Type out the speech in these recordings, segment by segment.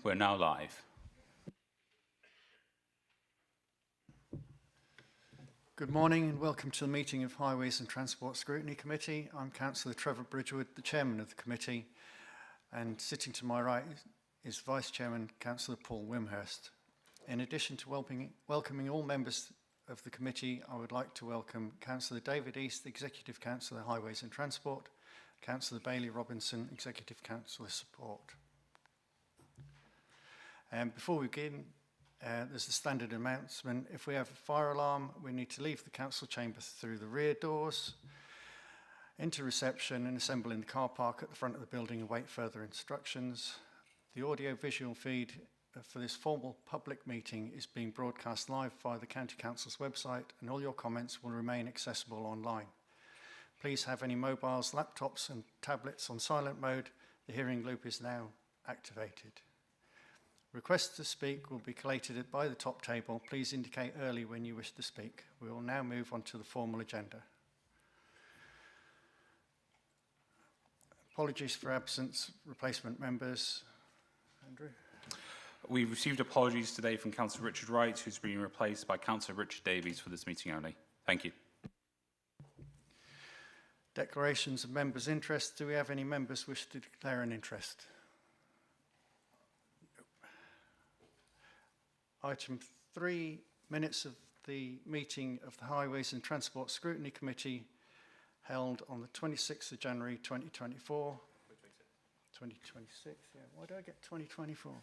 We're now live. Good morning and welcome to the meeting of Highways and Transport Scrutiny Committee. I'm Councillor Trevor Bridgewood, the Chairman of the committee, and sitting to my right is Vice Chairman Councillor Paul Wimhurst. In addition to welcoming all members of the committee, I would like to welcome Councillor David East, Executive Councillor Highways and Transport, Councillor Bailey Robinson, Executive Councillor Support. Before we begin, there's the standard announcement. If we have a fire alarm, we need to leave the council chamber through the rear doors, into reception and assemble in the car park at the front of the building and wait further instructions. The audio-visual feed for this formal public meeting is being broadcast live via the County Council's website, and all your comments will remain accessible online. Please have any mobiles, laptops and tablets on silent mode. The hearing loop is now activated. Requests to speak will be collated by the top table. Please indicate early when you wish to speak. We will now move on to the formal agenda. Apologies for absence, replacement members. Andrew? We've received apologies today from Councillor Richard Wright, who's being replaced by Councillor Richard Davies for this meeting only. Thank you. Declarations of members' interest. Do we have any members wish to declare an interest? Item 3, minutes of the meeting of the Highways and Transport Scrutiny Committee held on the 26th of January 2024. 2026, yeah. Why do I get 2024?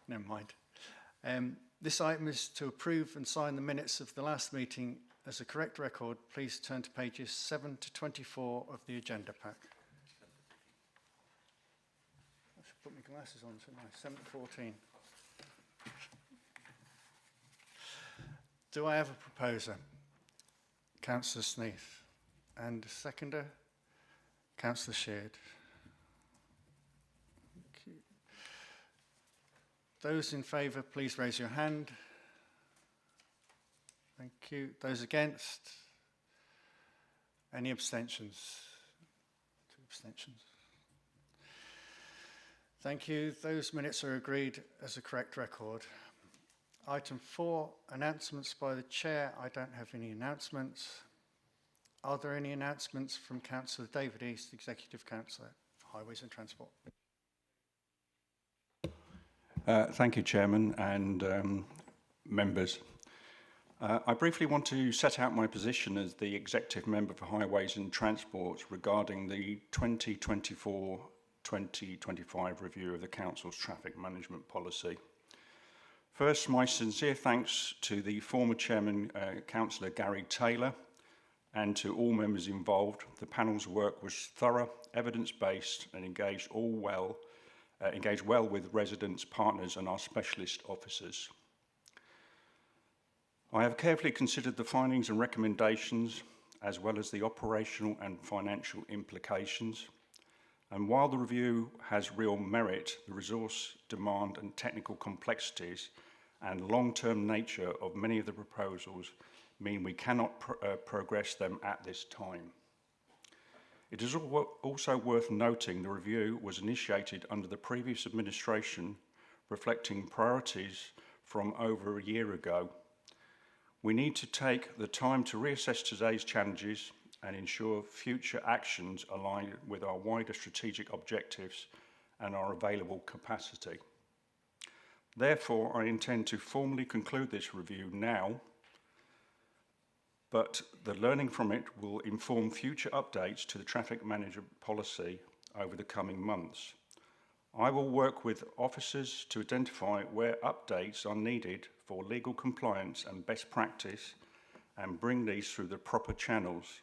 Never mind. This item is to approve and sign the minutes of the last meeting as a correct record. Please turn to pages 7 to 24 of the agenda pack. I should put my glasses on, shouldn't I? 7 to 14. Do I have a proposer? Councillor Sneath. And a seconder? Councillor Sheard. Okay. Those in favour, please raise your hand. Thank you. Those against? Any abstentions? 2 abstentions. Thank you. Those minutes are agreed as a correct record. Item 4, announcements by the Chair. I don't have any announcements. Are there any announcements from Councillor David East, Executive Councillor, Highways and Transport? Thank you, Chairman and members. I briefly want to set out my position as the Executive Member for Highways and Transport regarding the 2024-2025 review of the Council's traffic management policy. First, my sincere thanks to the former Chairman, Councillor Gary Taylor, and to all members involved. The panel's work was thorough, evidence-based, and engaged well with residents, partners, and our specialist officers. I have carefully considered the findings and recommendations, as well as the operational and financial implications. And while the review has real merit, the resource demand and technical complexities and long-term nature of many of the proposals mean we cannot progress them at this time. It is also worth noting the review was initiated under the previous administration, reflecting priorities from over a year ago. We need to take the time to reassess today's challenges and ensure future actions align with our wider strategic objectives and our available capacity. Therefore, I intend to formally conclude this review now, but the learning from it will inform future updates to the traffic management policy over the coming months. I will work with officers to identify where updates are needed for legal compliance and best practice and bring these through the proper channels.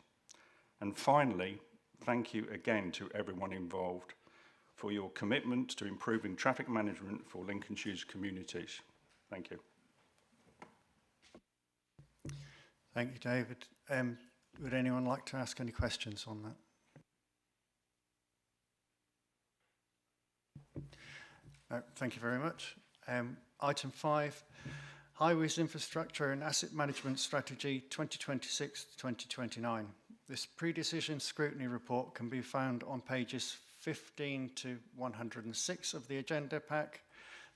And finally, thank you again to everyone involved for your commitment to improving traffic management for Lincolnshire's communities. Thank you. Thank you, David. Would anyone like to ask any questions on that? Thank you very much. Item 5, Highways Infrastructure and Asset Management Strategy 2026-2029. This pre-decision scrutiny report can be found on pages 15 to 106 of the agenda pack.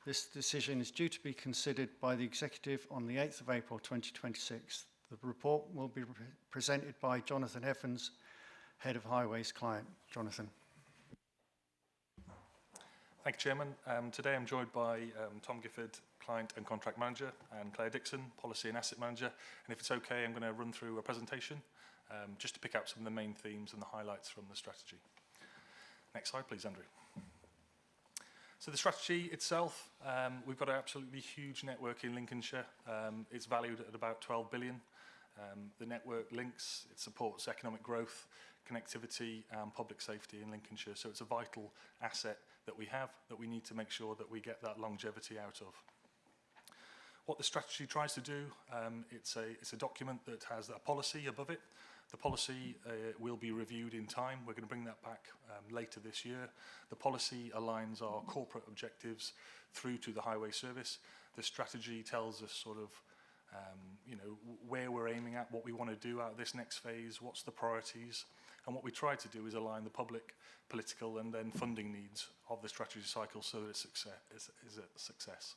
This decision is due to be considered by the Executive on the 8th of April 2026. The report will be presented by Jonathan Evans, Head of Highways Client. Jonathan. Thank you, Chairman. Today I'm joined by Tom Gifford, Client and Contract Manager, and Claire Dixon, Policy and Asset Manager. And if it's okay, I'm going to run through a presentation just to pick out some of the main themes and the highlights from the strategy. Next slide, please, Andrew. So the strategy itself, we've got an absolutely huge network in Lincolnshire. It's valued at about 12 billion. The network links, it supports economic growth, connectivity and public safety in Lincolnshire. So it's a vital asset that we have that we need to make sure that we get that longevity out of. What the strategy tries to do, it's a document that has a policy above it. The policy will be reviewed in time. We're going to bring that back later this year. The policy aligns our corporate objectives through to the highway service. The strategy tells us sort of where we're aiming at, what we want to do out of this next phase, what's the priorities. And what we try to do is align the public, political and then funding needs of the strategy cycle so that it's a success.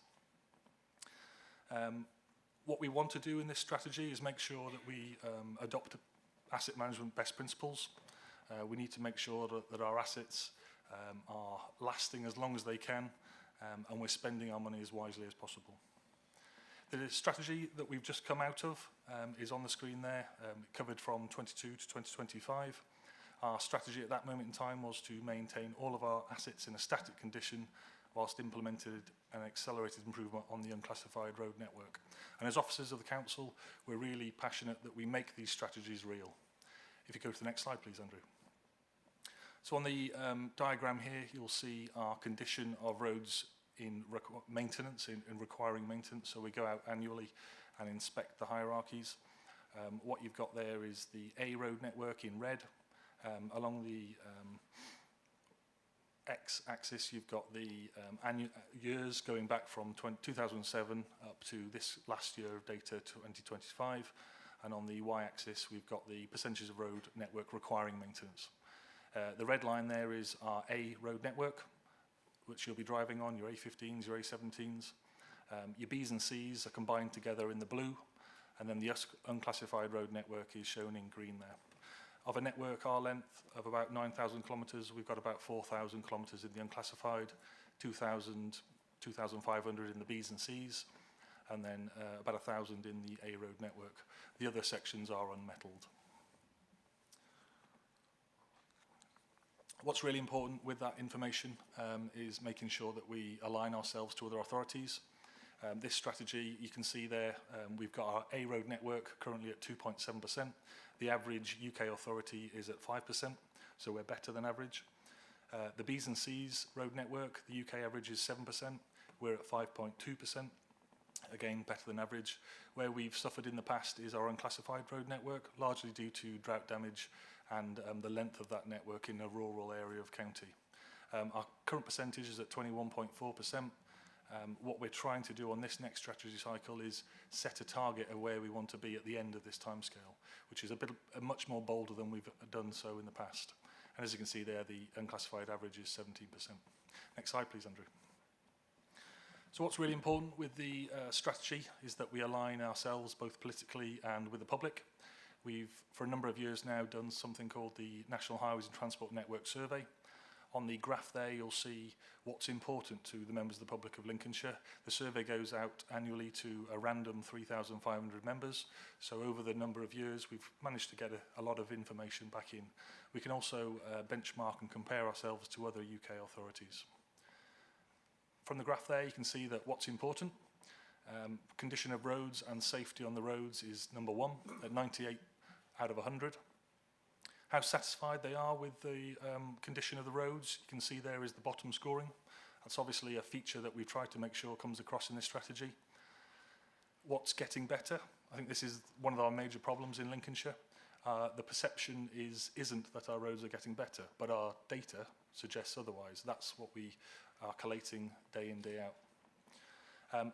What we want to do in this strategy is make sure that we adopt asset management best principles. We need to make sure that our assets are lasting as long as they can and we're spending our money as wisely as possible. The strategy that we've just come out of is on the screen there, covered from 22 to 2025. Our strategy at that moment in time was to maintain all of our assets in a static condition whilst implemented an accelerated improvement on the unclassified road network. And as officers of the council, we're really passionate that we make these strategies real. If you go to the next slide, please, Andrew. So on the diagram here, you'll see our condition of roads in maintenance, in requiring maintenance. So we go out annually and inspect the hierarchies. What you've got there is the A road network in red. Along the X-axis, you've got the years going back from 2007 up to this last year of data, 2025. And on the Y-axis, we've got the percentages of road network requiring maintenance. The red line there is our A road network, which you'll be driving on, your A15s, your A17s. Your Bs and Cs are combined together in the blue, and then the unclassified road network is shown in green there. Of a network, our length of about 9,000 kilometres, we've got about 4,000 kilometres in the unclassified, 2,000, 2,500 in the Bs and Cs, and then about 1,000 in the A road network. The other sections are unmetalled. What's really important with that information is making sure that we align ourselves to other authorities. This strategy, you can see there, we've got our A road network currently at 2.7%. The average UK authority is at 5%, so we're better than average. The Bs and Cs road network, the UK average is 7%. We're at 5.2%, again better than average. Where we've suffered in the past is our unclassified road network, largely due to drought damage and the length of that network in a rural area of county. Our current percentage is at 21.4%. What we're trying to do on this next strategy cycle is set a target of where we want to be at the end of this timescale, which is much more bolder than we've done so in the past. And as you can see there, the unclassified average is 17%. Next slide, please, Andrew. So what's really important with the strategy is that we align ourselves both politically and with the public. We've, for a number of years now, done something called the National Highways and Transport Network Survey. On the graph there, you'll see what's important to the members of the public of Lincolnshire. The survey goes out annually to a random 3,500 members. So over the number of years, we've managed to get a lot of information back in. We can also benchmark and compare ourselves to other UK authorities. From the graph there, you can see that what's important. Condition of roads and safety on the roads is number one at 98 out of 100. How satisfied they are with the condition of the roads, you can see there is the bottom scoring. That's obviously a feature that we've tried to make sure comes across in this strategy. What's getting better? I think this is one of our major problems in Lincolnshire. The perception isn't that our roads are getting better, but our data suggests otherwise. That's what we are collating day in, day out.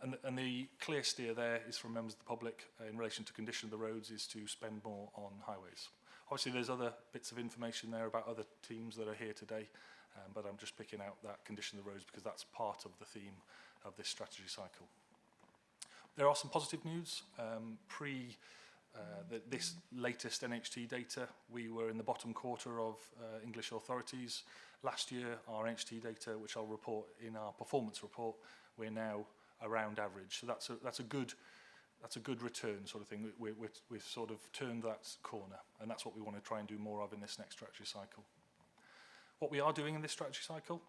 And the clear steer there is from members of the public in relation to condition of the roads is to spend more on highways. Obviously, there's other bits of information there about other teams that are here today, but I'm just picking out that condition of the roads because that's part of the theme of this strategy cycle. There are some positive news. This latest NHT data, we were in the bottom quarter of English authorities. Last year, our NHT data, which I'll report in our performance report, we're now around average. So that's a good return sort of thing. We've sort of turned that corner, and that's what we want to try and do more of in this next strategy cycle. What we are doing in this strategy cycle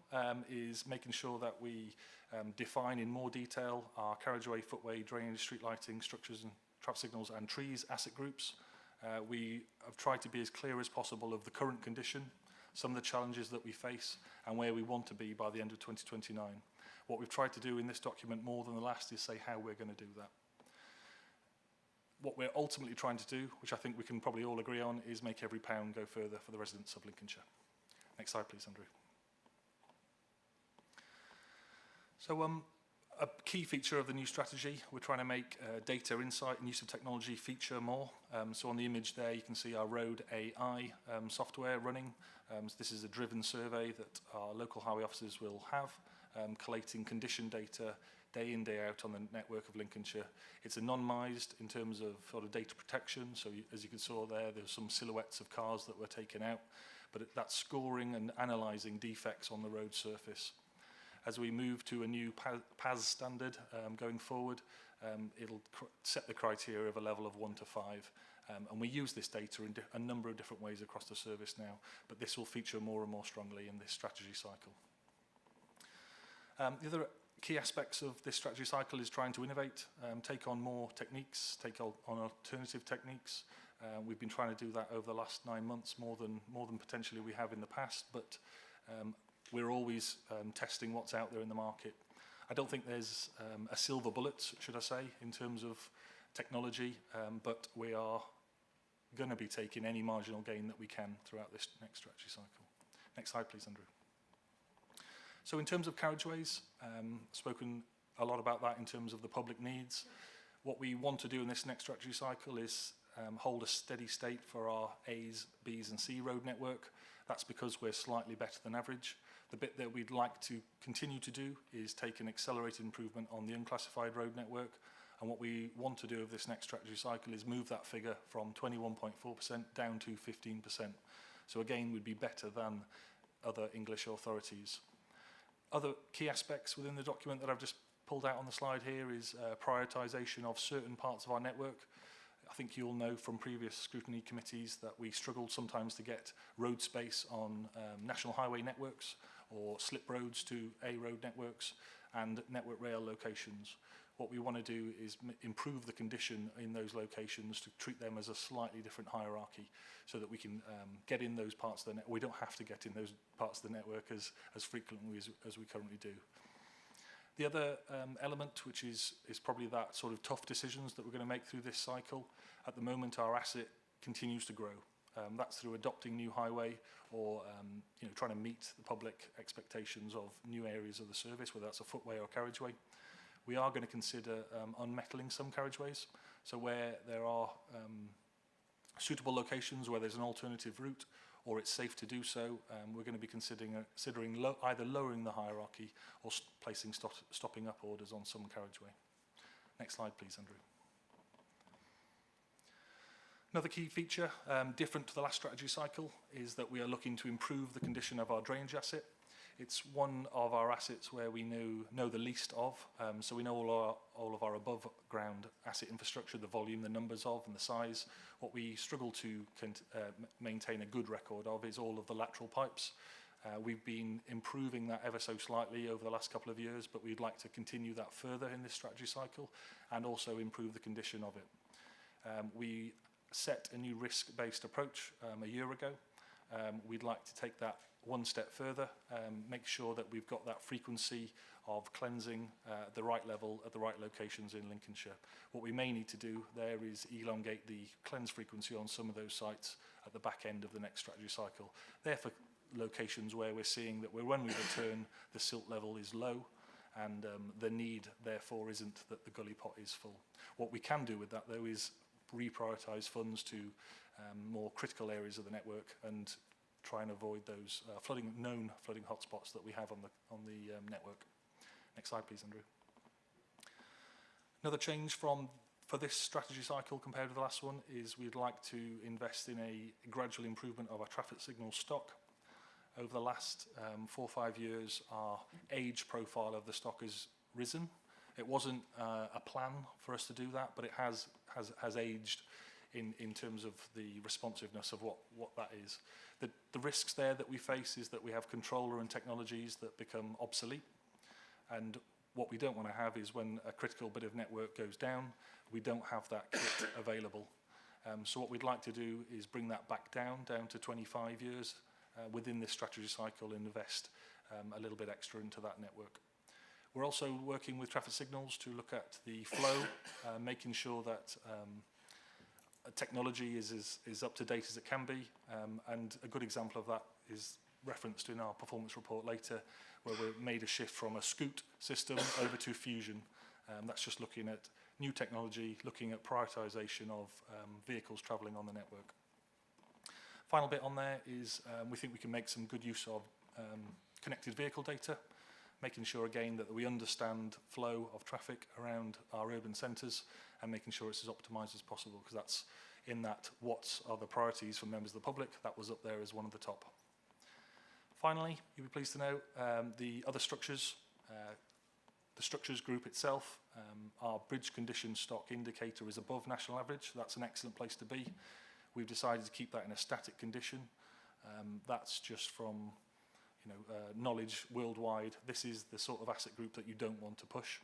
is making sure that we define in more detail our carriageway, footway, drainage, street lighting, structures and traffic signals and trees asset groups. We have tried to be as clear as possible of the current condition, some of the challenges that we face and where we want to be by the end of 2029. What we've tried to do in this document more than the last is say how we're going to do that. What we're ultimately trying to do, which I think we can probably all agree on, is make every pound go further for the residents of Lincolnshire. Next slide, please, Andrew. So a key feature of the new strategy, we're trying to make data insight and use of technology feature more. So on the image there, you can see our road AI software running. So this is a driven survey that our local highway officers will have, collating condition data day in, day out on the network of Lincolnshire. It's anonymised in terms of sort of data protection. So as you can see there's some silhouettes of cars that were taken out, but that's scoring and analysing defects on the road surface. As we move to a new PAS standard going forward, it'll set the criteria of a level of 1 to 5. And we use this data in a number of different ways across the service now, but this will feature more and more strongly in this strategy cycle. The other key aspects of this strategy cycle is trying to innovate, take on more techniques, take on alternative techniques. We've been trying to do that over the last 9 months, more than potentially we have in the past, but we're always testing what's out there in the market. I don't think there's a silver bullet, should I say, in terms of technology, but we are going to be taking any marginal gain that we can throughout this next strategy cycle. Next slide, please, Andrew. So in terms of carriageways, spoken a lot about that in terms of the public needs. What we want to do in this next strategy cycle is hold a steady state for our A's, B's and C road network. That's because we're slightly better than average. The bit that we'd like to continue to do is take an accelerated improvement on the unclassified road network. And what we want to do of this next strategy cycle is move that figure from 21.4% down to 15%. So again, we'd be better than other English authorities. Other key aspects within the document that I've just pulled out on the slide here is prioritisation of certain parts of our network. I think you'll know from previous scrutiny committees that we struggled sometimes to get road space on national highway networks or slip roads to A road networks and network rail locations. What we want to do is improve the condition in those locations to treat them as a slightly different hierarchy so that we can get in those parts of the network. We don't have to get in those parts of the network as frequently as we currently do. The other element, which is probably that sort of tough decisions that we're going to make through this cycle. At the moment, our asset continues to grow. That's through adopting new highway or trying to meet the public expectations of new areas of the service, whether that's a footway or carriageway. We are going to consider unmetaling some carriageways. So where there are suitable locations where there's an alternative route or it's safe to do so, we're going to be considering either lowering the hierarchy or placing stopping up orders on some carriageway. Next slide, please, Andrew. Another key feature, different to the last strategy cycle, is that we are looking to improve the condition of our drainage asset. It's one of our assets where we know the least of, so we know all of our above ground asset infrastructure, the volume, the numbers of and the size. What we struggle to maintain a good record of is all of the lateral pipes. We've been improving that ever so slightly over the last couple of years, but we'd like to continue that further in this strategy cycle and also improve the condition of it. We set a new risk-based approach a year ago. We'd like to take that one step further, make sure that we've got that frequency of cleansing at the right level, at the right locations in Lincolnshire. What we may need to do there is elongate the cleanse frequency on some of those sites at the back end of the next strategy cycle. Therefore, locations where we're seeing that when we return, the silt level is low, and the need, therefore, isn't that the gully pot is full. What we can do with that, though, is reprioritise funds to more critical areas of the network and try and avoid those known flooding hotspots that we have on the network. Next slide, please, Andrew. Another change for this strategy cycle compared with the last one is we'd like to invest in a gradual improvement of our traffic signal stock. Over the last 4 or 5 years, our age profile of the stock has risen. It wasn't a plan for us to do that, but it has aged in terms of the responsiveness of what that is. The risks there that we face is that we have controller and technologies that become obsolete, and what we don't want to have is when a critical bit of network goes down, we don't have that kit available. So what we'd like to do is bring that back down to 25 years within this strategy cycle and invest a little bit extra into that network. We're also working with traffic signals to look at the flow, making sure that technology is up to date as it can be, and a good example of that is referenced in our performance report later, where we've made a shift from a Scoot system over to Fusion. That's just looking at new technology, looking at prioritisation of vehicles travelling on the network. Final bit on there is we think we can make some good use of connected vehicle data, making sure again that we understand flow of traffic around our urban centres and making sure it's as optimised as possible, because that's in that what are the priorities for members of the public, that was up there as one of the top. Finally, you'll be pleased to know the other structures, the structures group itself, our bridge condition stock indicator is above national average. That's an excellent place to be. We've decided to keep that in a static condition. That's just from knowledge worldwide. This is the sort of asset group that you don't want to push.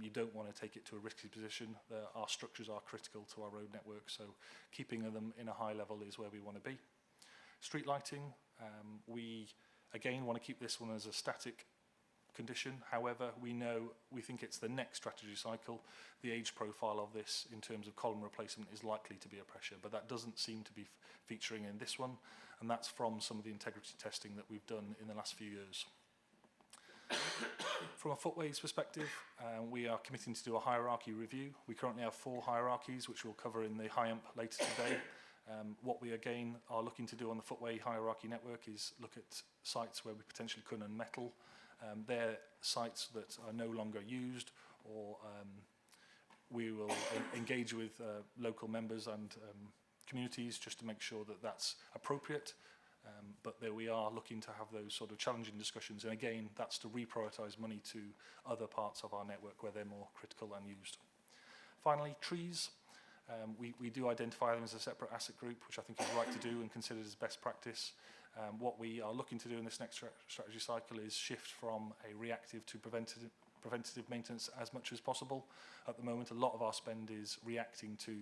You don't want to take it to a risky position. Our structures are critical to our road network, so keeping them in a high level is where we want to be. Street lighting, we again want to keep this one as a static condition. However, we think it's the next strategy cycle. The age profile of this in terms of column replacement is likely to be a pressure, but that doesn't seem to be featuring in this one, and that's from some of the integrity testing that we've done in the last few years. From a footways perspective, we are committing to do a hierarchy review. We currently have 4 hierarchies, which we'll cover in the high-ump later today. What we again are looking to do on the footway hierarchy network is look at sites where we potentially could unmetal. They're sites that are no longer used, or we will engage with local members and communities just to make sure that that's appropriate. But there we are looking to have those sort of challenging discussions, and again that's to reprioritise money to other parts of our network where they're more critical and used. Finally, trees. We do identify them as a separate asset group, which I think is right to do and considered as best practice. What we are looking to do in this next strategy cycle is shift from a reactive to preventative maintenance as much as possible. At the moment, a lot of our spend is reacting to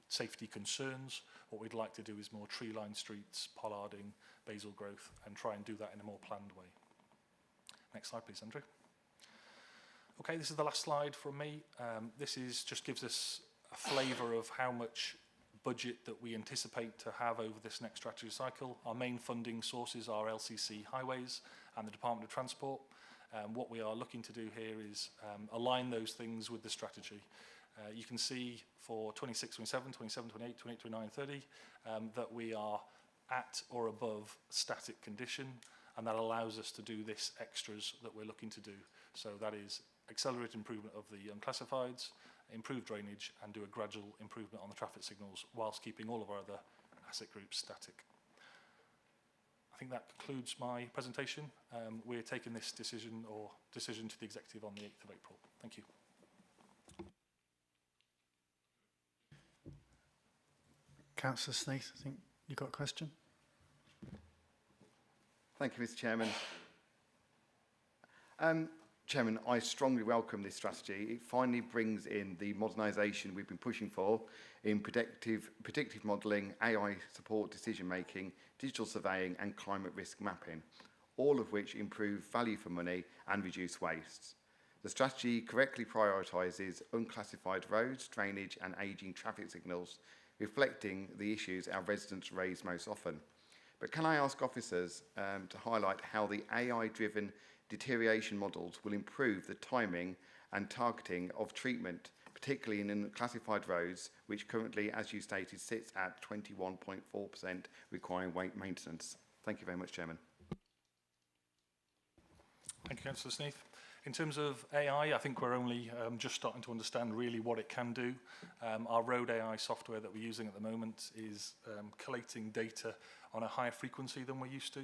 safety concerns. What we'd like to do is more tree-lined streets, pollarding, basal growth, and try and do that in a more planned way. Next slide, please, Andrew. Okay, this is the last slide from me. This just gives us a flavour of how much budget that we anticipate to have over this next strategy cycle. Our main funding sources are LCC Highways and the Department of Transport. What we are looking to do here is align those things with the strategy. You can see for 26, 27, 27, 28, 28, 29, 30 that we are at or above static condition, and that allows us to do this extras that we're looking to do. So that is accelerate improvement of the unclassifieds, improve drainage, and do a gradual improvement on the traffic signals whilst keeping all of our other asset groups static. I think that concludes my presentation. We're taking this decision to the executive on the 8th of April. Thank you. Councillor Snaith, I think you got a question? Thank you, Mr. Chairman. Chairman, I strongly welcome this strategy. It finally brings in the modernisation we've been pushing for in predictive modelling, AI support decision making, digital surveying and climate risk mapping, all of which improve value for money and reduce wastes. The strategy correctly prioritises unclassified roads, drainage and ageing traffic signals, reflecting the issues our residents raise most often. But can I ask officers to highlight how the AI-driven deterioration models will improve the timing and targeting of treatment, particularly in classified roads, which currently, as you stated, sits at 21.4% requiring maintenance. Thank you very much, Chairman. Thank you, Councillor Sneath. In terms of AI, I think we're only just starting to understand really what it can do. Our road AI software that we're using at the moment is collating data on a higher frequency than we're used to.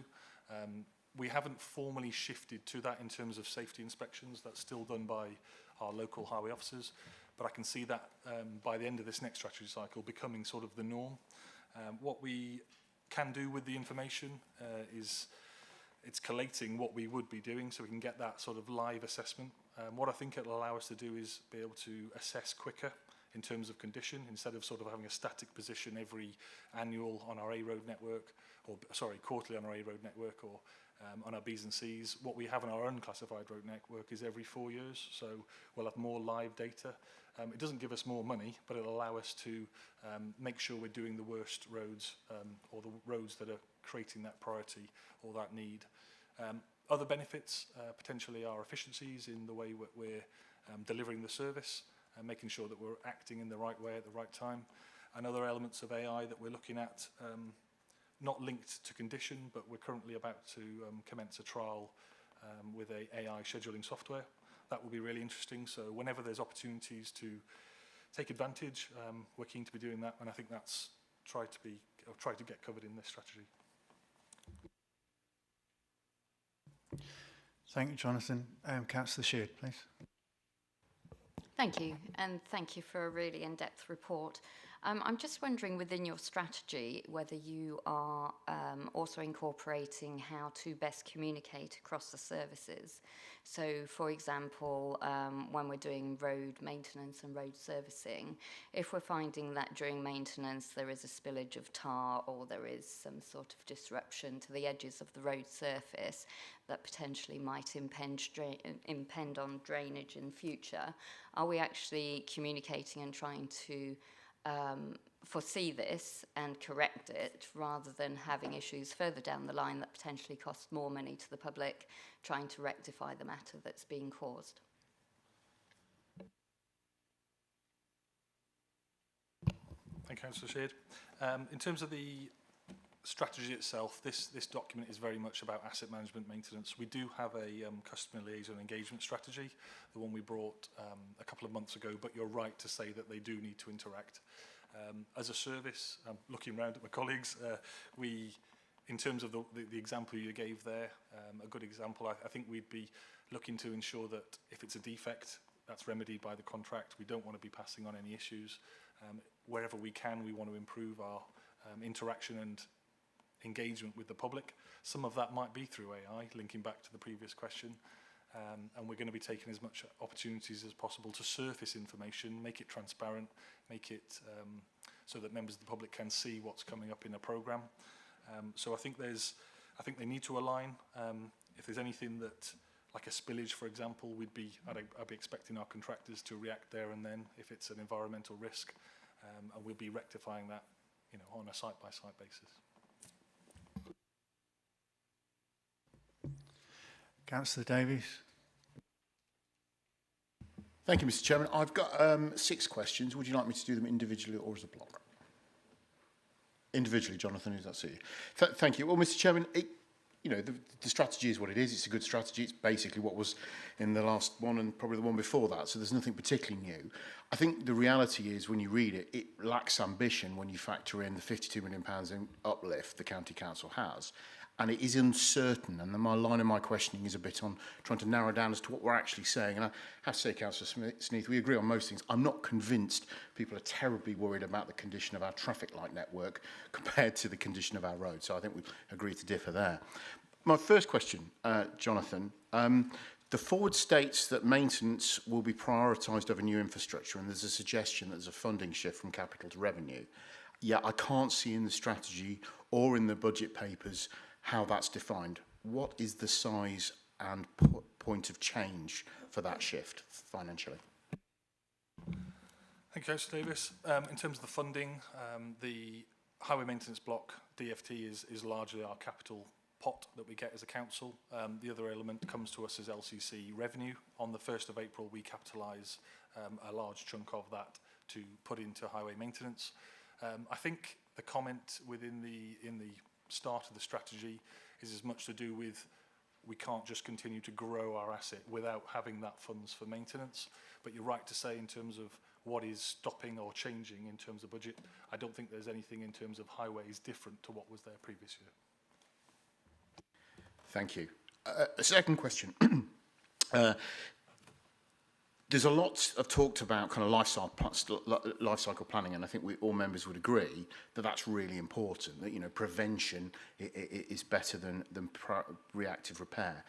We haven't formally shifted to that in terms of safety inspections. That's still done by our local highway officers. But I can see that by the end of this next strategy cycle becoming sort of the norm. What we can do with the information is it's collating what we would be doing, so we can get that sort of live assessment. What I think it'll allow us to do is be able to assess quicker in terms of condition, instead of sort of having a static position every annual on our A road network, or sorry, quarterly on our A road network, or on our B's and C's. What we have on our unclassified road network is every 4 years, so we'll have more live data. It doesn't give us more money, but it'll allow us to make sure we're doing the worst roads, or the roads that are creating that priority or that need. Other benefits potentially are efficiencies in the way we're delivering the service and making sure that we're acting in the right way at the right time. And other elements of AI that we're looking at, not linked to condition, but we're currently about to commence a trial with a AI scheduling software. That will be really interesting. So whenever there's opportunities to take advantage, we're keen to be doing that, and I think that's tried to get covered in this strategy. Thank you, Jonathan. Councillor Sheard, please. Thank you, and thank you for a really in-depth report. I'm just wondering, within your strategy, whether you are also incorporating how to best communicate across the services. So, for example, when we're doing road maintenance and road servicing, if we're finding that during maintenance there is a spillage of tar or there is some sort of disruption to the edges of the road surface that potentially might impend on drainage in future, are we actually communicating and trying to foresee this and correct it, rather than having issues further down the line that potentially cost more money to the public trying to rectify the matter that's being caused? Thank you, Councillor Sheard. In terms of the strategy itself, this document is very much about asset management maintenance. We do have a customer liaison engagement strategy, the one we brought a couple of months ago, but you're right to say that they do need to interact. As a service, looking around at my colleagues, in terms of the example you gave there, a good example, I think we'd be looking to ensure that if it's a defect, that's remedied by the contract. We don't want to be passing on any issues. Wherever we can, we want to improve our interaction and engagement with the public. Some of that might be through AI, linking back to the previous question. And we're going to be taking as much opportunities as possible to surface information, make it transparent, make it so that members of the public can see what's coming up in a programme. So I think they need to align. If there's anything that, like a spillage, for example, I'd be expecting our contractors to react there and then if it's an environmental risk, and we'll be rectifying that, on a site-by-site basis. Councillor Davies. Thank you, Mr. Chairman. I've got 6 questions. Would you like me to do them individually or as a block? Individually, Jonathan, does that suit you? Thank you. Well, Mr. Chairman, the strategy is what it is. It's a good strategy. It's basically what was in the last one and probably the one before that, so there's nothing particularly new. I think the reality is, when you read it, it lacks ambition when you factor in the £52 million in uplift the County Council has. And it is uncertain, and my line of my questioning is a bit on trying to narrow down as to what we're actually saying. And I have to say, Councillor Sneath, we agree on most things. I'm not convinced people are terribly worried about the condition of our traffic light network compared to the condition of our roads. So I think we agree to differ there. My first question, Jonathan, the forward states that maintenance will be prioritised over new infrastructure, and there's a suggestion that there's a funding shift from capital to revenue. Yeah, I can't see in the strategy or in the budget papers how that's defined. What is the size and point of change for that shift financially? Thank you, Councillor Davis. In terms of the funding, the highway maintenance block, DFT, is largely our capital pot that we get as a council. The other element comes to us as LCC revenue. On the 1st of April, we capitalise a large chunk of that to put into highway maintenance. I think the comment in the start of the strategy is as much to do with we can't just continue to grow our asset without having that funds for maintenance. But you're right to say in terms of what is stopping or changing in terms of budget, I don't think there's anything in terms of highways different to what was there previous year. Thank you. A second question. There's a lot of talked about kind of life cycle planning, and I think all members would agree that that's really important, that, you know, prevention is better than reactive repair.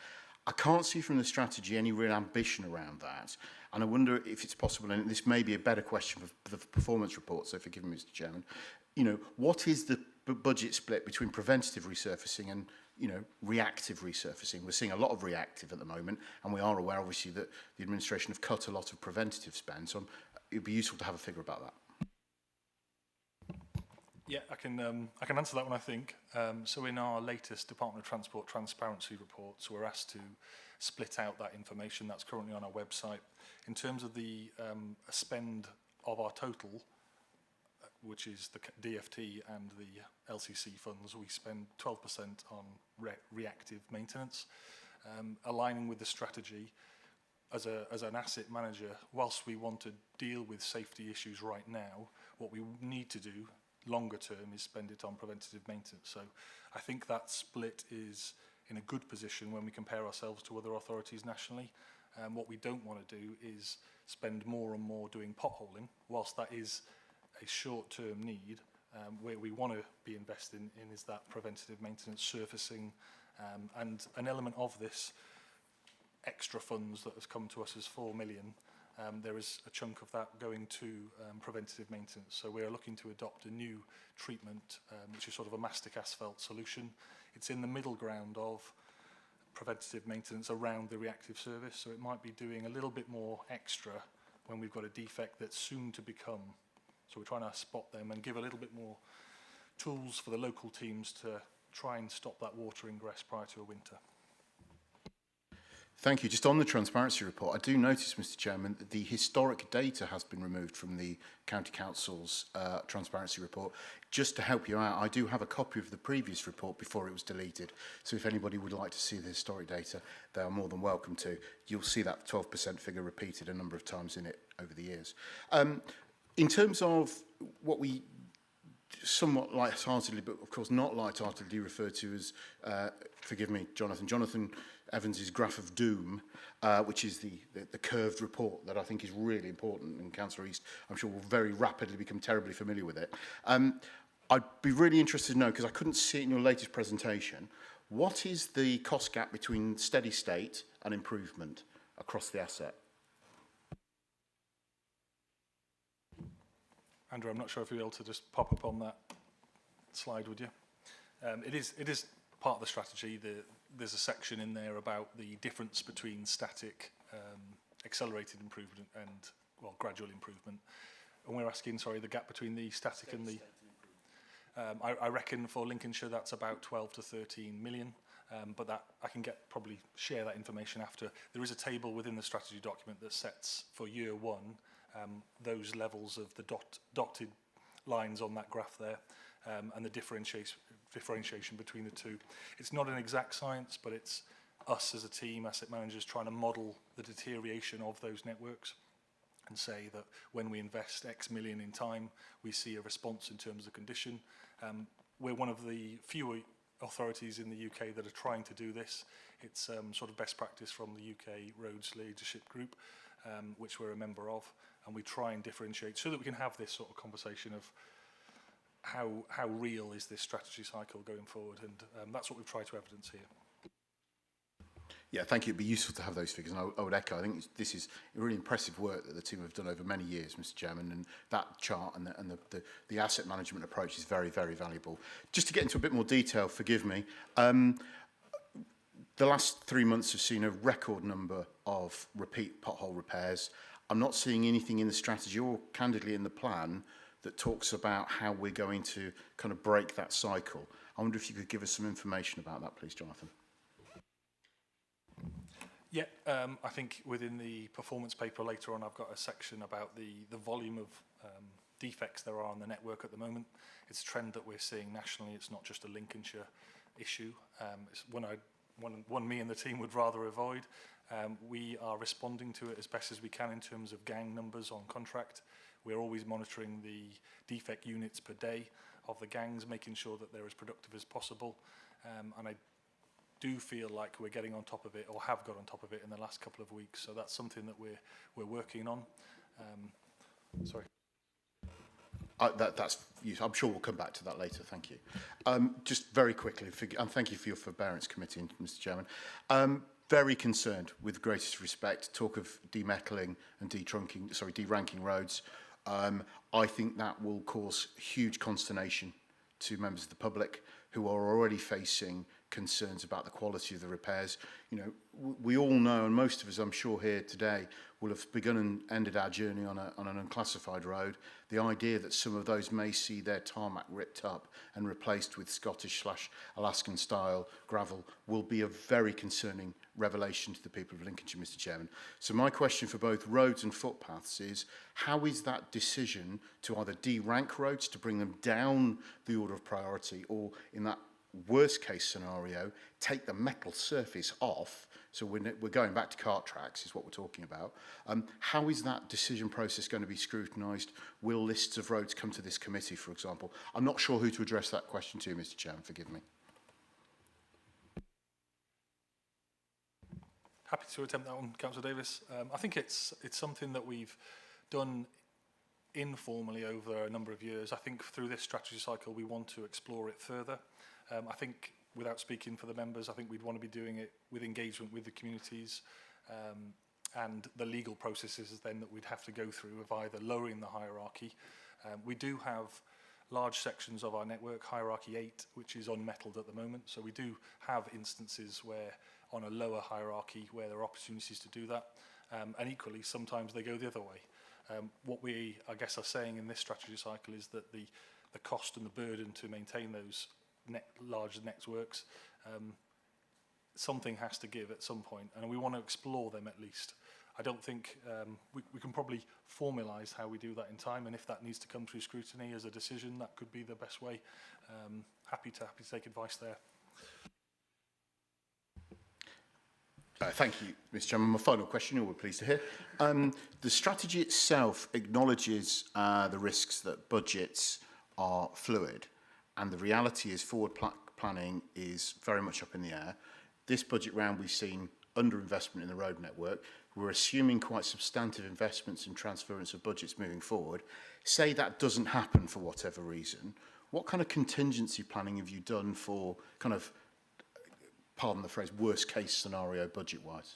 I can't see from the strategy any real ambition around that, and I wonder if it's possible, and this may be a better question for the performance report, so forgive me, Mr. Chairman, you know, what is the budget split between preventative resurfacing and, you know, reactive resurfacing? We're seeing a lot of reactive at the moment, and we are aware, obviously, that the administration have cut a lot of preventative spend, so it'd be useful to have a figure about that. Yeah, I can answer that one, I think. So in our latest Department of Transport transparency reports, we're asked to split out that information that's currently on our website. In terms of the spend of our total, which is the DFT and the LCC funds, we spend 12% on reactive maintenance. Aligning with the strategy, as an asset manager, whilst we want to deal with safety issues right now, what we need to do longer term is spend it on preventative maintenance. So I think that split is in a good position when we compare ourselves to other authorities nationally. What we don't want to do is spend more and more doing potholing, whilst that is a short-term need. Where we want to be investing in is that preventative maintenance, surfacing, and an element of this extra funds that has come to us as 4 million. There is a chunk of that going to preventative maintenance. So we're looking to adopt a new treatment, which is sort of a mastic asphalt solution. It's in the middle ground of preventative maintenance around the reactive service. So it might be doing a little bit more extra when we've got a defect that's soon to become. So we're trying to spot them and give a little bit more tools for the local teams to try and stop that water ingress prior to a winter. Thank you. Just on the transparency report, I do notice, Mr. Chairman, that the historic data has been removed from the County Council's transparency report. Just to help you out, I do have a copy of the previous report before it was deleted. So if anybody would like to see the historic data, they are more than welcome to. You'll see that 12% figure repeated a number of times in it over the years. In terms of what we somewhat light-heartedly, but of course not light-heartedly refer to as, forgive me, Jonathan Evans' graph of doom, which is the curved report that I think is really important, and Councillor East, I'm sure, will very rapidly become terribly familiar with it. I'd be really interested to know, because I couldn't see it in your latest presentation, what is the cost gap between steady state and improvement across the asset? Andrew, I'm not sure if you'll be able to just pop up on that slide, would you? It is part of the strategy. There's a section in there about the difference between static, accelerated improvement and, well, gradual improvement. And we're asking, sorry, the gap between the static and the... I reckon for Lincolnshire that's about 12 to 13 million, but that I can probably share that information after. There is a table within the strategy document that sets for year one those levels of the dotted lines on that graph there, and the differentiation between the two. It's not an exact science, but it's us as a team, asset managers, trying to model the deterioration of those networks and say that when we invest X million in time, we see a response in terms of condition. We're one of the few authorities in the UK that are trying to do this. It's sort of best practice from the UK Roads Leadership Group, which we're a member of, and we try and differentiate so that we can have this sort of conversation of how real is this strategy cycle going forward, and that's what we've tried to evidence here. Yeah, thank you. It'd be useful to have those figures, and I would echo. I think this is really impressive work that the team have done over many years, Mr. Chairman, and that chart and the asset management approach is very, very valuable. Just to get into a bit more detail, forgive me, the last 3 months have seen a record number of repeat pothole repairs. I'm not seeing anything in the strategy or candidly in the plan that talks about how we're going to kind of break that cycle. I wonder if you could give us some information about that, please, Jonathan. Yeah, I think within the performance paper later on, I've got a section about the volume of defects there are on the network at the moment. It's a trend that we're seeing nationally. It's not just a Lincolnshire issue. It's one me and the team would rather avoid. We are responding to it as best as we can in terms of gang numbers on contract. We're always monitoring the defect units per day of the gangs, making sure that they're as productive as possible. And I do feel like we're getting on top of it, or have got on top of it in the last couple of weeks. So that's something that we're working on. Sorry. That's useful. I'm sure we'll come back to that later. Thank you. Just very quickly, and thank you for your forbearance committee, Mr. Chairman. Very concerned, with greatest respect, talk of demetalling and deranking roads. I think that will cause huge consternation to members of the public who are already facing concerns about the quality of the repairs. You know, we all know, and most of us, I'm sure, here today will have begun and ended our journey on an unclassified road. The idea that some of those may see their tarmac ripped up and replaced with Scottish/Alaskan style gravel will be a very concerning revelation to the people of Lincolnshire, Mr. Chairman. So my question for both roads and footpaths is, how is that decision to either derank roads to bring them down the order of priority, or in that worst case scenario, take the metal surface off, so we're going back to cart tracks is what we're talking about. How is that decision process going to be scrutinised? Will lists of roads come to this committee, for example? I'm not sure who to address that question to, Mr. Chairman, forgive me. Happy to attempt that one, Councillor Davis. I think it's something that we've done informally over a number of years. I think through this strategy cycle, we want to explore it further. I think, without speaking for the members, I think we'd want to be doing it with engagement with the communities, and the legal processes then that we'd have to go through of either lowering the hierarchy. We do have large sections of our network, hierarchy 8, which is unmetalled at the moment. So we do have instances where on a lower hierarchy where there are opportunities to do that. And equally, sometimes they go the other way. What we, I guess, are saying in this strategy cycle is that the cost and the burden to maintain those large networks, something has to give at some point, and we want to explore them at least. I don't think we can probably formalise how we do that in time, and if that needs to come through scrutiny as a decision, that could be the best way. Happy to take advice there. Thank you, Mr. Chairman. My final question, you'll be pleased to hear. The strategy itself acknowledges the risks that budgets are fluid, and the reality is forward planning is very much up in the air. This budget round, we've seen underinvestment in the road network. We're assuming quite substantive investments and transference of budgets moving forward. Say that doesn't happen for whatever reason. What kind of contingency planning have you done for kind of, pardon the phrase, worst case scenario budget-wise?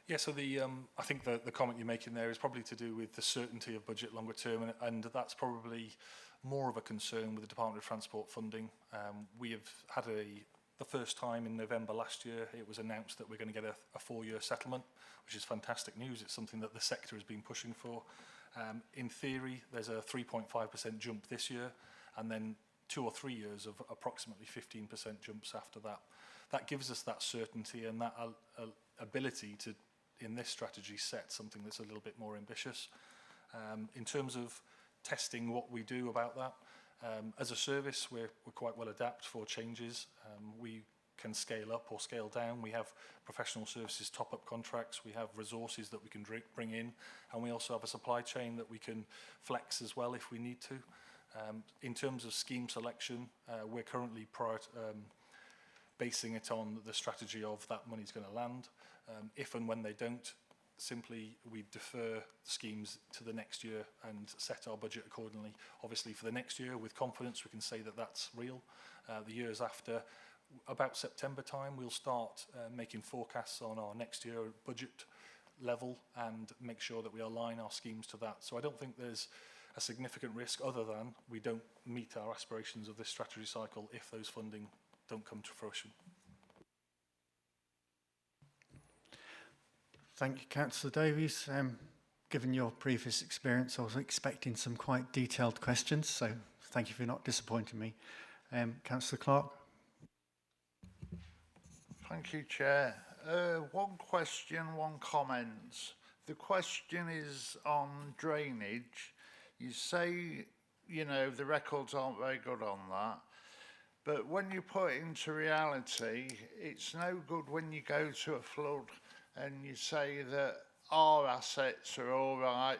Yeah, so I think the comment you're making there is probably to do with the certainty of budget longer term, and that's probably more of a concern with the Department of Transport funding. We have had the first time in November last year, it was announced that we're going to get a 4-year settlement, which is fantastic news. It's something that the sector has been pushing for. In theory, there's a 3.5% jump this year, and then 2 or 3 years of approximately 15% jumps after that. That gives us that certainty and that ability to, in this strategy, set something that's a little bit more ambitious. In terms of testing what we do about that, as a service, we're quite well adapted for changes. We can scale up or scale down. We have professional services top-up contracts. We have resources that we can bring in, and we also have a supply chain that we can flex as well if we need to. In terms of scheme selection, we're currently basing it on the strategy of that money's going to land. If and when they don't, simply we defer schemes to the next year and set our budget accordingly. Obviously for the next year, with confidence, we can say that that's real. The years after, about September time, we'll start making forecasts on our next year budget level and make sure that we align our schemes to that. So I don't think there's a significant risk other than we don't meet our aspirations of this strategy cycle if those funding don't come to fruition. Thank you, Councillor Davies. Given your previous experience, I was expecting some quite detailed questions, so thank you for not disappointing me. Councillor Clark. Thank you, Chair. One question, one comment. The question is on drainage. You say, you know, the records aren't very good on that. But when you put it into reality, it's no good when you go to a flood and you say that our assets are all right,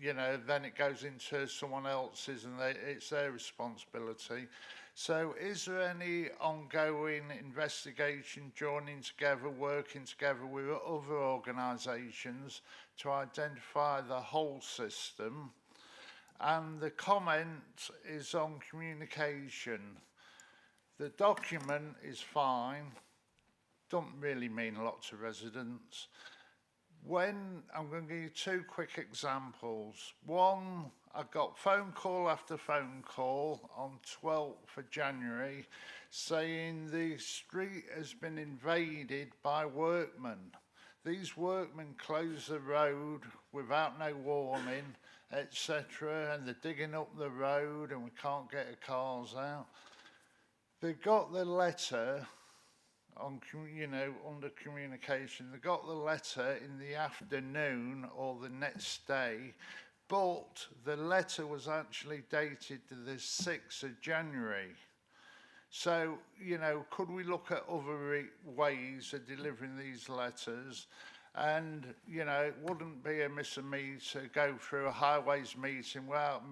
you know, then it goes into someone else's and it's their responsibility. So is there any ongoing investigation, joining together, working together with other organisations to identify the whole system? And the comment is on communication. The document is fine, don't really mean a lot to residents. When, I'm going to give you two quick examples. One, I got phone call after phone call on 12th of January saying the street has been invaded by workmen. These workmen closed the road without no warning, etc., and they're digging up the road and we can't get the cars out. They got the letter on, you know, under communication. They got the letter in the afternoon or the next day, but the letter was actually dated to the 6th of January. So, you know, could we look at other ways of delivering these letters? And, you know, it wouldn't be amiss of me to go through a highways meeting without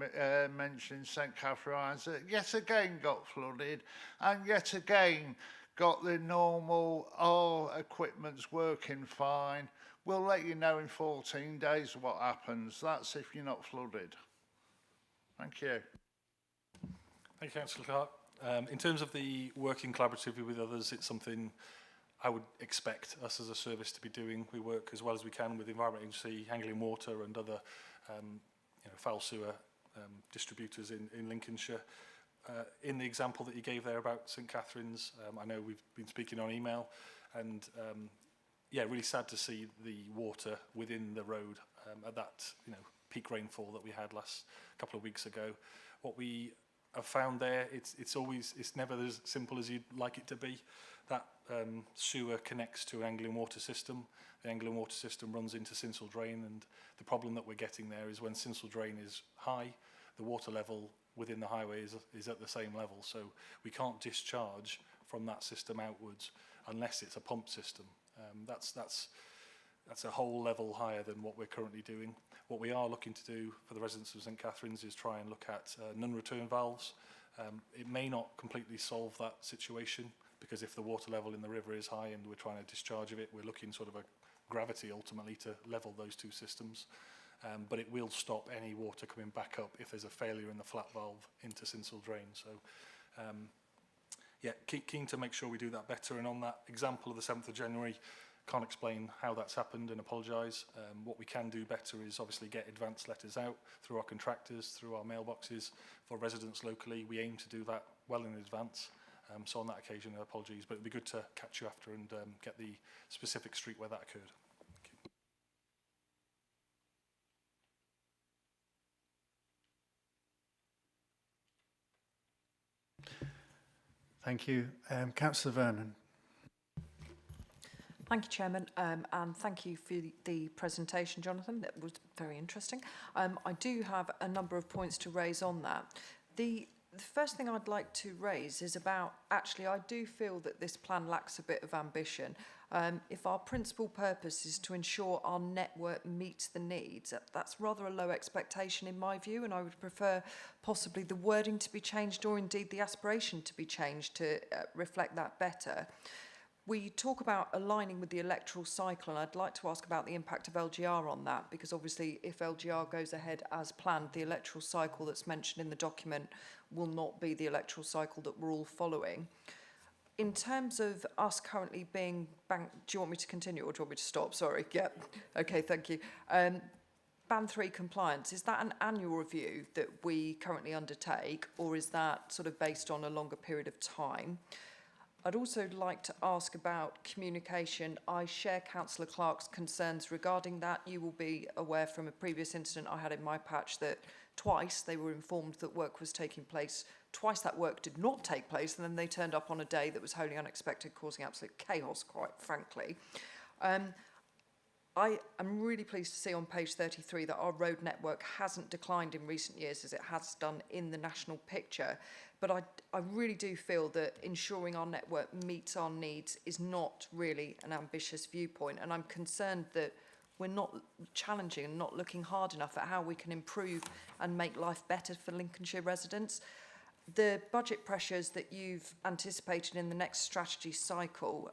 mentioning St Catherine's that yet again got flooded and yet again got the normal, equipment's working fine. We'll let you know in 14 days what happens. That's if you're not flooded. Thank you. Thank you, Councillor Clark. In terms of the working collaboratively with others, it's something I would expect us as a service to be doing. We work as well as we can with the Environment Agency, Anglian Water and other you know, foul sewer distributors in Lincolnshire. In the example that you gave there about St Catherine's, I know we've been speaking on email and yeah, really sad to see the water within the road at that, you know, peak rainfall that we had last couple of weeks ago. What we have found there, it's never as simple as you'd like it to be. That sewer connects to an Anglian water system. The Anglian water system runs into Sinsel Drain, and the problem that we're getting there is when Sinsel Drain is high, the water level within the highway is at the same level. So we can't discharge from that system outwards unless it's a pump system. That's a whole level higher than what we're currently doing. What we are looking to do for the residents of St Catherine's is try and look at non-return valves. It may not completely solve that situation, because if the water level in the river is high and we're trying to discharge of it, we're looking sort of a gravity ultimately to level those two systems. But it will stop any water coming back up if there's a failure in the flat valve into Sinsel Drain. So yeah, keen to make sure we do that better. And on that example of the 7th of January, can't explain how that's happened and apologise. What we can do better is obviously get advance letters out through our contractors, through our mailboxes for residents locally. We aim to do that well in advance. So on that occasion, apologies, but it'd be good to catch you after and get the specific street where that occurred. Thank you. Councillor Vernon. Thank you, Chairman, and thank you for the presentation, Jonathan. That was very interesting. I do have a number of points to raise on that. The first thing I'd like to raise is about, actually, I do feel that this plan lacks a bit of ambition. If our principal purpose is to ensure our network meets the needs, that's rather a low expectation in my view, and I would prefer possibly the wording to be changed, or indeed the aspiration to be changed to reflect that better. We talk about aligning with the electoral cycle, and I'd like to ask about the impact of LGR on that, because obviously if LGR goes ahead as planned, the electoral cycle that's mentioned in the document will not be the electoral cycle that we're all following. In terms of us currently being do you want me to continue or do you want me to stop? Sorry. Yeah. Okay, thank you. Band 3 compliance, is that an annual review that we currently undertake, or is that sort of based on a longer period of time? I'd also like to ask about communication. I share Councillor Clark's concerns regarding that. You will be aware from a previous incident I had in my patch that Twice they were informed that work was taking place. Twice that work did not take place, and then they turned up on a day that was wholly unexpected, causing absolute chaos, quite frankly. I am really pleased to see on page 33 that our road network hasn't declined in recent years as it has done in the national picture. But I really do feel that ensuring our network meets our needs is not really an ambitious viewpoint. And I'm concerned that we're not challenging and not looking hard enough at how we can improve and make life better for Lincolnshire residents. The budget pressures that you've anticipated in the next strategy cycle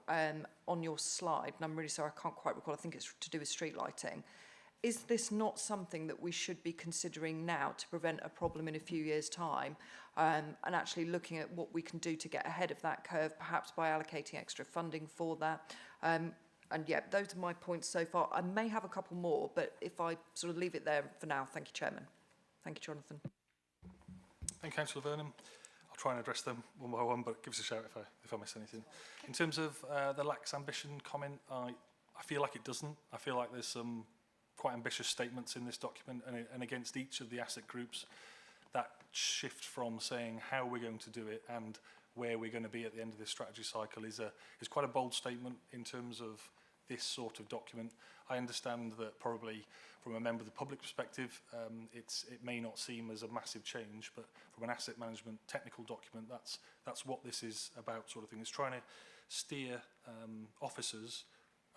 on your slide, and I'm really sorry I can't quite recall, I think it's to do with street lighting. Is this not something that we should be considering now to prevent a problem in a few years' time, and actually looking at what we can do to get ahead of that curve, perhaps by allocating extra funding for that? And yeah, those are my points so far. I may have a couple more, but if I sort of leave it there for now. Thank you, Chairman. Thank you, Jonathan. Thank you, Councillor Vernon. I'll try and address them one by one, but give us a shout if I miss anything. In terms of the lax ambition comment, I feel like it doesn't. I feel like there's some quite ambitious statements in this document, and against each of the asset groups, that shift from saying how we're going to do it and where we're going to be at the end of this strategy cycle is quite a bold statement in terms of this sort of document. I understand that probably from a member of the public perspective, it may not seem as a massive change, but from an asset management technical document, that's what this is about, sort of thing. It's trying to steer officers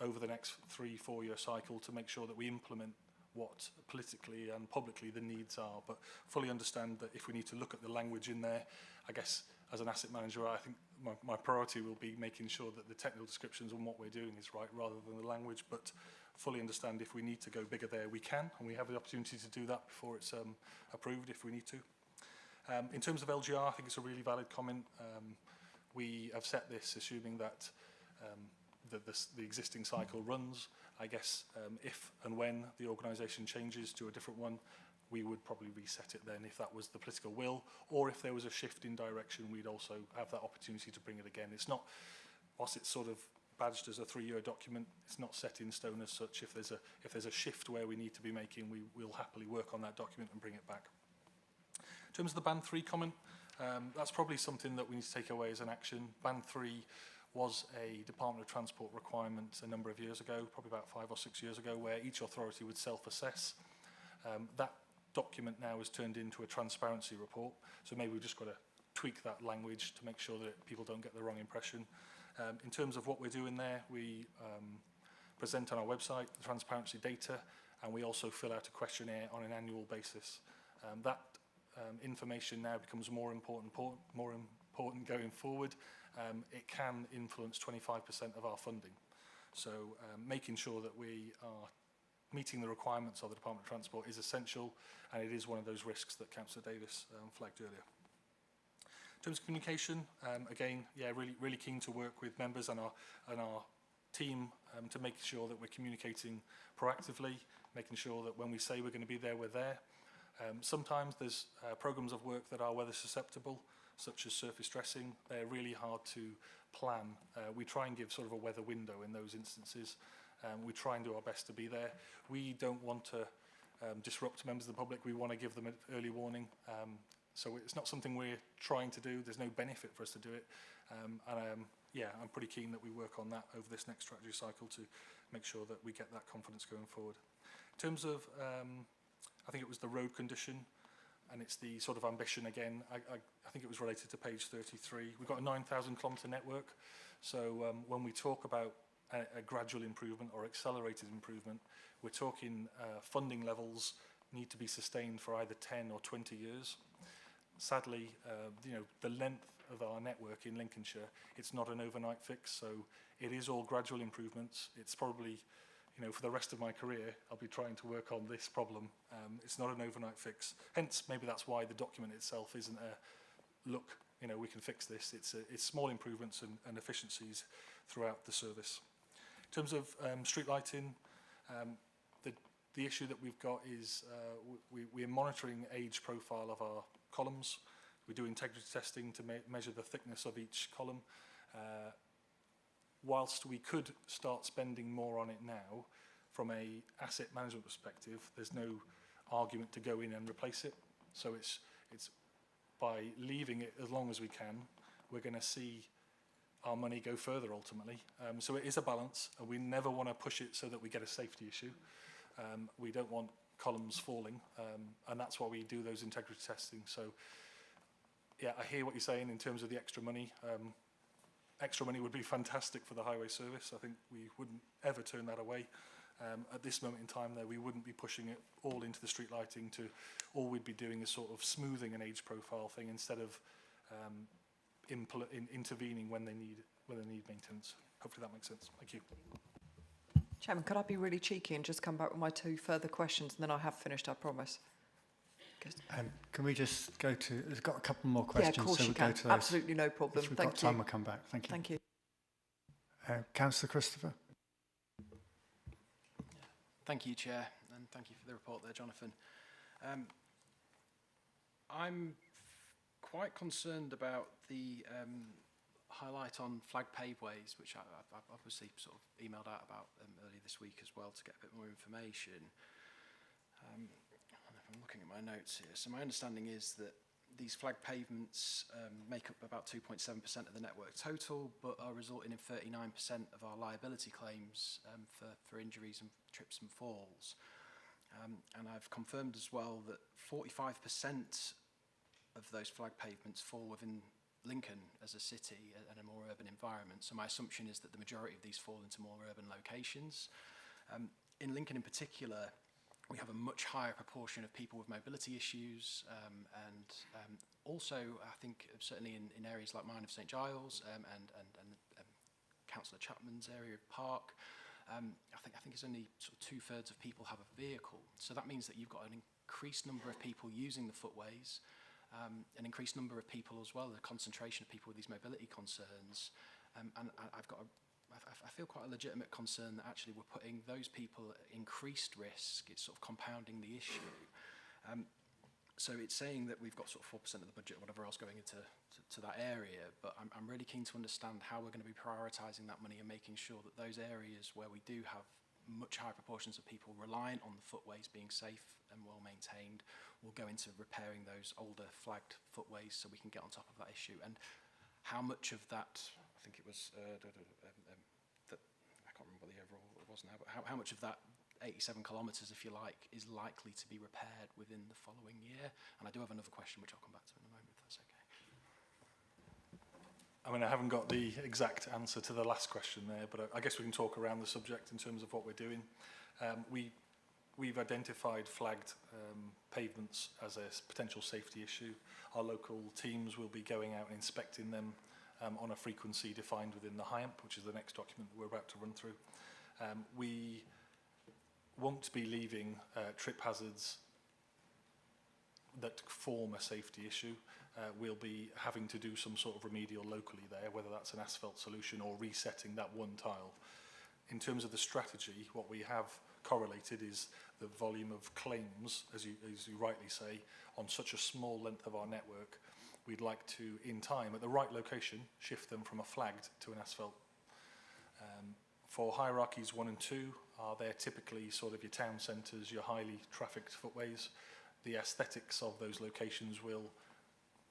over the next 3-4 year cycle to make sure that we implement what politically and publicly the needs are, but fully understand that if we need to look at the language in there, I guess as an asset manager, I think my priority will be making sure that the technical descriptions on what we're doing is right rather than the language, but fully understand if we need to go bigger there, we can, and we have the opportunity to do that before it's approved if we need to. In terms of LGR, I think it's a really valid comment. We have set this assuming that the existing cycle runs. I guess if and when the organisation changes to a different one, we would probably reset it then if that was the political will, or if there was a shift in direction, we'd also have that opportunity to bring it again. It's not, whilst it's sort of badged as a 3-year document, it's not set in stone as such. If there's a shift where we need to be making, we'll happily work on that document and bring it back. In terms of the Band 3 comment, that's probably something that we need to take away as an action. Band 3 was a Department of Transport requirement a number of years ago, probably about 5 or 6 years ago, where each authority would self-assess. That document now has turned into a transparency report, so maybe we've just got to tweak that language to make sure that people don't get the wrong impression. In terms of what we're doing there, we present on our website the transparency data, and we also fill out a questionnaire on an annual basis. That information now becomes more important going forward. It can influence 25% of our funding. So making sure that we are meeting the requirements of the Department of Transport is essential, and it is one of those risks that Councillor Davis flagged earlier. In terms of communication, again, yeah, really keen to work with members and our team to make sure that we're communicating proactively, making sure that when we say we're going to be there, we're there. Sometimes there's programmes of work that are weather susceptible, such as surface dressing. They're really hard to plan. We try and give sort of a weather window in those instances. We try and do our best to be there. We don't want to disrupt members of the public. We want to give them an early warning. So it's not something we're trying to do. There's no benefit for us to do it. Yeah, I'm pretty keen that we work on that over this next strategy cycle to make sure that we get that confidence going forward. In terms of, I think it was the road condition, and it's the sort of ambition again. I think it was related to page 33. We've got a 9,000 kilometre network. So when we talk about a gradual improvement or accelerated improvement, we're talking funding levels need to be sustained for either 10 or 20 years. Sadly, the length of our network in Lincolnshire, it's not an overnight fix, so it is all gradual improvements. It's probably, for the rest of my career, I'll be trying to work on this problem. It's not an overnight fix. Hence, maybe that's why the document itself isn't a, look, we can fix this. It's small improvements and efficiencies throughout the service. In terms of street lighting, the issue that we've got is we're monitoring age profile of our columns. We do integrity testing to measure the thickness of each column. Whilst we could start spending more on it now, from a asset management perspective, there's no argument to go in and replace it. So it's by leaving it as long as we can, we're going to see our money go further ultimately. So it is a balance, and we never want to push it so that we get a safety issue. We don't want columns falling, and that's why we do those integrity testing. So yeah, I hear what you're saying in terms of the extra money. Extra money would be fantastic for the highway service. I think we wouldn't ever turn that away. At this moment in time, though, we wouldn't be pushing it all into the street lighting. All we'd be doing is sort of smoothing an age profile thing instead of intervening when they need maintenance. Hopefully that makes sense. Thank you. Chairman, could I be really cheeky and just come back with my 2 further questions, and then I have finished, I promise. Can we just go to, there's got a couple more questions. Yeah, of course so you we'll can. Go to those. Absolutely no problem. If we've Thank got you. time, we'll come back. Thank you. Thank you. Councillor Christopher. Thank you, Chair, and thank you for the report there, Jonathan. I'm quite concerned about the highlight on flag paveways, which I've obviously sort of emailed out about earlier this week as well to get a bit more information. I'm looking at my notes here. So my understanding is that these flag pavements make up about 2.7% of the network total, but are resulting in 39% of our liability claims for injuries and trips and falls. And I've confirmed as well that 45% of those flag pavements fall within Lincoln as a city and a more urban environment. So my assumption is that the majority of these fall into more urban locations. In Lincoln in particular, we have a much higher proportion of people with mobility issues, and also I think certainly in areas like mine of St Giles and Councillor Chapman's area of Park, I think it's only sort of 2/3 of people have a vehicle. So that means that you've got an increased number of people using the footways, an increased number of people as well, the concentration of people with these mobility concerns, and I feel quite a legitimate concern that actually we're putting those people at increased risk. It's sort of compounding the issue. So it's saying that we've got sort of 4% of the budget or whatever else going into that area, but I'm really keen to understand how we're going to be prioritising that money and making sure that those areas where we do have much higher proportions of people reliant on the footways being safe and well maintained will go into repairing those older flagged footways so we can get on top of that issue. And how much of that, I think it was, I can't remember what the overall it was now, but how much of that 87 kilometres, if you like, is likely to be repaired within the following year? And I do have another question which I'll come back to in a moment, if that's okay. I mean, I haven't got the exact answer to the last question there, but I guess we can talk around the subject in terms of what we're doing. We've identified flagged pavements as a potential safety issue. Our local teams will be going out and inspecting them on a frequency defined within the HIAMP, which is the next document that we're about to run through. We won't be leaving trip hazards that form a safety issue. We'll be having to do some sort of remedial locally there, whether that's an asphalt solution or resetting that one tile. In terms of the strategy, what we have correlated is the volume of claims, as you rightly say, on such a small length of our network. We'd like to, in time, at the right location, shift them from a flagged to an asphalt. For hierarchies 1 and 2, they're typically sort of your town centres, your highly trafficked footways. The aesthetics of those locations will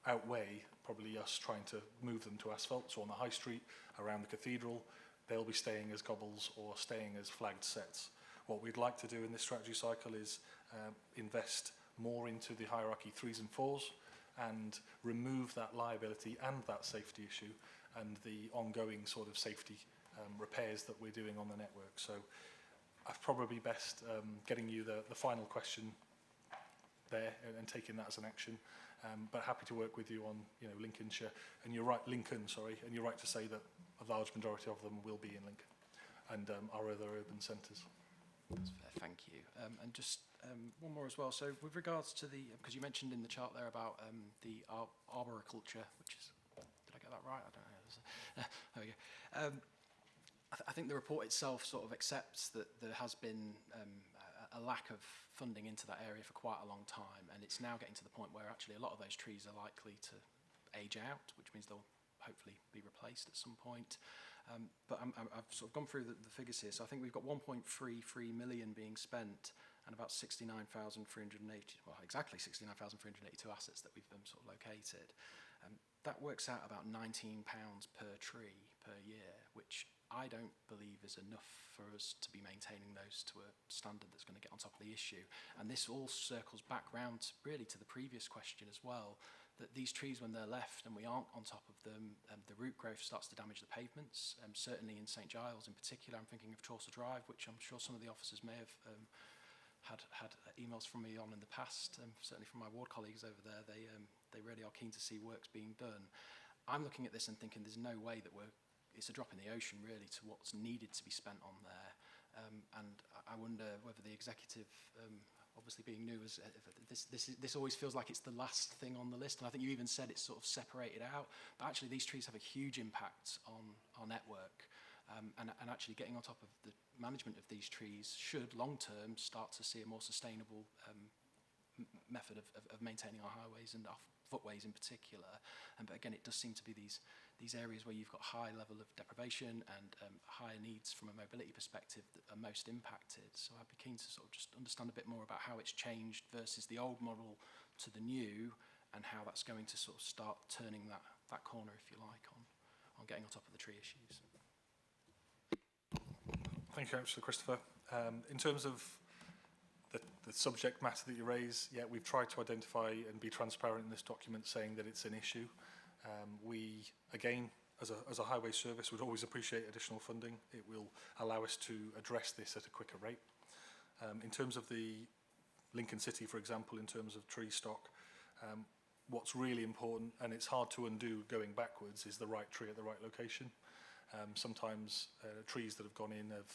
outweigh probably us trying to move them to asphalt. So on the high street, around the cathedral, they'll be staying as gobbles or staying as flagged sets. What we'd like to do in this strategy cycle is invest more into the hierarchy 3s and 4s and remove that liability and that safety issue and the ongoing sort of safety repairs that we're doing on the network. So I've probably best getting you the final question there and taking that as an action. But happy to work with you on, Lincolnshire, and you're right, Lincoln, sorry, and you're right to say that a large majority of them will be in Lincoln and our other urban centres. That's fair, thank you. And just one more as well. So with regards to because you mentioned in the chart there about the arboriculture, which is, did I get that right? I don't know. There we go. I think the report itself sort of accepts that there has been a lack of funding into that area for quite a long time, and it's now getting to the point where actually a lot of those trees are likely to age out, which means they'll hopefully be replaced at some point. But I've sort of gone through the figures here, so I think we've got 1.33 million being spent and about 69,380, well, exactly 69,382 assets that we've sort of located. That works out about £19 per tree per year, which I don't believe is enough for us to be maintaining those to a standard that's going to get on top of the issue. And this all circles back round really to the previous question as well, that these trees, when they're left and we aren't on top of them, the root growth starts to damage the pavements. Certainly in St Giles in particular, I'm thinking of Chaucer Drive, which I'm sure some of the officers may have had emails from me on in the past, certainly from my ward colleagues over there. They really are keen to see works being done. I'm looking at this and thinking there's no way that it's a drop in the ocean really to what's needed to be spent on there. And I wonder whether the executive, obviously being new, this always feels like it's the last thing on the list. And I think you even said it's sort of separated out. But actually these trees have a huge impact on our network. And actually getting on top of the management of these trees should long-term start to see a more sustainable method of maintaining our highways and our footways in particular. But again, it does seem to be these areas where you've got high level of deprivation and higher needs from a mobility perspective that are most impacted. So I'd be keen to sort of just understand a bit more about how it's changed versus the old model to the new, and how that's going to sort of start turning that corner, if you like, on getting on top of the tree issues. Thank you, Councillor Christopher. In terms of the subject matter that you raise, yeah, we've tried to identify and be transparent in this document, saying that it's an issue. We, again, as a highway service, would always appreciate additional funding. It will allow us to address this at a quicker rate. In terms of the Lincoln City, for example, in terms of tree stock, what's really important, and it's hard to undo going backwards, is the right tree at the right location. Sometimes trees that have gone in have,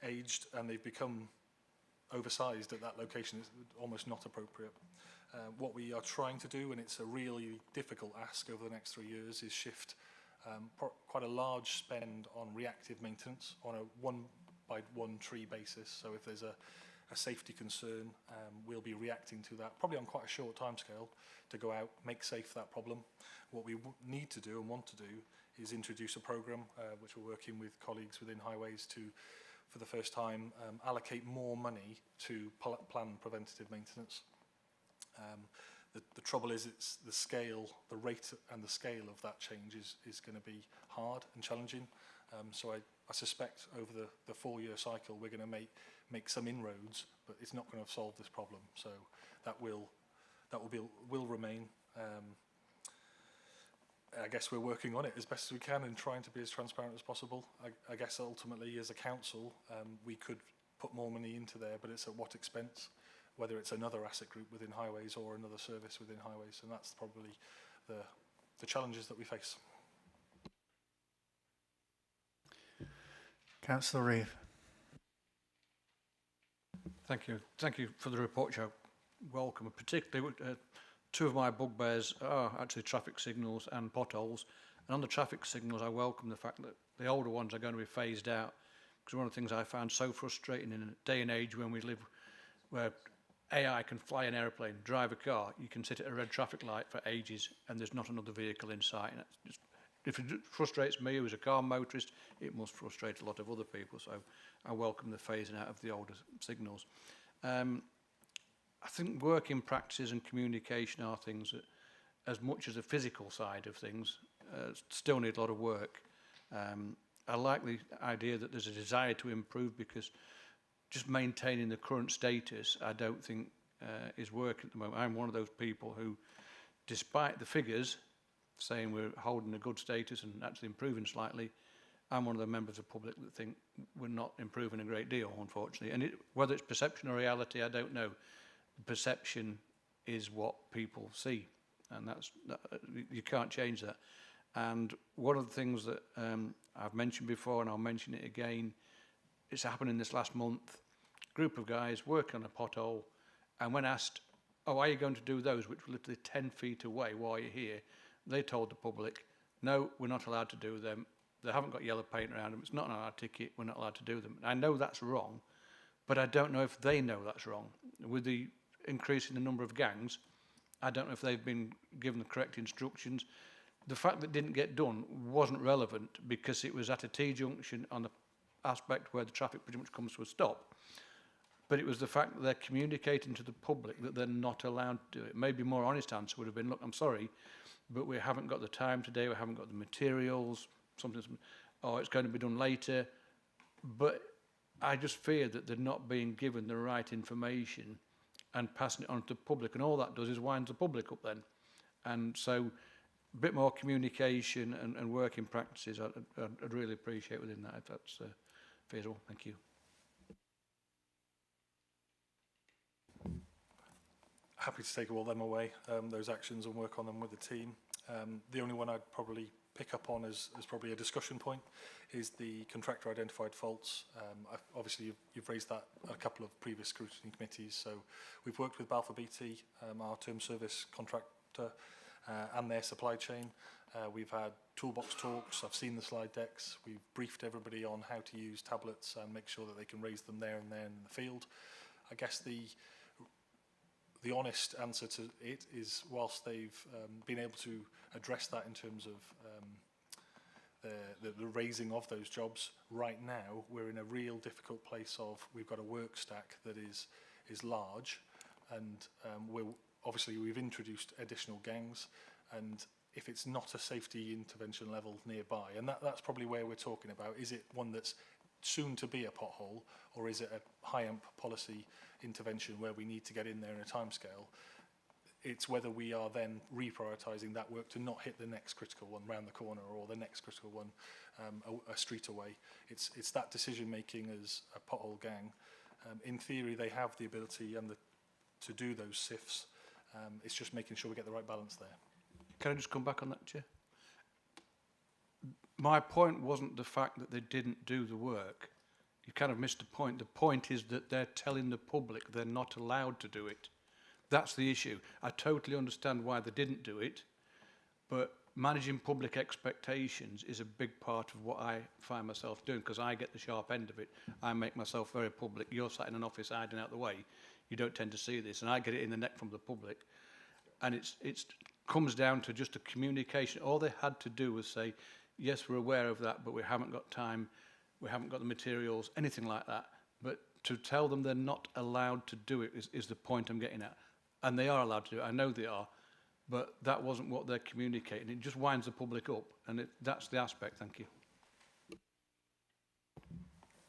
aged and they've become oversized at that location. Is almost not appropriate. What we are trying to do, and it's a really difficult ask over the next 3 years, is shift quite a large spend on reactive maintenance on a one-by-one tree basis. So if there's a safety concern, we'll be reacting to that, probably on quite a short timescale, to go out, make safe that problem. What we need to do and want to do is introduce a programme, which we're working with colleagues within Highways to, for the first time, allocate more money to plan preventative maintenance. The trouble is, it's the scale, the rate and the scale of that change is going to be hard and challenging. So I suspect over the 4-year cycle we're going to make some inroads, but it's not going to solve this problem. So that will remain. I guess we're working on it as best as we can and trying to be as transparent as possible. I guess ultimately as a council we could put more money into there, but it's at what expense? Whether it's another asset group within Highways or another service within Highways, and that's probably the challenges that we face. Councillor Reeve. Thank you. Thank you for the report, Joe. Welcome. Particularly, two of my bugbears are actually traffic signals and potholes. And on the traffic signals, I welcome the fact that the older ones are going to be phased out. Because one of the things I found so frustrating in a day and age when we live, where AI can fly an aeroplane, drive a car, you can sit at a red traffic light for ages and there's not another vehicle in sight. And just, if it frustrates me as a car motorist, it must frustrate a lot of other people. So I welcome the phasing out of the older signals. I think working practices and communication are things that, as much as the physical side of things, still need a lot of work. I like the idea that there's a desire to improve, because just maintaining the current status, I don't think is working at the moment. I'm one of those people who, despite the figures saying we're holding a good status and actually improving slightly, I'm one of the members of the public that think we're not improving a great deal, unfortunately. And whether it's perception or reality, I don't know. Perception is what people see, and you can't change that. And one of the things that I've mentioned before, and I'll mention it again, it's happened in this last month. A group of guys working on a pothole, and when asked, "Oh, are you going to do those?" which were literally 10 feet away while you're here, they told the public, "No, we're not allowed to do them. They haven't got yellow paint around them. It's not on our ticket. We're not allowed to do them." And I know that's wrong, but I don't know if they know that's wrong. With the increase in the number of gangs, I don't know if they've been given the correct instructions. The fact that it didn't get done wasn't relevant, because it was at a T-junction on the aspect where the traffic pretty much comes to a stop. but it was the fact that they're communicating to the public that they're not allowed to do it. Maybe a more honest answer would have been, look, I'm sorry, but we haven't got the time today, we haven't got the materials, something, or it's going to be done later. But I just fear that they're not being given the right information and passing it on to the public, and all that does is winds the public up then. And so a bit more communication and working practices I'd really appreciate within that, if that's feasible. Thank you. Happy to take all them away, those actions, and work on them with the team. The only one I'd probably pick up on as probably a discussion point is the contractor identified faults. Obviously you've raised that a couple of previous scrutiny committees, so we've worked with Balfour Beatty, our term service contractor, and their supply chain. We've had toolbox talks, I've seen the slide decks, we've briefed everybody on how to use tablets and make sure that they can raise them there and then in the field. I guess the honest answer to it is, whilst they've been able to address that in terms of the raising of those jobs, right now we're in a real difficult place of, we've got a work stack that is large, and we've introduced additional gangs, and if it's not a safety intervention level nearby, and that's probably where we're talking about, is it one that's soon to be a pothole, or is it a high amp policy intervention where we need to get in there in a timescale? It's whether we are then reprioritising that work to not hit the next critical one round the corner, or the next critical one a street away. It's that decision making as a pothole gang. In theory, they have the ability and to do those sifts. It's just making sure we get the right balance there. Can I just come back on that, Chair? My point wasn't the fact that they didn't do the work. You kind of missed the point. The point is that they're telling the public they're not allowed to do it. That's the issue. I totally understand why they didn't do it, but managing public expectations is a big part of what I find myself doing, because I get the sharp end of it. I make myself very public. You're sat in an office hiding out the way. You don't tend to see this, and I get it in the neck from the public. And it comes down to just a communication. All they had to do was say, yes, we're aware of that, but we haven't got time, we haven't got the materials, anything like that. But to tell them they're not allowed to do it is the point I'm getting at. And they are allowed to do it, I know they are, but that wasn't what they're communicating. It just winds the public up, and that's the aspect. Thank you.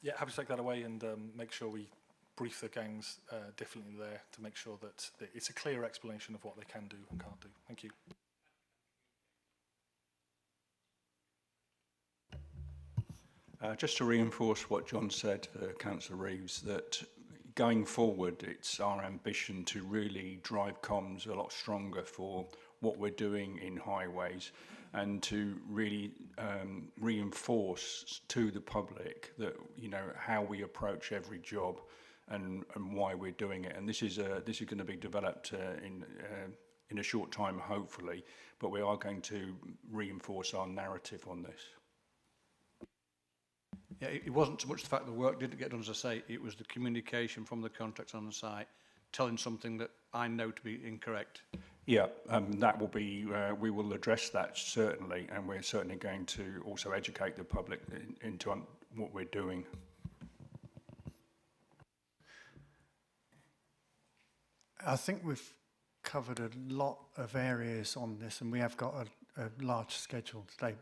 Yeah, happy to take that away and make sure we brief the gangs differently there to make sure that it's a clear explanation of what they can do and can't do. Thank you. Just to reinforce what John said, Councillor Reeves, that going forward, it's our ambition to really drive comms a lot stronger for what we're doing in highways, and to really reinforce to the public that, you know, how we approach every job and why we're doing it. And this is going to be developed in a short time, hopefully, but we are going to reinforce our narrative on this. Yeah, it wasn't so much the fact the work didn't get done, as I say, it was the communication from the contractor on the site telling something that I know to be incorrect. Yeah, that will be, we will address that certainly, and we're certainly going to also educate the public into what we're doing. I think we've covered a lot of areas on this, and we have got a large schedule today.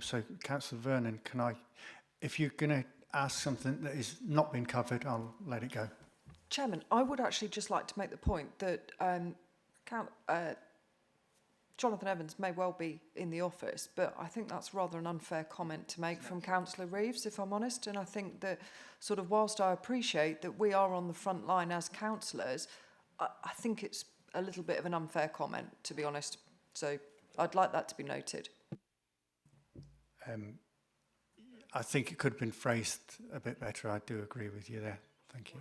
So, Councillor Vernon, if you're going to ask something that is not been covered, I'll let it go. Chairman, I would actually just like to make the point that Jonathan Evans may well be in the office, but I think that's rather an unfair comment to make from Councillor Reeves, if I'm honest. And I think that sort of, whilst I appreciate that we are on the front line as councillors, I think it's a little bit of an unfair comment, to be honest. So I'd like that to be noted. I think it could have been phrased a bit better. I do agree with you there. Thank you.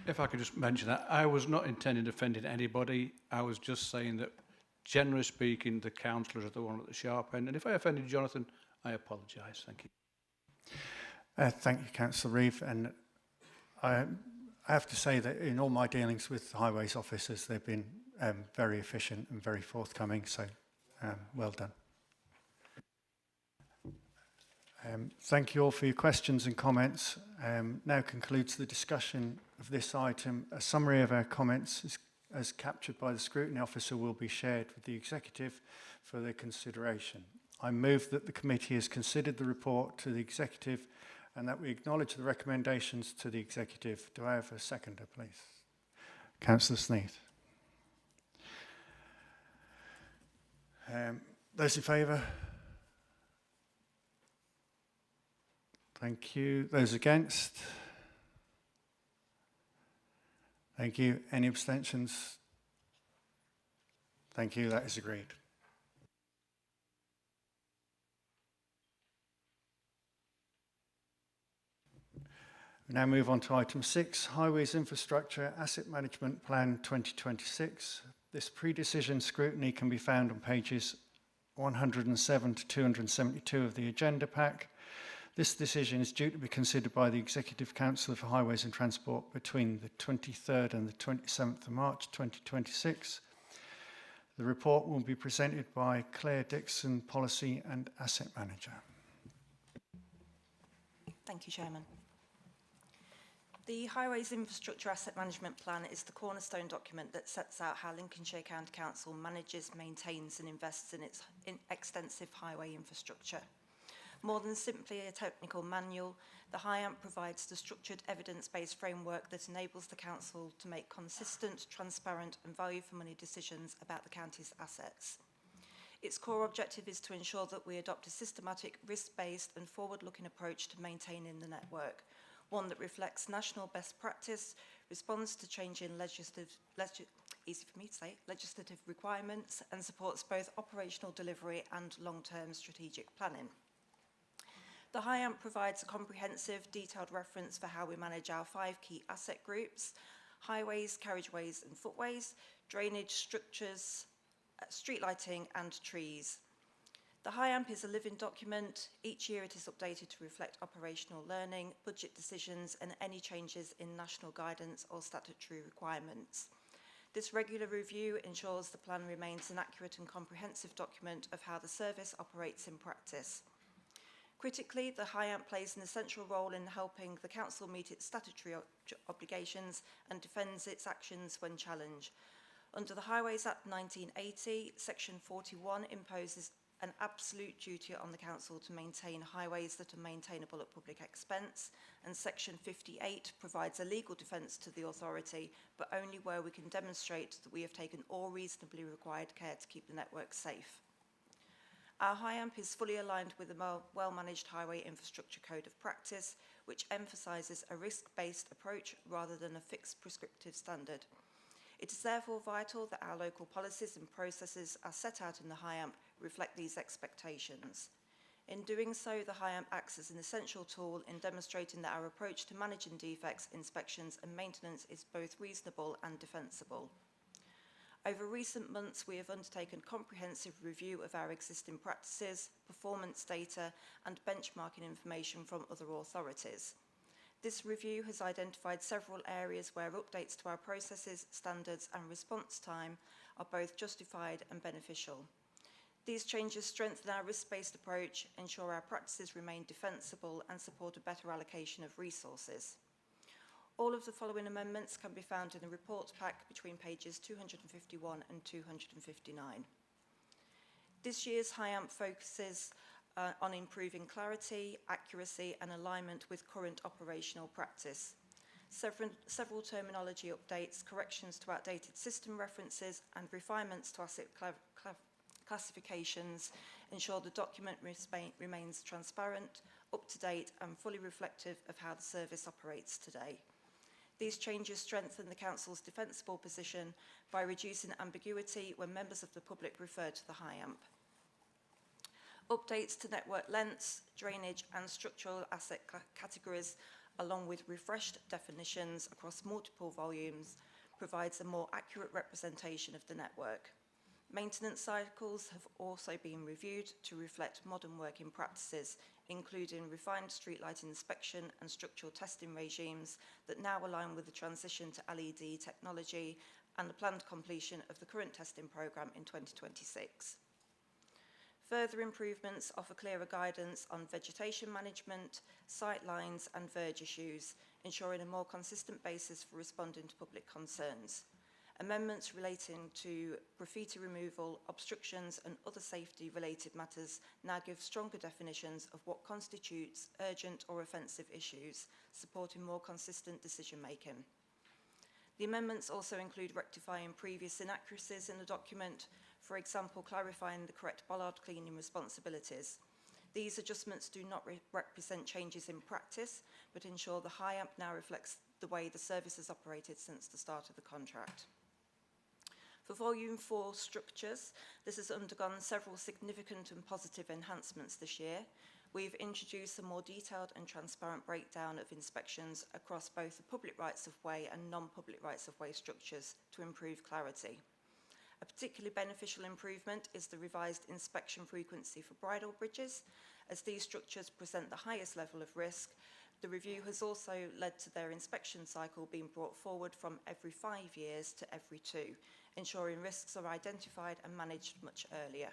If I could just mention that, I was not intending offending anybody. I was just saying that, generally speaking, the councillors are the one at the sharp end. And if I offended Jonathan, I apologise. Thank you. Thank you, Councillor Reeve. And I have to say that in all my dealings with highways officers, they've been very efficient and very forthcoming. So well done. Thank you all for your questions and comments. Now concludes the discussion of this item. A summary of our comments as captured by the Scrutiny Officer will be shared with the Executive for their consideration. I move that the committee has considered the report to the Executive and that we acknowledge the recommendations to the Executive. Do I have a seconder, please? Councillor Sneath. Those in favour? Thank you. Those against? Thank you. Any abstentions? Thank you. That is agreed. We now move on to item 6, Highways Infrastructure Asset Management Plan 2026. This pre-decision scrutiny can be found on pages 107 to 272 of the agenda pack. This decision is due to be considered by the Executive Council for Highways and Transport between the 23rd and the 27th of March 2026. The report will be presented by Claire Dixon, Policy and Asset Manager. Thank you, Chairman. The Highways Infrastructure Asset Management Plan is the cornerstone document that sets out how Lincolnshire County Council manages, maintains and invests in its extensive highway infrastructure. More than simply a technical manual, the HIAMP provides the structured evidence-based framework that enables the Council to make consistent, transparent and value-for-money decisions about the county's assets. Its core objective is to ensure that we adopt a systematic, risk-based and forward-looking approach to maintaining the network, one that reflects national best practice, responds to changing legislative requirements and supports both operational delivery and long-term strategic planning. The HIAMP provides a comprehensive, detailed reference for how we manage our 5 key asset groups: highways, carriageways and footways, drainage, structures, street lighting and trees. The HIAMP is a living document. Each year it is updated to reflect operational learning, budget decisions and any changes in national guidance or statutory requirements. This regular review ensures the plan remains an accurate and comprehensive document of how the service operates in practice. Critically, the HIAMP plays an essential role in helping the Council meet its statutory obligations and defends its actions when challenged. Under the Highways Act 1980, Section 41 imposes an absolute duty on the Council to maintain highways that are maintainable at public expense, and Section 58 provides a legal defence to the authority, but only where we can demonstrate that we have taken all reasonably required care to keep the network safe. Our HIAMP is fully aligned with the well-managed Highway Infrastructure Code of Practice, which emphasises a risk-based approach rather than a fixed prescriptive standard. It is therefore vital that our local policies and processes as set out in the HIAMP reflect these expectations. In doing so, the HIAMP acts as an essential tool in demonstrating that our approach to managing defects, inspections and maintenance is both reasonable and defensible. Over recent months, we have undertaken comprehensive review of our existing practices, performance data and benchmarking information from other authorities. This review has identified several areas where updates to our processes, standards and response time are both justified and beneficial. These changes strengthen our risk-based approach, ensure our practices remain defensible and support a better allocation of resources. All of the following amendments can be found in the report pack between pages 251 and 259. This year's HIAMP focuses on improving clarity, accuracy and alignment with current operational practice. Several terminology updates, corrections to outdated system references and refinements to asset classifications ensure the document remains transparent, up-to-date and fully reflective of how the service operates today. These changes strengthen the Council's defensible position by reducing ambiguity when members of the public refer to the HIAMP. Updates to network lengths, drainage and structural asset categories along with refreshed definitions across multiple volumes, provides a more accurate representation of the network. Maintenance cycles have also been reviewed to reflect modern working practices, including refined streetlight inspection and structural testing regimes that now align with the transition to LED technology and the planned completion of the current testing programme in 2026. Further improvements offer clearer guidance on vegetation management, sight lines and verge issues, ensuring a more consistent basis for responding to public concerns. Amendments relating to graffiti removal, obstructions and other safety-related matters now give stronger definitions of what constitutes urgent or offensive issues, supporting more consistent decision-making. The amendments also include rectifying previous inaccuracies in the document, for example, clarifying the correct bollard cleaning responsibilities. These adjustments do not represent changes in practice, but ensure the high AMP now reflects the way the service has operated since the start of the contract. For Volume 4 structures, this has undergone several significant and positive enhancements this year. We've introduced a more detailed and transparent breakdown of inspections across both the public rights of way and non-public rights of way structures to improve clarity. A particularly beneficial improvement is the revised inspection frequency for bridle bridges. As these structures present the highest level of risk, the review has also led to their inspection cycle being brought forward from every 5 years to every 2, ensuring risks are identified and managed much earlier.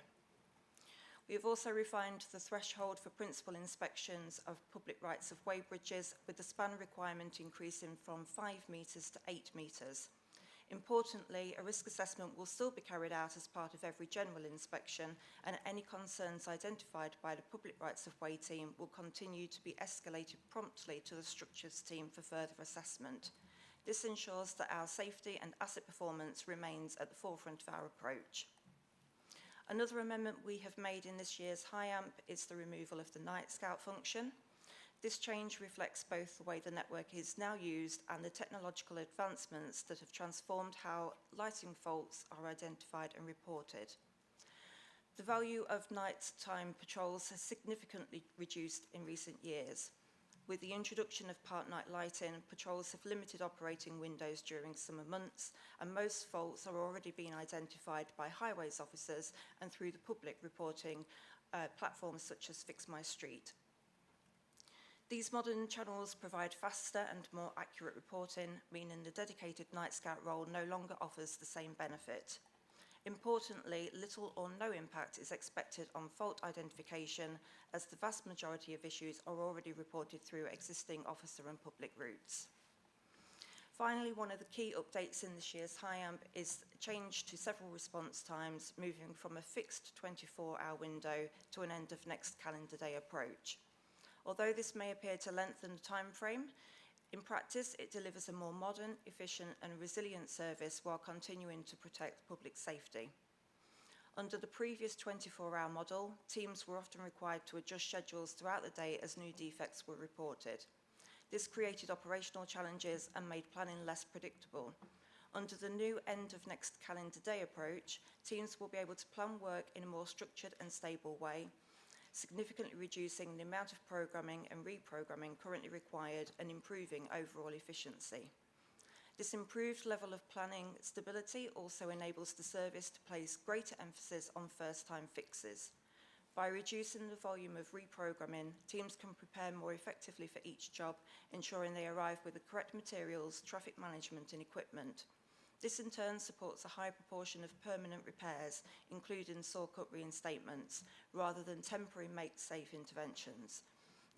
We have also refined the threshold for principal inspections of public rights of way bridges, with the span requirement increasing from 5 metres to 8 metres. Importantly, a risk assessment will still be carried out as part of every general inspection, and any concerns identified by the public rights of way team will continue to be escalated promptly to the structures team for further assessment. This ensures that our safety and asset performance remains at the forefront of our approach. Another amendment we have made in this year's high AMP is the removal of the night scout function. This change reflects both the way the network is now used and the technological advancements that have transformed how lighting faults are identified and reported. The value of nighttime patrols has significantly reduced in recent years. With the introduction of part night lighting, patrols have limited operating windows during summer months, and most faults are already being identified by highways officers and through the public reporting platforms such as Fix My Street. These modern channels provide faster and more accurate reporting, meaning the dedicated night scout role no longer offers the same benefit. Importantly, little or no impact is expected on fault identification, as the vast majority of issues are already reported through existing officer and public routes. Finally, one of the key updates in this year's high AMP is a change to several response times, moving from a fixed 24-hour window to an end of next calendar day approach. Although this may appear to lengthen the time frame, in practice it delivers a more modern, efficient and resilient service while continuing to protect public safety. Under the previous 24-hour model, teams were often required to adjust schedules throughout the day as new defects were reported. This created operational challenges and made planning less predictable. Under the new end of next calendar day approach, teams will be able to plan work in a more structured and stable way, significantly reducing the amount of programming and reprogramming currently required and improving overall efficiency. This improved level of planning stability also enables the service to place greater emphasis on first-time fixes. By reducing the volume of reprogramming, teams can prepare more effectively for each job, ensuring they arrive with the correct materials, traffic management and equipment. This in turn supports a high proportion of permanent repairs, including saw cut reinstatements, rather than temporary make-safe interventions.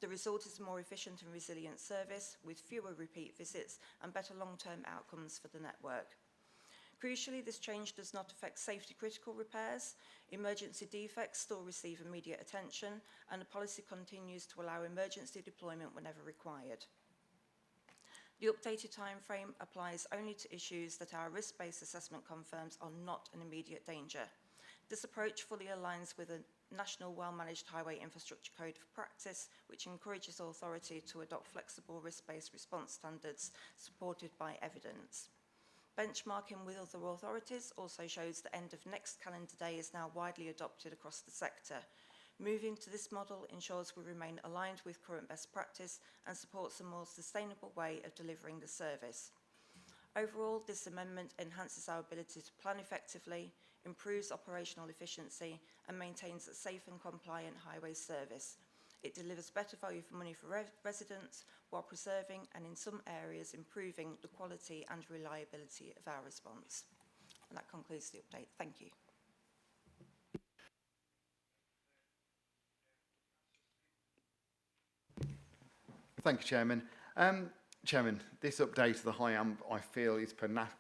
The result is a more efficient and resilient service with fewer repeat visits and better long-term outcomes for the network. Crucially, this change does not affect safety-critical repairs. Emergency defects still receive immediate attention, and the policy continues to allow emergency deployment whenever required. The updated timeframe applies only to issues that our risk-based assessment confirms are not an immediate danger. This approach fully aligns with a National Well-Managed Highway Infrastructure Code of Practice, which encourages authority to adopt flexible risk-based response standards supported by evidence. Benchmarking with other authorities also shows the end of next calendar day is now widely adopted across the sector. Moving to this model ensures we remain aligned with current best practice and supports a more sustainable way of delivering the service. Overall, this amendment enhances our ability to plan effectively, improves operational efficiency and maintains a safe and compliant highway service. It delivers better value for money for residents while preserving and in some areas improving the quality and reliability of our response. And that concludes the update. Thank you. Thank you, Chairman. Chairman, this update of the high AMP, I feel, is pragmatic,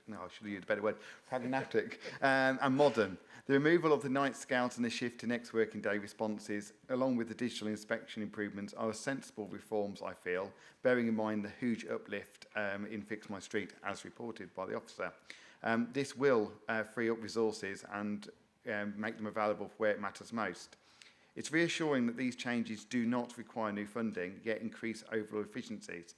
no, I should have used a better word, pragmatic and modern. The removal of the night scouts and the shift to next working day responses, along with the digital inspection improvements, are sensible reforms, I feel, bearing in mind the huge uplift in Fix My Street, as reported by the officer. This will free up resources and make them available for where it matters most. It's reassuring that these changes do not require new funding, yet increase overall efficiencies.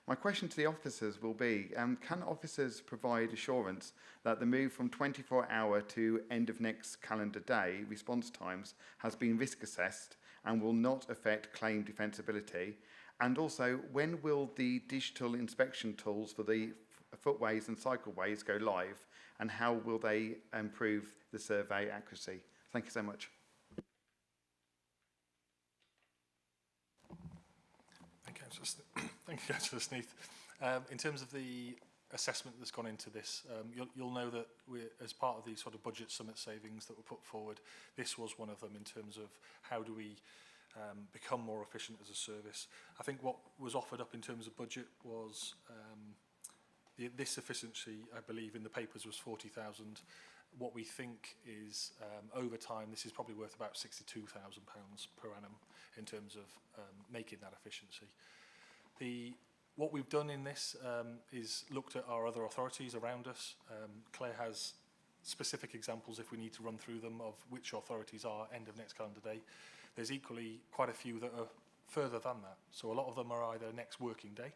My question to the officers will be, can officers provide assurance that the move from 24-hour to end of next calendar day response times has been risk assessed and will not affect claim defensibility? And also, when will the digital inspection tools for the footways and cycleways go live, and how will they improve the survey accuracy? Thank you so much. Thank you, Councillor Sneath. In terms of the assessment that's gone into this, you'll know that as part of the sort of budget summit savings that were put forward, this was one of them in terms of how do we become more efficient as a service. I think what was offered up in terms of budget was this efficiency, I believe, in the papers was 40,000. What we think is over time, this is probably worth about £62,000 per annum in terms of making that efficiency. What we've done in this is looked at our other authorities around us. Claire has specific examples, if we need to run through them, of which authorities are end of next calendar day. There's equally quite a few that are further than that. So a lot of them are either next working day,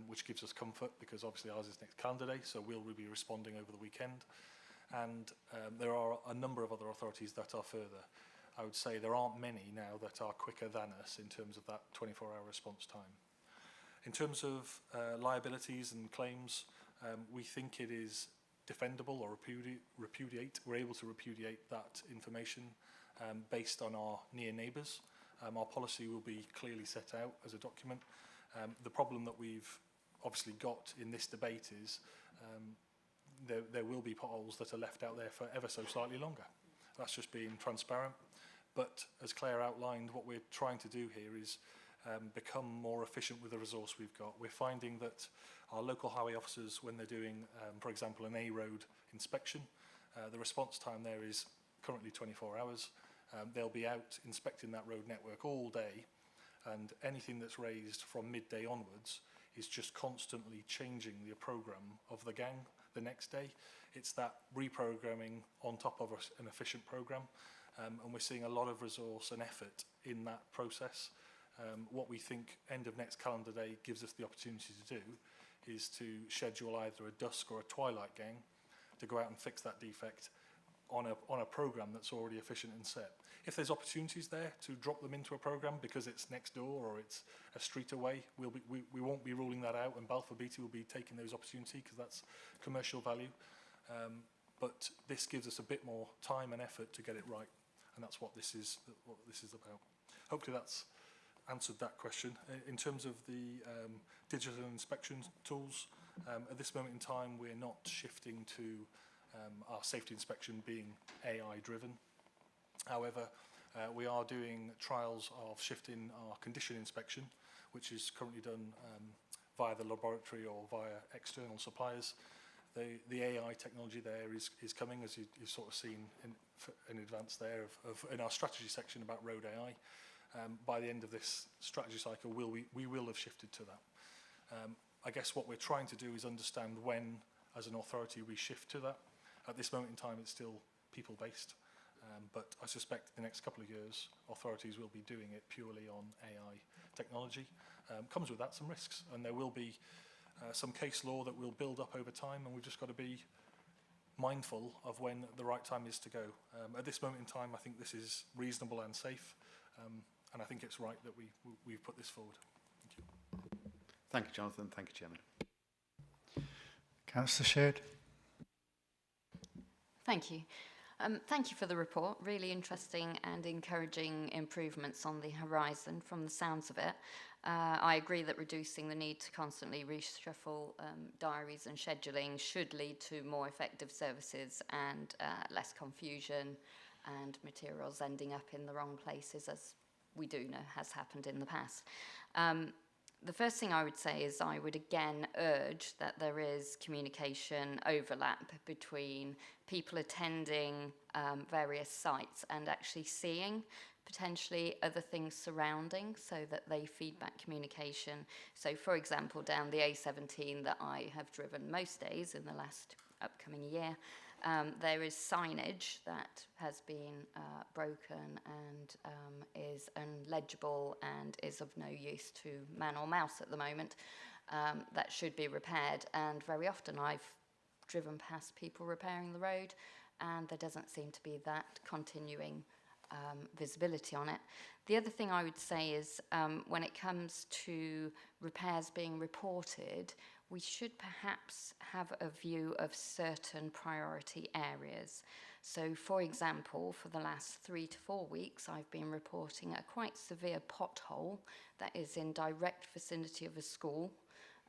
which gives us comfort because obviously ours is next calendar day, so we'll be responding over the weekend. And there are a number of other authorities that are further. I would say there aren't many now that are quicker than us in terms of that 24-hour response time. In terms of liabilities and claims, we think it is defendable or repudiate. We're able to repudiate that information based on our near neighbours. Our policy will be clearly set out as a document. The problem that we've obviously got in this debate is there will be potholes that are left out there for ever so slightly longer. That's just being transparent. But as Claire outlined, what we're trying to do here is become more efficient with the resource we've got. We're finding that our local highway officers, when they're doing, for example, an A road inspection, the response time there is currently 24 hours. They'll be out inspecting that road network all day, and anything that's raised from midday onwards is just constantly changing the programme of the gang the next day. It's that reprogramming on top of an efficient programme, and we're seeing a lot of resource and effort in that process. What we think end of next calendar day gives us the opportunity to do is to schedule either a dusk or a twilight gang to go out and fix that defect on a programme that's already efficient and set. If there's opportunities there to drop them into a programme because it's next door or it's a street away, we won't be ruling that out, and Balfour Beatty will be taking those opportunities because that's commercial value. But this gives us a bit more time and effort to get it right, and that's what this is about. Hopefully that's answered that question. In terms of the digital inspection tools, at this moment in time we're not shifting to our safety inspection being AI driven. However, we are doing trials of shifting our condition inspection, which is currently done via the laboratory or via external suppliers. The AI technology there is coming, as you've sort of seen in advance there in our strategy section about road AI. By the end of this strategy cycle, we will have shifted to that. I guess what we're trying to do is understand when, as an authority, we shift to that. At this moment in time, it's still people-based, but I suspect the next couple of years, authorities will be doing it purely on AI technology. Comes with that some risks, and there will be some case law that will build up over time, and we've just got to be mindful of when the right time is to go. At this moment in time, I think this is reasonable and safe, and I think it's right that we've put this forward. Thank you. Thank you, Jonathan. Thank you, Chairman. Councillor Sheard. Thank you. Thank you for the report. Really interesting and encouraging improvements on the horizon from the sounds of it. I agree that reducing the need to constantly reshuffle diaries and scheduling should lead to more effective services and less confusion and materials ending up in the wrong places, as we do know has happened in the past. The first thing I would say is I would again urge that there is communication overlap between people attending various sites and actually seeing potentially other things surrounding, so that they feedback communication. So for example, down the A17 that I have driven most days in the last upcoming year, there is signage that has been broken and is unlegible and is of no use to man or mouse at the moment. That should be repaired, and very often I've driven past people repairing the road and there doesn't seem to be that continuing visibility on it. The other thing I would say is when it comes to repairs being reported, we should perhaps have a view of certain priority areas. So, for example, for the last 3 to 4 weeks, I've been reporting a quite severe pothole that is in direct vicinity of a school,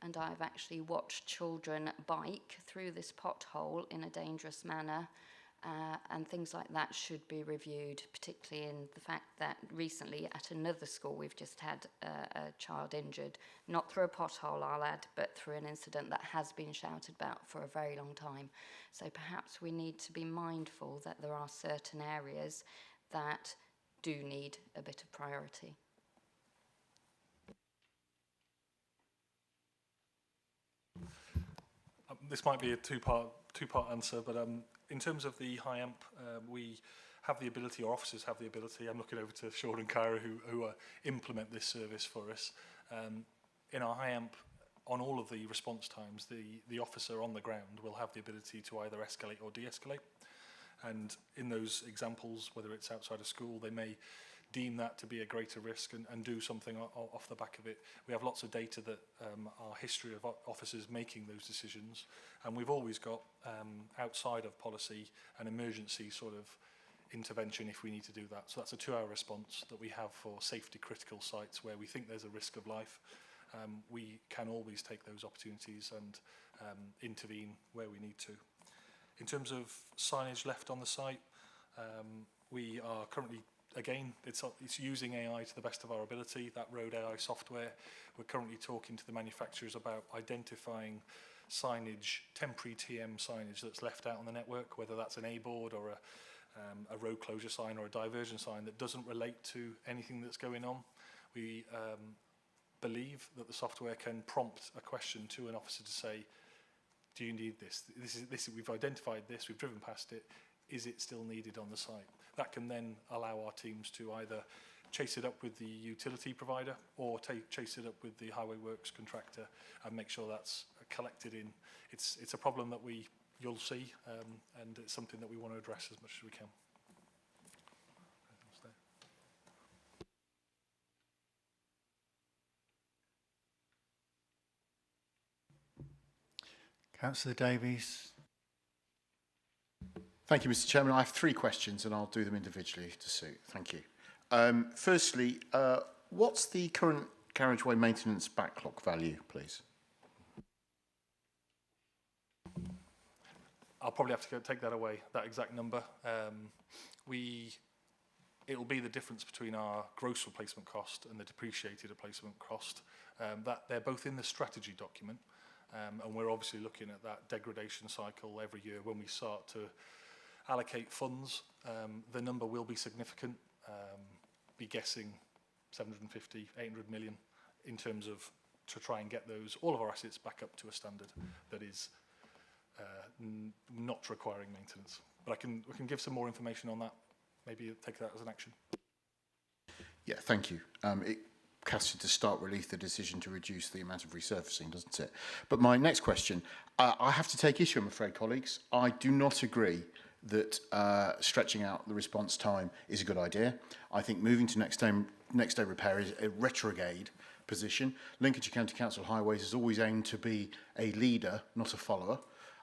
and I've actually watched children bike through this pothole in a dangerous manner. And things like that should be reviewed, particularly in the fact that recently at another school we've just had a child injured, not through a pothole, I'll add, but through an incident that has been shouted about for a very long time. So perhaps we need to be mindful that there are certain areas that do need a bit of priority. This might be a two-part answer, but in terms of the high amp, we have the ability, or officers have the ability, I'm looking over to Sean and Kyra who implement this service for us. In our high amp, on all of the response times, the officer on the ground will have the ability to either escalate or de-escalate. And in those examples, whether it's outside of school, they may deem that to be a greater risk and do something off the back of it. We have lots of data that our history of officers making those decisions, and we've always got outside of policy an emergency sort of intervention if we need to do that. So that's a 2-hour response that we have for safety critical sites where we think there's a risk of life. We can always take those opportunities and intervene where we need to. In terms of signage left on the site, we are currently, again, it's using AI to the best of our ability, that road AI software. We're currently talking to the manufacturers about identifying signage, temporary TM signage that's left out on the network, whether that's an A-board or a road closure sign or a diversion sign that doesn't relate to anything that's going on. We believe that the software can prompt a question to an officer to say, do you need this? We've identified this, we've driven past it, is it still needed on the site? That can then allow our teams to either chase it up with the utility provider or chase it up with the highway works contractor and make sure that's collected in. It's a problem that you'll see, and it's something that we want to address as much as we can. Councillor Davies. Thank you, Mr. Chairman. I have 3 questions and I'll do them individually to suit. Thank you. Firstly, what's the current carriageway maintenance backlog value, please? I'll probably have to take that away, that exact number. It'll be the difference between our gross replacement cost and the depreciated replacement cost. That they're both in the strategy document, and we're obviously looking at that degradation cycle every year when we start to allocate funds. The number will be significant, be guessing 750, 800 million in terms of to try and get all of our assets back up to a standard that is not requiring maintenance. But we can give some more information on that, maybe take that as an action. Yeah, thank you. casted to start relief the decision to reduce the amount of resurfacing, doesn't it? But my next question, I have to take issue, I'm afraid, colleagues. I do not agree that stretching out the response time is a good idea. I think moving to next day repair is a retrograde position. Lincolnshire County Council Highways has always aimed to be a leader, not a follower.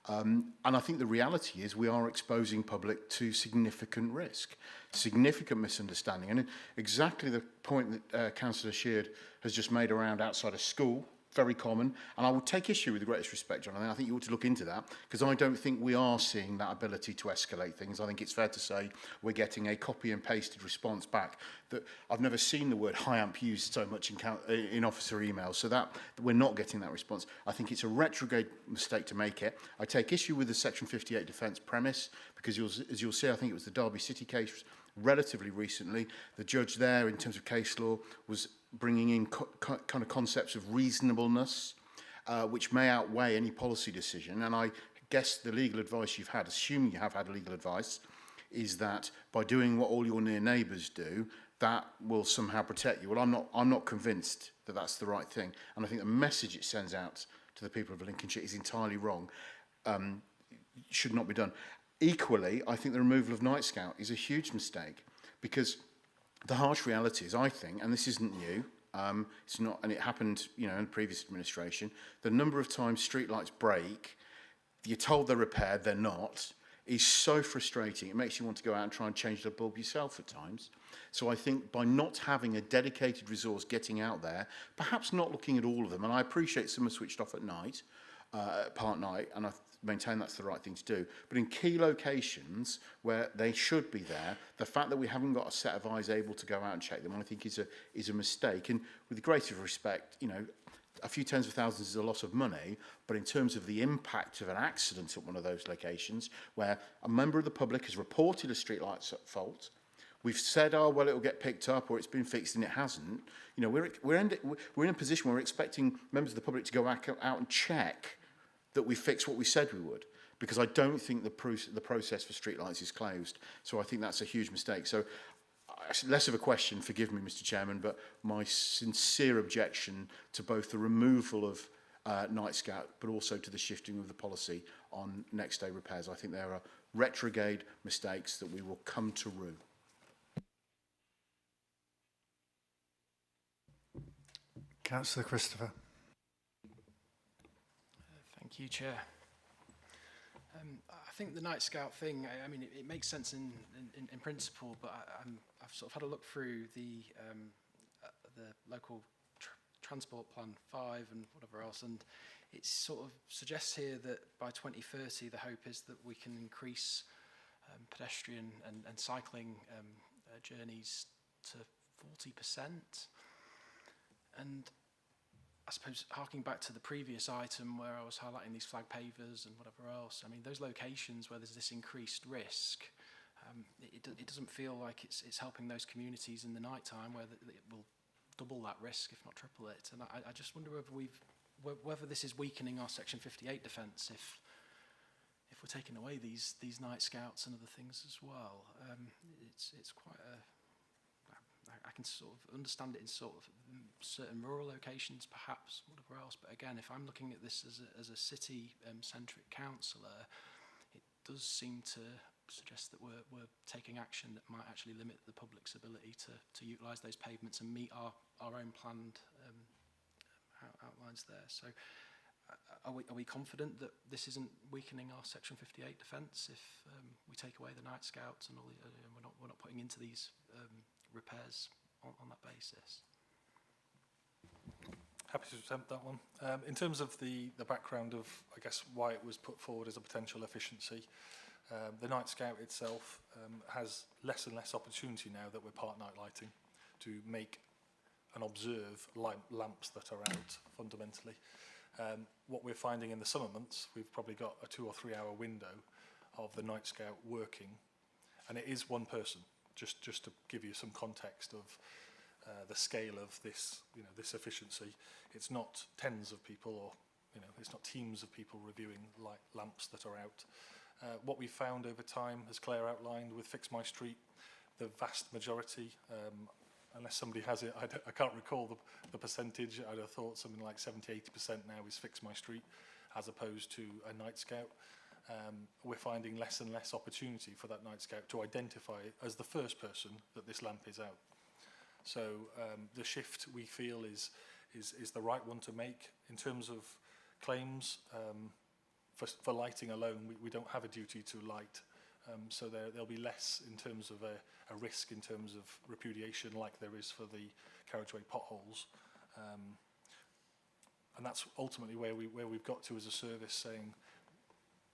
And I think the reality is we are exposing public to significant risk, significant misunderstanding. And exactly the point that Councillor Sheard has just made around outside of school, very common. And I would take issue with the greatest respect, Jonathan. I think you ought to look into that, because I don't think we are seeing that ability to escalate things. I think it's fair to say we're getting a copy and pasted response back that I've never seen the word high amp used so much in officer emails, so that we're not getting that response. I think it's a retrograde mistake to make it. I take issue with the Section 58 defence premise, because as you'll see, I think it was the Derby City case relatively recently. The judge there, in terms of case law, was bringing in kind of concepts of reasonableness, which may outweigh any policy decision. And I guess the legal advice you've had, assuming you have had legal advice, is that by doing what all your near neighbours do, that will somehow protect you. Well, I'm not convinced that that's the right thing. And I think the message it sends out to the people of Lincolnshire is entirely wrong. Should not be done. Equally, I think the removal of Night Scout is a huge mistake, because the harsh reality is, I think, and this isn't new, it's not, and it happened, in the previous administration, the number of times streetlights break, you're told they're repaired, they're not, is so frustrating. It makes you want to go out and try and change the bulb yourself at times. So I think by not having a dedicated resource getting out there, perhaps not looking at all of them, and I appreciate some are switched off at night, part night, and I maintain that's the right thing to do. But in key locations where they should be there, the fact that we haven't got a set of eyes able to go out and check them, I think is a mistake. And with the greatest respect, a few tens of thousands is a lot of money, but in terms of the impact of an accident at one of those locations where a member of the public has reported a streetlight's at fault, we've said, oh, well, it'll get picked up, or it's been fixed, and it hasn't. We're in a position where we're expecting members of the public to go out and check that we fix what we said we would, because I don't think the process for streetlights is closed. So I think that's a huge mistake. So less of a question, forgive me, Mr. Chairman, but my sincere objection to both the removal of Night Scout, but also to the shifting of the policy on next day repairs. I think there are retrograde mistakes that we will come to rue. Councillor Christopher. Thank you, Chair. I think the Night Scout thing, I mean, it makes sense in principle, but I've sort of had a look through the local transport plan 5 and whatever else, and it sort of suggests here that by 2030 the hope is that we can increase pedestrian and cycling journeys to 40%. And I suppose, harking back to the previous item where I was highlighting these flag pavers and whatever else, I mean, those locations where there's this increased risk, it doesn't feel like it's helping those communities in the night time where it will double that risk, if not triple it. And I just wonder whether this is weakening our Section 58 defence if we're taking away these Night Scouts and other things as well. It's quite a... I can sort of understand it in sort of certain rural locations, perhaps, whatever else. But again, if I'm looking at this as a city-centric councillor, it does seem to suggest that we're taking action that might actually limit the public's ability to utilise those pavements and meet our own planned outlines there. So are we confident that this isn't weakening our Section 58 defence if we take away the Night Scouts and all we're not putting into these repairs on that basis? Happy to attempt that one. In terms of the background of, I guess, why it was put forward as a potential efficiency, the Night Scout itself has less and less opportunity now that we're part night lighting to make and observe lamps that are out, fundamentally. What we're finding in the summer months, we've probably got a 2 or 3 hour window of the Night Scout working, and it is one person. Just to give you some context of the scale of this, this efficiency, it's not tens of people or, it's not teams of people reviewing light lamps that are out. What we found over time, as Claire outlined with Fix My Street, the vast majority, unless somebody has it, I can't recall the percentage. I'd have thought something like 70-80% now is Fix My Street as opposed to a Night Scout. We're finding less and less opportunity for that Night Scout to identify as the first person that this lamp is out. So the shift we feel is the right one to make. In terms of claims, for lighting alone, we don't have a duty to light. So there'll be less in terms of a risk in terms of repudiation like there is for the carriageway potholes. And that's ultimately where we've got to as a service, saying,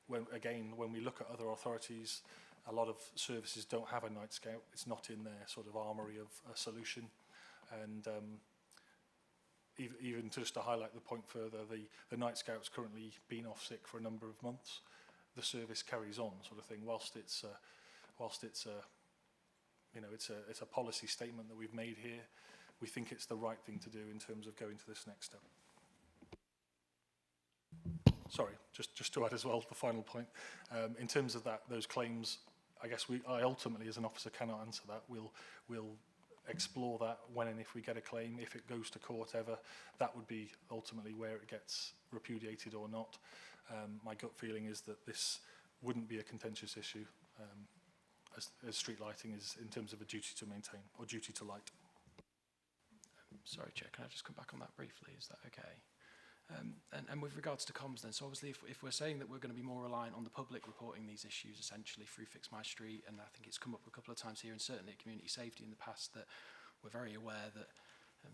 when we look at other authorities, a lot of services don't have a Night Scout. It's not in their sort of armoury of a solution. And even just to highlight the point further, the Night Scout's currently been off sick for a number of months. The service carries on, sort of thing. Whilst it's a policy statement that we've made here, we think it's the right thing to do in terms of going to this next step. Sorry, just to add as well, the final point. In terms of those claims, I guess I ultimately, as an officer, cannot answer that. We'll explore that when and if we get a claim. If it goes to court ever, that would be ultimately where it gets repudiated or not. My gut feeling is that this wouldn't be a contentious issue, as street lighting is in terms of a duty to maintain or duty to light. Sorry, Chair, can I just come back on that briefly? Is that okay? And with regards to comms then, so obviously if we're saying that we're going to be more reliant on the public reporting these issues essentially through Fix My Street, and I think it's come up a couple of times here, and certainly at Community Safety in the past, that we're very aware that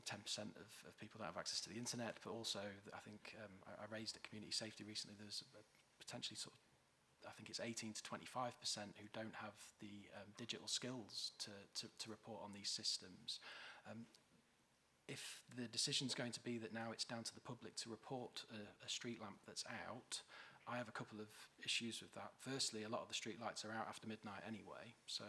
10% of people don't have access to the internet, but also I think I raised at Community Safety recently, there's potentially sort of, I think it's 18 to 25% who don't have the digital skills to report on these systems. If the decision's going to be that now it's down to the public to report a street lamp that's out, I have a couple of issues with that. Firstly, a lot of the street lights are out after midnight anyway, so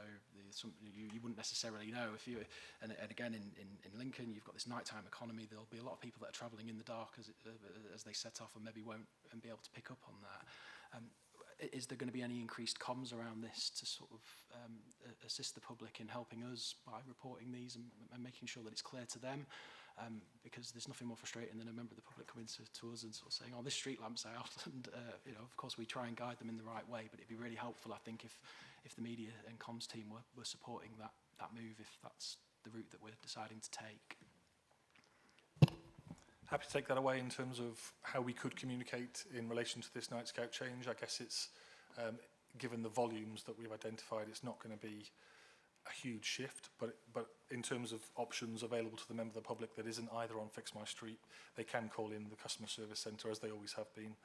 you wouldn't necessarily know if you. And again, in Lincoln, you've got this nighttime economy. There'll be a lot of people that are travelling in the dark as they set off, and maybe won't be able to pick up on that. Is there going to be any increased comms around this to sort of assist the public in helping us by reporting these and making sure that it's clear to them? Because there's nothing more frustrating than a member of the public coming to us and sort of saying, oh, this street lamp's out. And, of course, we try and guide them in the right way, but it'd be really helpful, I think, if the media and comms team were supporting that move, if that's the route that we're deciding to take. Happy to take that away in terms of how we could communicate in relation to this Night Scout change. I guess it's, given the volumes that we've identified, it's not going to be a huge shift, but in terms of options available to the member of the public that isn't either on Fix My Street, they can call in the customer service centre as they always have been.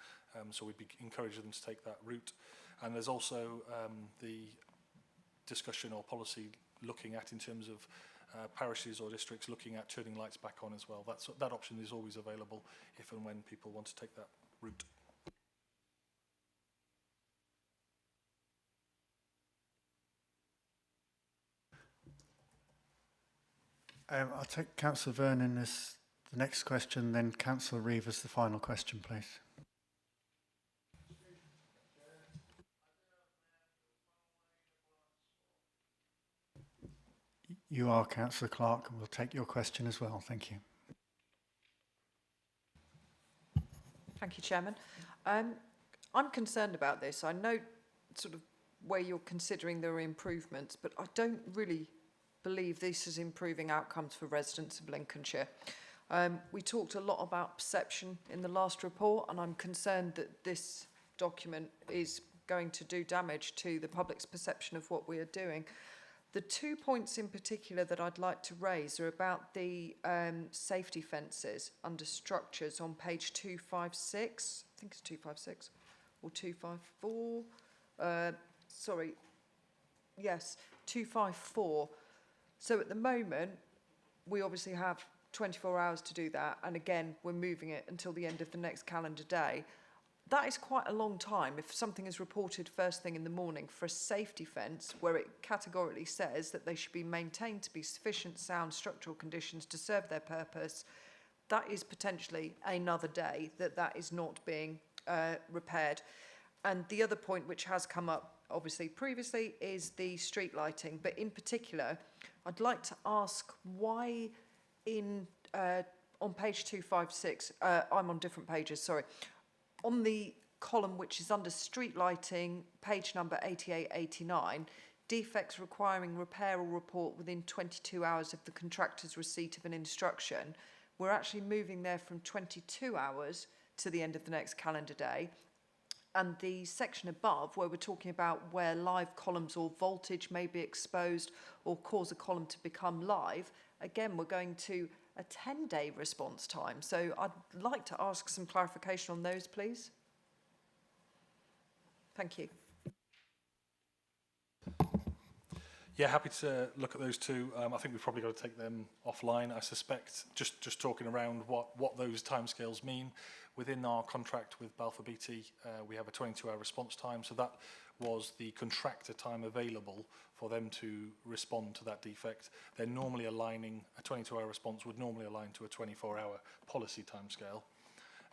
So we'd be encouraging them to take that route. And there's also the discussion or policy looking at in terms of parishes or districts looking at turning lights back on as well. That option is always available if and when people want to take that route. I'll take Councillor Vernon as the next question, then Councillor Reeve as the final question, please. You are, Councillor Clark, and we'll take your question as well. Thank you. Thank you, Chairman. I'm concerned about this. I know sort of where you're considering there are improvements, but I don't really believe this is improving outcomes for residents of Lincolnshire. We talked a lot about perception in the last report, and I'm concerned that this document is going to do damage to the public's perception of what we are doing. The 2 points in particular that I'd like to raise are about the safety fences under structures on page 256. I think it's 256 or 254. Sorry. Yes, 254. So at the moment, we obviously have 24 hours to do that. And again, we're moving it until the end of the next calendar day. That is quite a long time if something is reported first thing in the morning for a safety fence where it categorically says that they should be maintained to be sufficient sound structural conditions to serve their purpose. That is potentially another day that is not being repaired. And the other point which has come up obviously previously is the street lighting, but in particular, I'd like to ask why on page 256, I'm on different pages, sorry. On the column which is under street lighting, page number 8889, defects requiring repair or report within 22 hours of the contractor's receipt of an instruction, we're actually moving there from 22 hours to the end of the next calendar day. And the section above, where we're talking about where live columns or voltage may be exposed or cause a column to become live, again, we're going to a 10-day response time. So I'd like to ask some clarification on those, please. Thank you. Yeah, happy to look at those two. I think we've probably got to take them offline. I suspect, just talking around what those timescales mean. Within our contract with Balfour Beatty, we have a 22-hour response time, so that was the contractor time available for them to respond to that defect. They're normally aligning, a 22-hour response would normally align to a 24-hour policy timescale.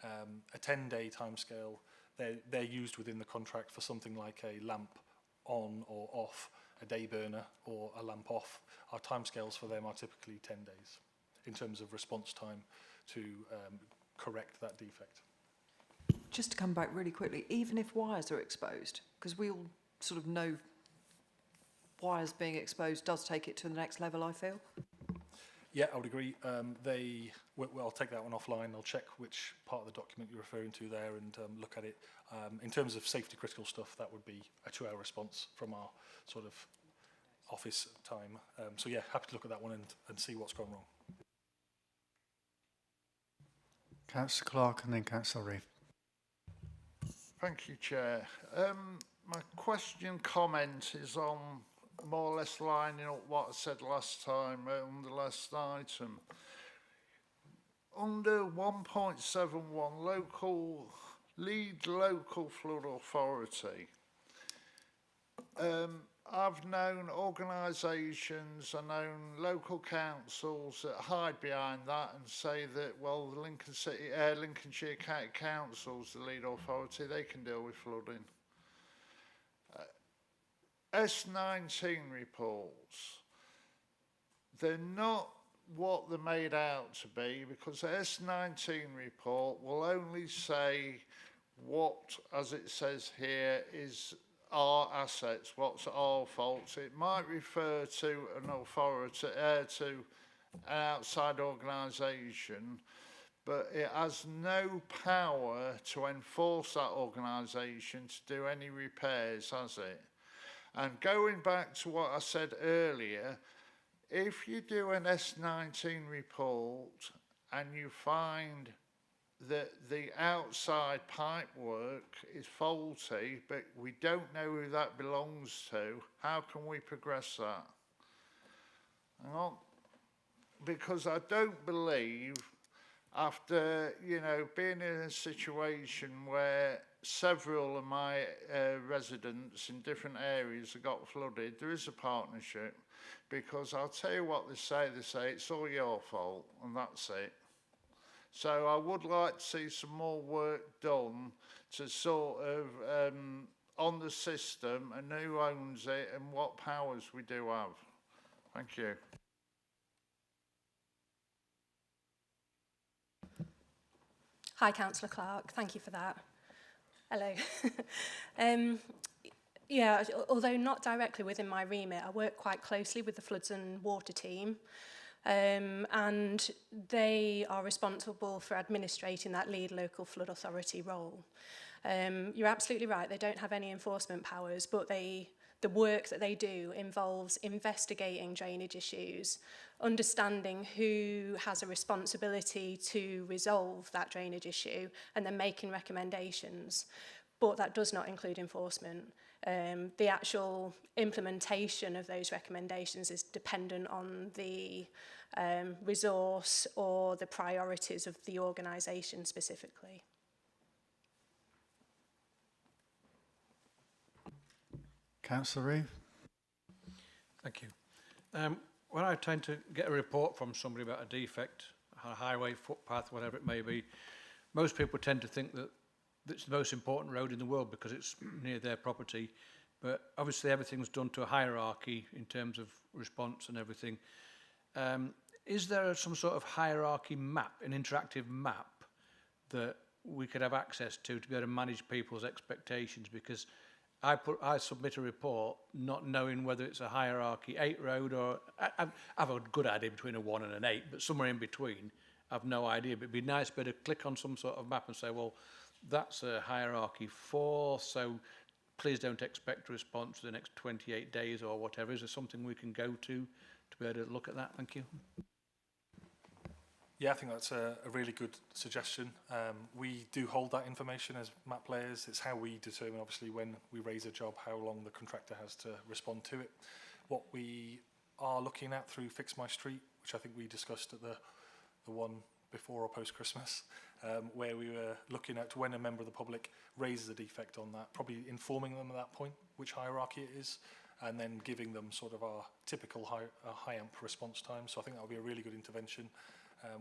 A 10-day timescale, they're used within the contract for something like a lamp on or off, a day burner or a lamp off. Our timescales for them are typically 10 days in terms of response time to correct that defect. Just to come back really quickly, even if wires are exposed, because we all sort of know wires being exposed does take it to the next level, I feel. Yeah, I would agree. Well, I'll take that one offline. I'll check which part of the document you're referring to there and look at it. In terms of safety critical stuff, that would be a 2-hour response from our sort of office time. So yeah, happy to look at that one and see what's gone wrong. Councillor Clark and then Councillor Reeve. Thank you, Chair. My question comment is on more or less lining up what I said last time on the last item. Under 1.71, lead local flood authority. I've known organisations, I've known local councils that hide behind that and say that, well, the Lincolnshire County Council's the lead authority, they can deal with flooding. S19 reports, they're not what they're made out to be, because the S19 report will only say what, as it says here, is our assets, what's our faults. It might refer to an authority, to an outside organisation, but it has no power to enforce that organisation to do any repairs, has it? And going back to what I said earlier, if you do an S19 report and you find that the outside pipe work is faulty, but we don't know who that belongs to, how can we progress that? Because I don't believe, after, being in a situation where several of my residents in different areas have got flooded, there is a partnership, because I'll tell you what they say it's all your fault, and that's it. So I would like to see some more work done to sort of on the system and who owns it and what powers we do have. Thank you. Hi, Councillor Clark. Thank you for that. Hello. Yeah, although not directly within my remit, I work quite closely with the Floods and Water team. And they are responsible for administrating that lead local flood authority role. You're absolutely right, they don't have any enforcement powers, but the work that they do involves investigating drainage issues, understanding who has a responsibility to resolve that drainage issue, and then making recommendations. But that does not include enforcement. The actual implementation of those recommendations is dependent on the resource or the priorities of the organisation specifically. Councillor Reeve. Thank you. When I tend to get a report from somebody about a defect, a highway, footpath, whatever it may be, most people tend to think that it's the most important road in the world because it's near their property. but obviously everything's done to a hierarchy in terms of response and everything. Is there some sort of hierarchy map, an interactive map, that we could have access to be able to manage people's expectations? Because I submit a report not knowing whether it's a hierarchy 8 road or I have a good idea between a 1 and an 8, but somewhere in between I've no idea. But it'd be nice to be able to click on some sort of map and say, well, that's a hierarchy 4, so please don't expect a response for the next 28 days or whatever. Is there something we can go to be able to look at that? Thank you. Yeah, I think that's a really good suggestion. We do hold that information as map players. It's how we determine, obviously, when we raise a job, how long the contractor has to respond to it. What we are looking at through Fix My Street, which I think we discussed at the one before or post-Christmas, where we were looking at when a member of the public raises a defect on that, probably informing them at that point which hierarchy it is, and then giving them sort of our typical high amp response time. So I think that would be a really good intervention.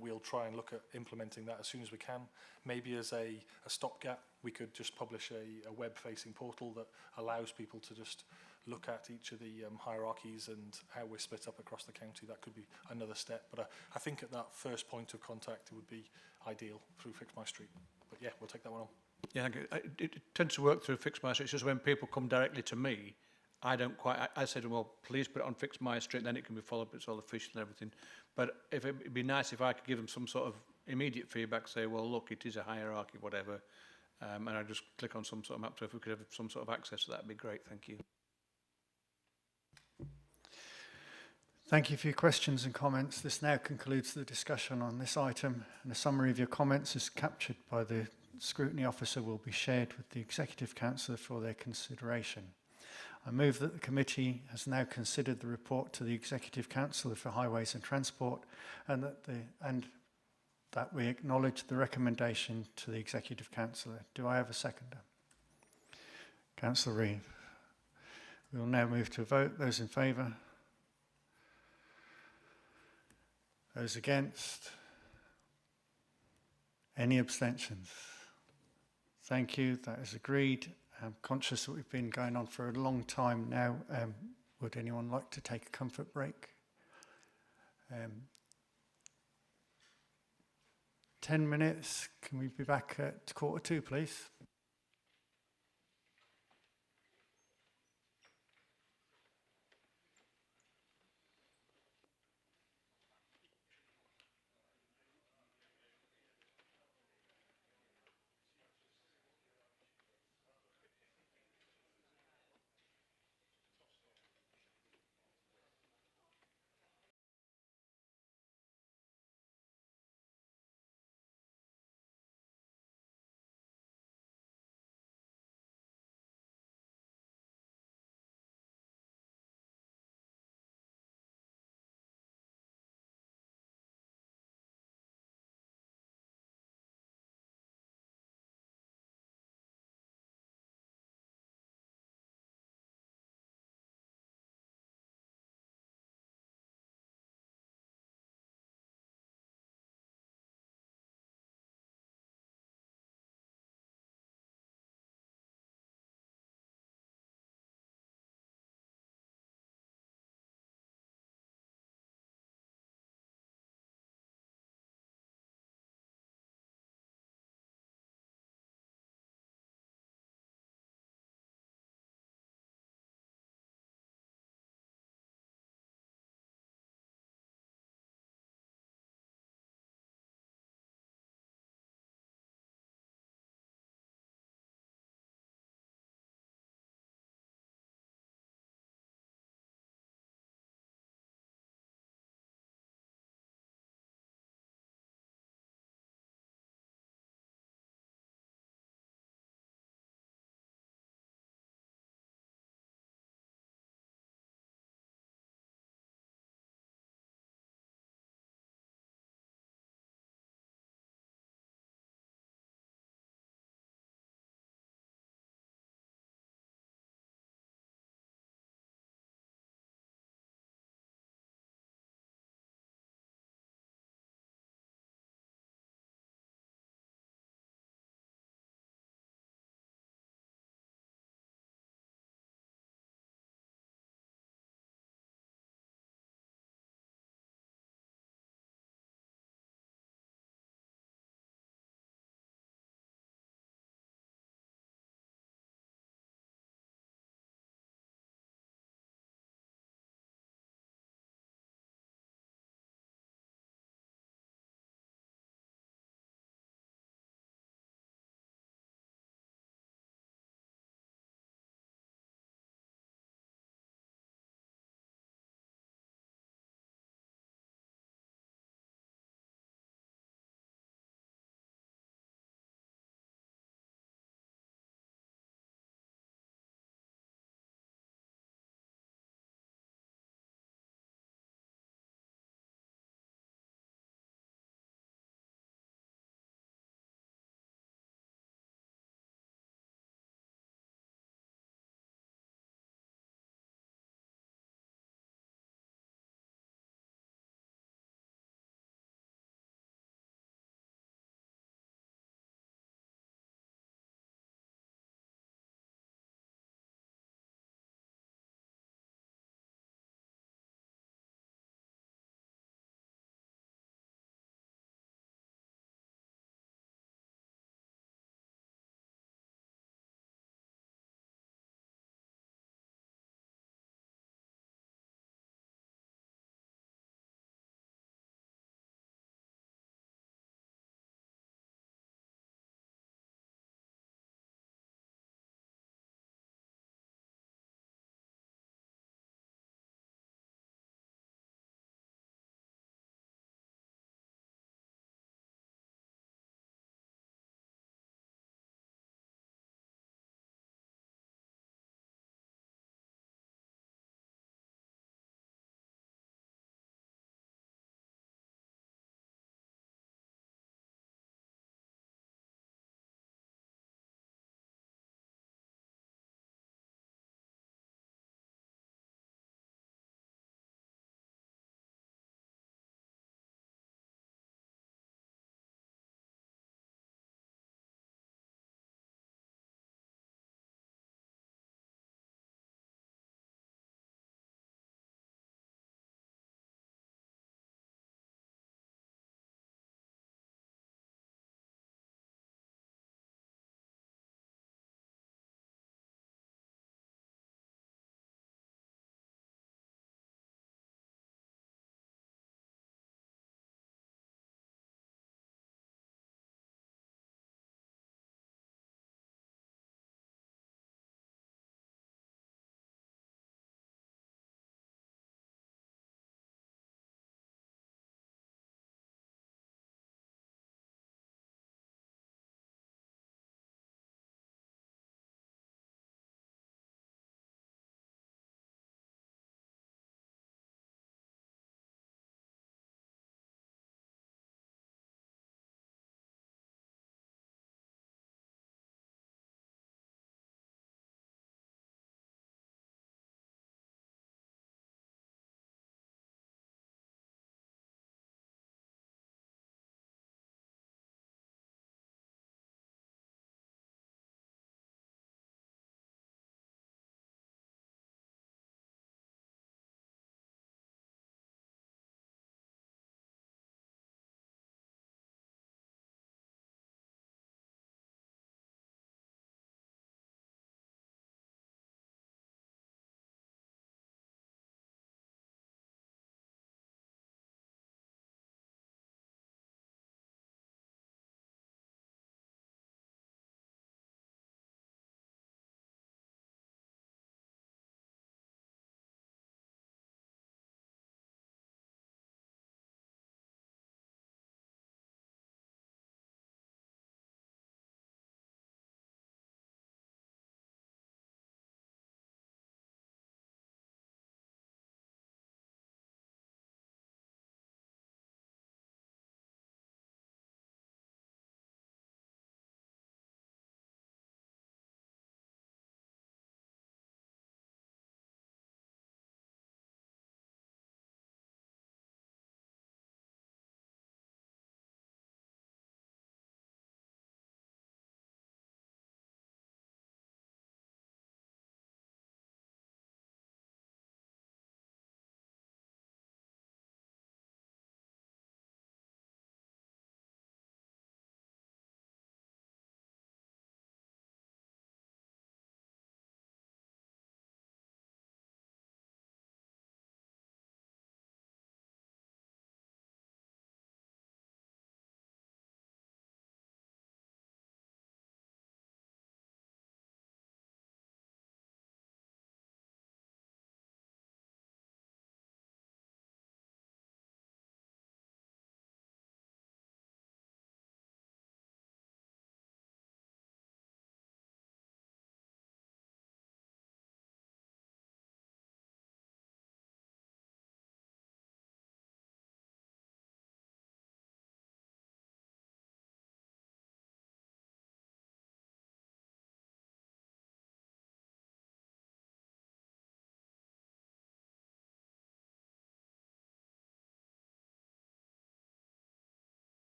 We'll try and look at implementing that as soon as we can. Maybe as a stopgap, we could just publish a web-facing portal that allows people to just look at each of the hierarchies and how we're split up across the county. That could be another step. But I think at that first point of contact, it would be ideal through Fix My Street. But yeah, we'll take that one on. Yeah, it tends to work through Fix My Street. It's just when people come directly to me, I don't quite, I said to them, well, please put it on Fix My Street, then it can be followed, it's all official and everything. But if it'd be nice if I could give them some sort of immediate feedback, say, well, look, it is a hierarchy, whatever, and I just click on some sort of map. So if we could have some sort of access to that, it'd be great. Thank you. Thank you for your questions and comments. This now concludes the discussion on this item, and a summary of your comments is captured by the scrutiny officer will be shared with the Executive Councillor for their consideration. I move that the committee has now considered the report to the Executive Councillor for Highways and Transport, and that we acknowledge the recommendation to the Executive Councillor. Do I have a seconder? Councillor Reeve. We will now move to a vote. Those in favour? Those against? Any abstentions? Thank you. That is agreed. I'm conscious that we've been going on for a long time now. Would anyone like to take a comfort break? 10 minutes. Can we be back at 1:45, please?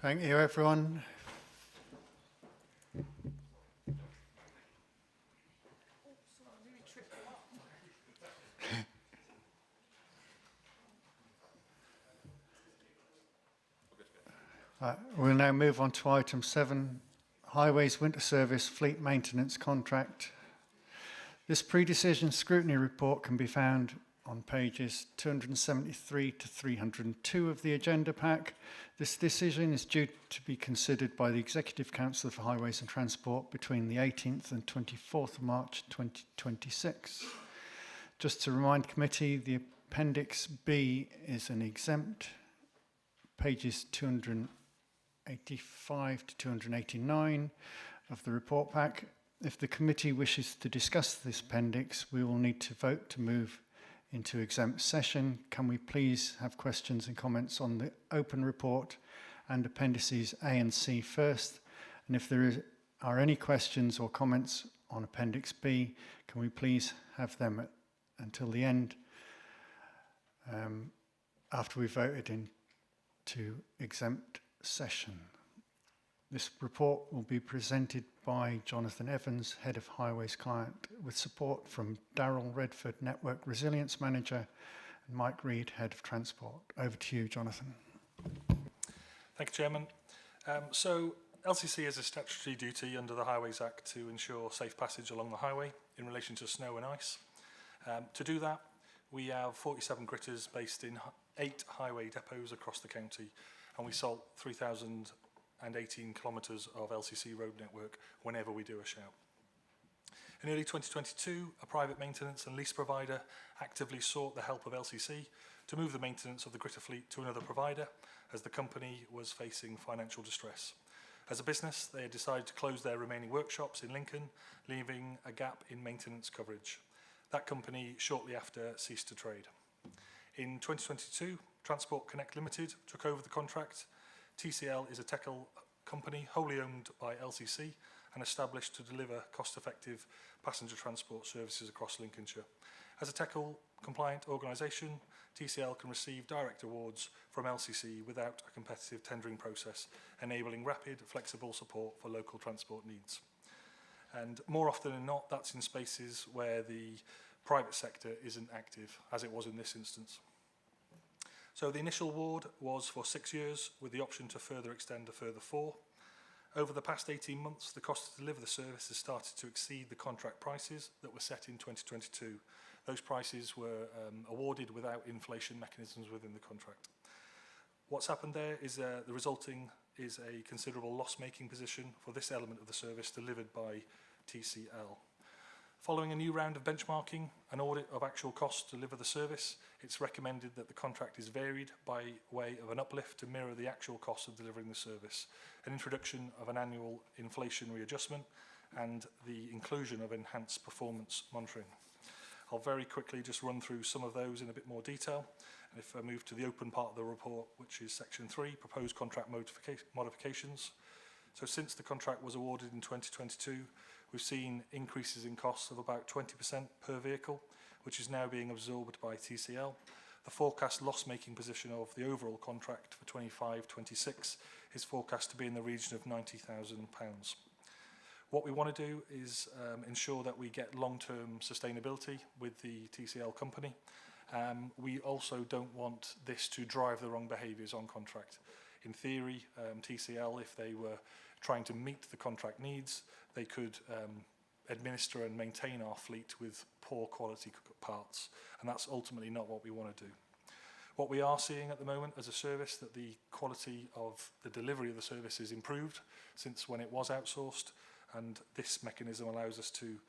Thank you, everyone. We'll now move on to item 7, Highways Winter Service Fleet Maintenance Contract. This pre-decision scrutiny report can be found on pages 273 to 302 of the agenda pack. This decision is due to be considered by the Executive Council for Highways and Transport between the 18th and 24th of March 2026. Just to remind committee, the Appendix B is an exempt, pages 285 to 289 of the report pack. If the committee wishes to discuss this appendix, we will need to vote to move into exempt session. Can we please have questions and comments on the open report and appendices A and C first? And if there are any questions or comments on Appendix B, can we please have them until the end, after we voted into exempt session. This report will be presented by Jonathan Evans, Head of Highways Client, with support from Darryl Redford, Network Resilience Manager, and Mike Reed, Head of Transport. Over to you, Jonathan. Thank you, Chairman. So LCC has a statutory duty under the Highways Act to ensure safe passage along the highway in relation to snow and ice. To do that, we have 47 gritters based in 8 highway depots across the county, and we salt 3,018 kilometres of LCC road network whenever we do a shout. In early 2022, a private maintenance and lease provider actively sought the help of LCC to move the maintenance of the gritter fleet to another provider, as the company was facing financial distress. As a business, they had decided to close their remaining workshops in Lincoln, leaving a gap in maintenance coverage. That company shortly after ceased to trade. In 2022, Transport Connect Limited took over the contract. TCL is a TECL company wholly owned by LCC and established to deliver cost-effective passenger transport services across Lincolnshire. As a TECL compliant organisation, TCL can receive direct awards from LCC without a competitive tendering process, enabling rapid, flexible support for local transport needs. And more often than not, that's in spaces where the private sector isn't active, as it was in this instance. So the initial award was for 6 years, with the option to further extend a further 4. Over the past 18 months, the cost to deliver the service has started to exceed the contract prices that were set in 2022. Those prices were awarded without inflation mechanisms within the contract. What's happened there is the resulting is a considerable loss-making position for this element of the service delivered by TCL. Following a new round of benchmarking, an audit of actual costs to deliver the service, it's recommended that the contract is varied by way of an uplift to mirror the actual cost of delivering the service, an introduction of an annual inflation readjustment, and the inclusion of enhanced performance monitoring. I'll very quickly just run through some of those in a bit more detail. And if I move to the open part of the report, which is section 3, proposed contract modifications. So since the contract was awarded in 2022, we've seen increases in costs of about 20% per vehicle, which is now being absorbed by TCL. The forecast loss-making position of the overall contract for 25-26 is forecast to be in the region of £90,000. What we want to do is ensure that we get long-term sustainability with the TCL company. We also don't want this to drive the wrong behaviours on contract. In theory, TCL, if they were trying to meet the contract needs, they could administer and maintain our fleet with poor quality parts, and that's ultimately not what we want to do. What we are seeing at the moment as a service, that the quality of the delivery of the service is improved since when it was outsourced, and this mechanism allows us to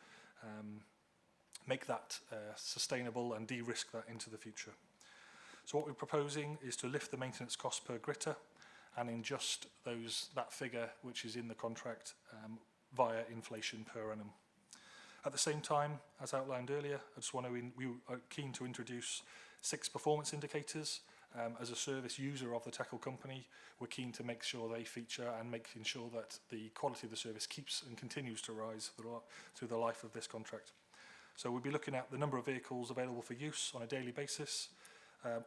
make that sustainable and de-risk that into the future. So what we're proposing is to lift the maintenance cost per gritter and adjust that figure which is in the contract via inflation per annum. At the same time, as outlined earlier, we are keen to introduce 6 performance indicators. As a service user of the TECL company, we're keen to make sure they feature and making sure that the quality of the service keeps and continues to rise through the life of this contract. So we'll be looking at the number of vehicles available for use on a daily basis,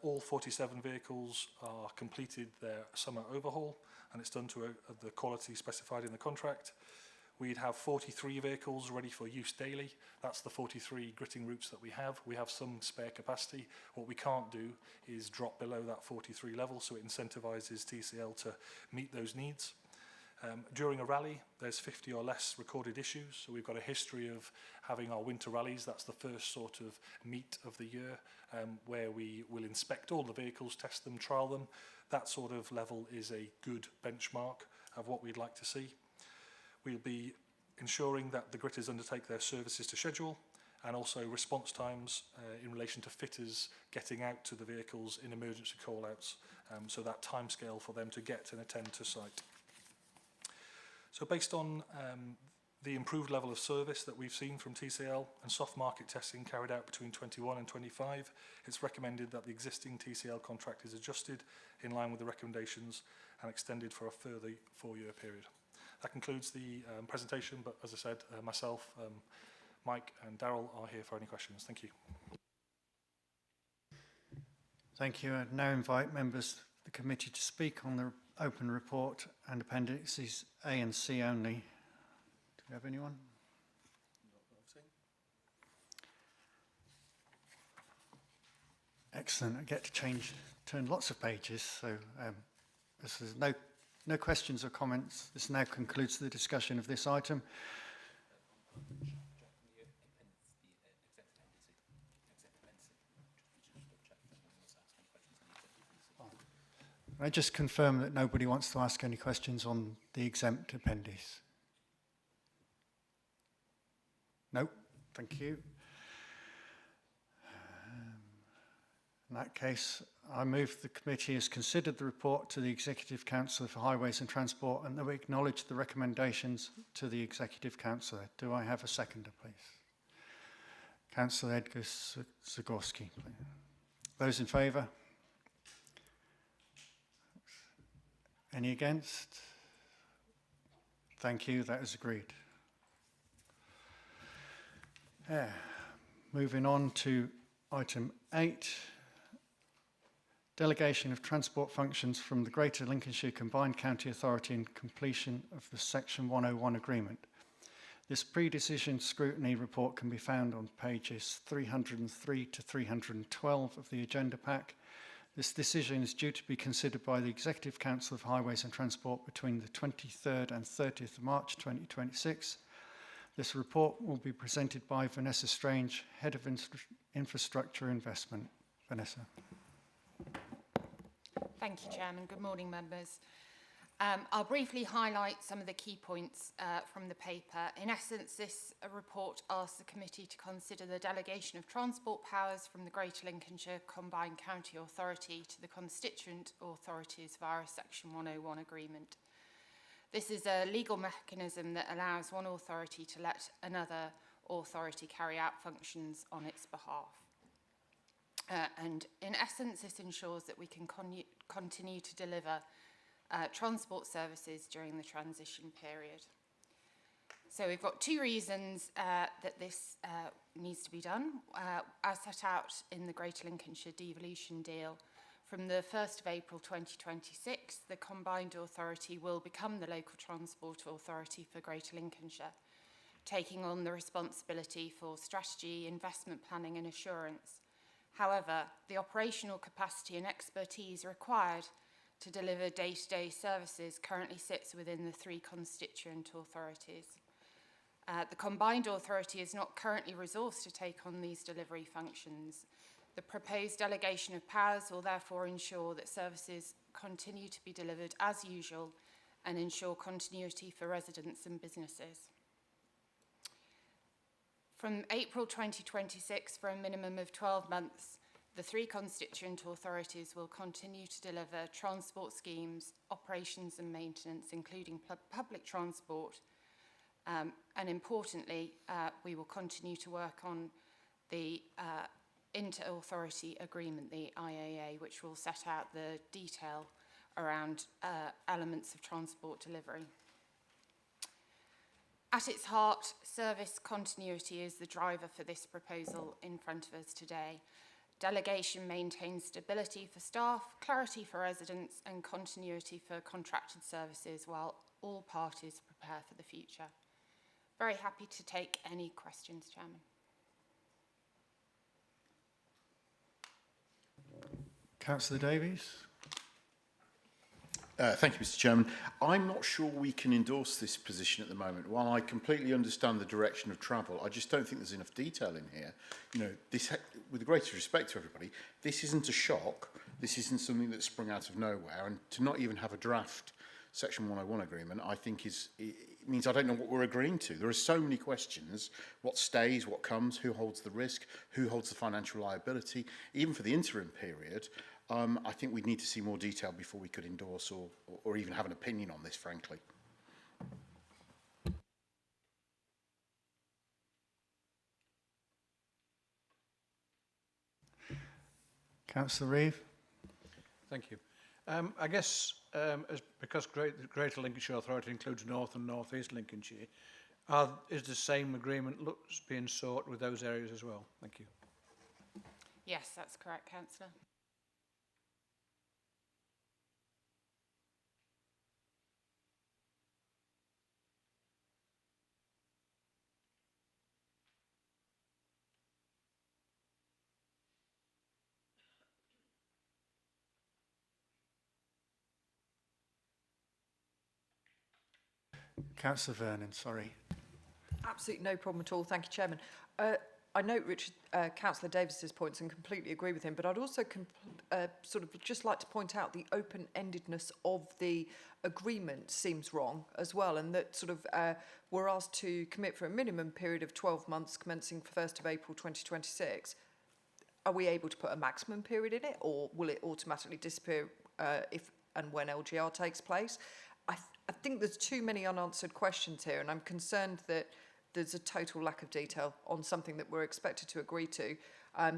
All 47 vehicles are completed their summer overhaul, and it's done to the quality specified in the contract. We'd have 43 vehicles ready for use daily. That's the 43 gritting routes that we have. We have some spare capacity. What we can't do is drop below that 43 level, so it incentivises TCL to meet those needs. During a rally, there's 50 or less recorded issues. So we've got a history of having our winter rallies. That's the first sort of meet of the year, where we will inspect all the vehicles, test them, trial them. That sort of level is a good benchmark of what we'd like to see. We'll be ensuring that the gritters undertake their services to schedule, and also response times in relation to fitters getting out to the vehicles in emergency call-outs, so that timescale for them to get and attend to site. So based on the improved level of service that we've seen from TCL and soft market testing carried out between 21 and 25, it's recommended that the existing TCL contract is adjusted in line with the recommendations and extended for a further 4-year period. That concludes the presentation, but as I said, myself, Mike and Daryl are here for any questions. Thank you. Thank you. I now invite members of the committee to speak on the open report and appendices A and C only. Do we have anyone? Excellent. I get to turn lots of pages, so this is no questions or comments. This now concludes the discussion of this item. I just confirm that nobody wants to ask any questions on the exempt appendix. No, thank you. In that case, I move the committee has considered the report to the Executive Council for Highways and Transport, and that we acknowledge the recommendations to the Executive Councillor. Do I have a seconder, please? Councillor Edgar Zagorski. Those in favour? Any against? Thank you, that is agreed. Moving on to item 8. Delegation of transport functions from the Greater Lincolnshire Combined County Authority and completion of the Section 101 agreement. This pre-decision scrutiny report can be found on pages 303 to 312 of the agenda pack. This decision is due to be considered by the Executive Council of Highways and Transport between the 23rd and 30th of March 2026. This report will be presented by Vanessa Strange, Head of Infrastructure Investment. Vanessa. Thank you, Chairman. Good morning, members. I'll briefly highlight some of the key points from the paper. In essence, this report asks the committee to consider the delegation of transport powers from the Greater Lincolnshire Combined County Authority to the constituent authorities via a Section 101 agreement. This is a legal mechanism that allows one authority to let another authority carry out functions on its behalf. And in essence, this ensures that we can continue to deliver transport services during the transition period. So we've got 2 reasons that this needs to be done. As set out in the Greater Lincolnshire Devolution Deal, from the 1st of April 2026, the Combined Authority will become the local transport authority for Greater Lincolnshire, taking on the responsibility for strategy, investment planning and assurance. However, the operational capacity and expertise required to deliver day-to-day services currently sits within the 3 constituent authorities. The Combined Authority is not currently resourced to take on these delivery functions. The proposed delegation of powers will therefore ensure that services continue to be delivered as usual and ensure continuity for residents and businesses. From April 2026, for a minimum of 12 months, the 3 constituent authorities will continue to deliver transport schemes, operations and maintenance, including public transport. And importantly, we will continue to work on the inter-authority agreement, the IAA, which will set out the detail around elements of transport delivery. At its heart, service continuity is the driver for this proposal in front of us today. Delegation maintains stability for staff, clarity for residents and continuity for contracted services while all parties prepare for the future. Very happy to take any questions, Chairman. Councillor Davies. Thank you, Mr. Chairman. I'm not sure we can endorse this position at the moment. While I completely understand the direction of travel, I just don't think there's enough detail in here. You know, this, with the greatest respect to everybody, this isn't a shock. This isn't something that's sprung out of nowhere. And to not even have a draft Section 101 agreement, I think it means I don't know what we're agreeing to. There are so many questions. What stays, what comes, who holds the risk, who holds the financial liability, even for the interim period. I think we'd need to see more detail before we could endorse or even have an opinion on this, frankly. Councillor Reeve. Thank you. I guess because the Greater Lincolnshire Authority includes North and North East Lincolnshire, is the same agreement being sought with those areas as well? Thank you. Yes, that's correct, Councillor. Councillor Vernon, sorry. Absolutely no problem at all. Thank you, Chairman. I note Richard, Councillor Davis's points and completely agree with him, but I'd also sort of just like to point out the open-endedness of the agreement seems wrong as well, and that sort of we're asked to commit for a minimum period of 12 months commencing 1st of April 2026. Are we able to put a maximum period in it, or will it automatically disappear if and when LGR takes place? I think there's too many unanswered questions here, and I'm concerned that there's a total lack of detail on something that we're expected to agree to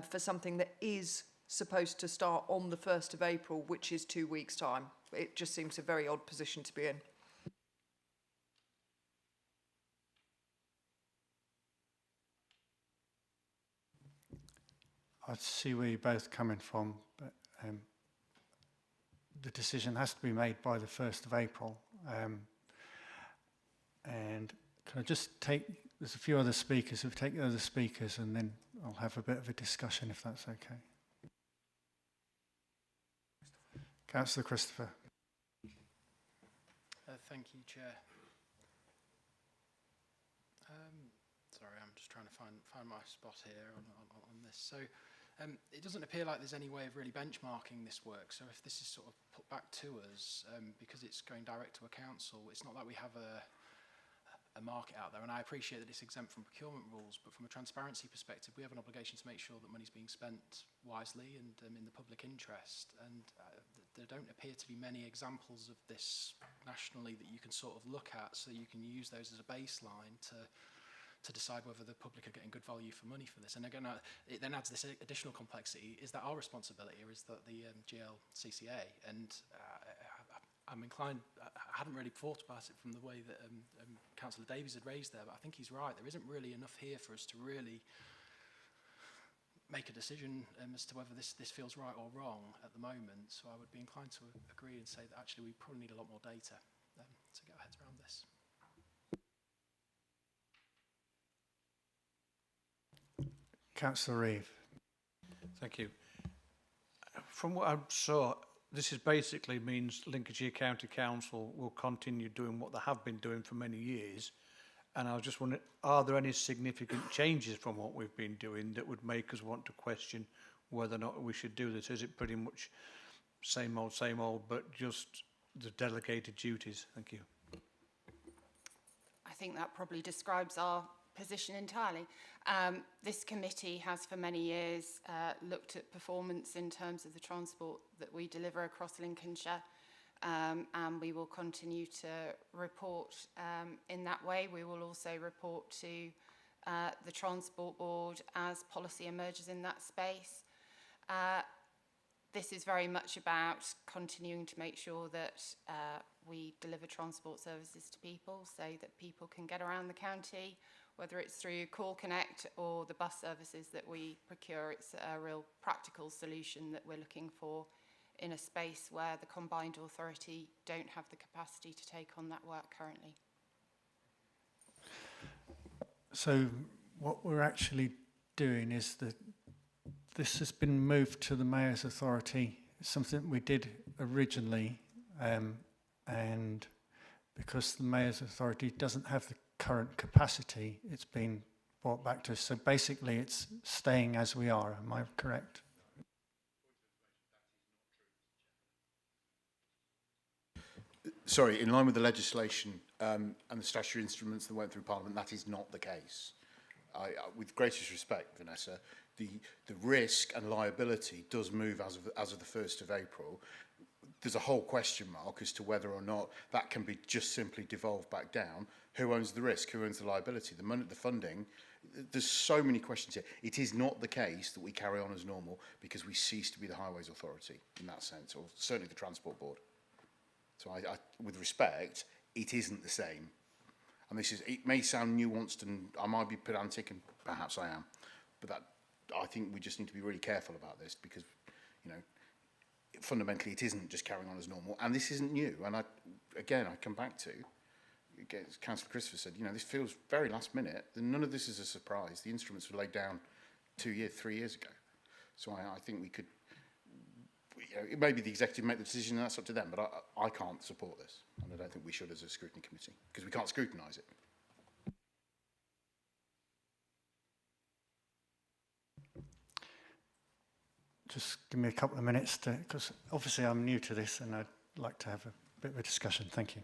for something that is supposed to start on the 1st of April, which is 2 weeks' time. It just seems a very odd position to be in. I see where you're both coming from, but the decision has to be made by the 1st of April. And can I just take, there's a few other speakers, we'll take the other speakers and then I'll have a bit of a discussion if that's okay. Councillor Christopher. Thank you, Chair. Sorry, I'm just trying to find my spot here on this. So it doesn't appear like there's any way of really benchmarking this work. So if this is sort of put back to us, because it's going direct to a council, it's not like we have a market out there. And I appreciate that it's exempt from procurement rules, but from a transparency perspective, we have an obligation to make sure that money's being spent wisely and in the public interest. And there don't appear to be many examples of this nationally that you can sort of look at, so you can use those as a baseline to decide whether the public are getting good value for money for this. And again, it then adds this additional complexity. Is that our responsibility, or is that the GLCCA? And I'm inclined, I hadn't really thought about it from the way that Councillor Davies had raised there, but I think he's right. There isn't really enough here for us to really make a decision as to whether this feels right or wrong at the moment. So I would be inclined to agree and say that actually we probably need a lot more data to get our heads around this. Councillor Reeve. Thank you. From what I saw, this is basically means Lincolnshire County Council will continue doing what they have been doing for many years. And I was just wondering, are there any significant changes from what we've been doing that would make us want to question whether or not we should do this? Is it pretty much same old, but just the delegated duties? Thank you. I think that probably describes our position entirely. This committee has for many years looked at performance in terms of the transport that we deliver across Lincolnshire, and we will continue to report in that way. We will also report to the Transport Board as policy emerges in that space. This is very much about continuing to make sure that we deliver transport services to people so that people can get around the county whether it's through Call Connect or the bus services that we procure. It's a real practical solution that we're looking for in a space where the combined authority don't have the capacity to take on that work currently. So what we're actually doing is that this has been moved to the Mayor's authority. It's something we did originally, and because the Mayor's authority doesn't have the current capacity, it's been brought back to us. So basically it's staying as we are, am I correct? Sorry, in line with the legislation and the statutory instruments that went through Parliament, that is not the case. With greatest respect, Vanessa, the risk and liability does move as of the 1st of April. There's a whole question mark as to whether or not that can be just simply devolved back down. Who owns the risk? Who owns the liability? The money, the funding. There's so many questions here. It is not the case that we carry on as normal because we cease to be the Highways Authority in that sense, or certainly the Transport Board. So with respect, it isn't the same. And it may sound nuanced and I might be pedantic, and perhaps I am, but I think we just need to be really careful about this because, fundamentally it isn't just carrying on as normal, and this isn't new. And I come back to, as Councillor Christopher said, this feels very last minute. None of this is a surprise. The instruments were laid down 3 years ago. So I think we could, it may be the executive make the decision, and that's up to them, but I can't support this, and I don't think we should as a scrutiny committee, because we can't scrutinise it. Just give me a couple of minutes because obviously I'm new to this and I'd like to have a bit of a discussion. Thank you.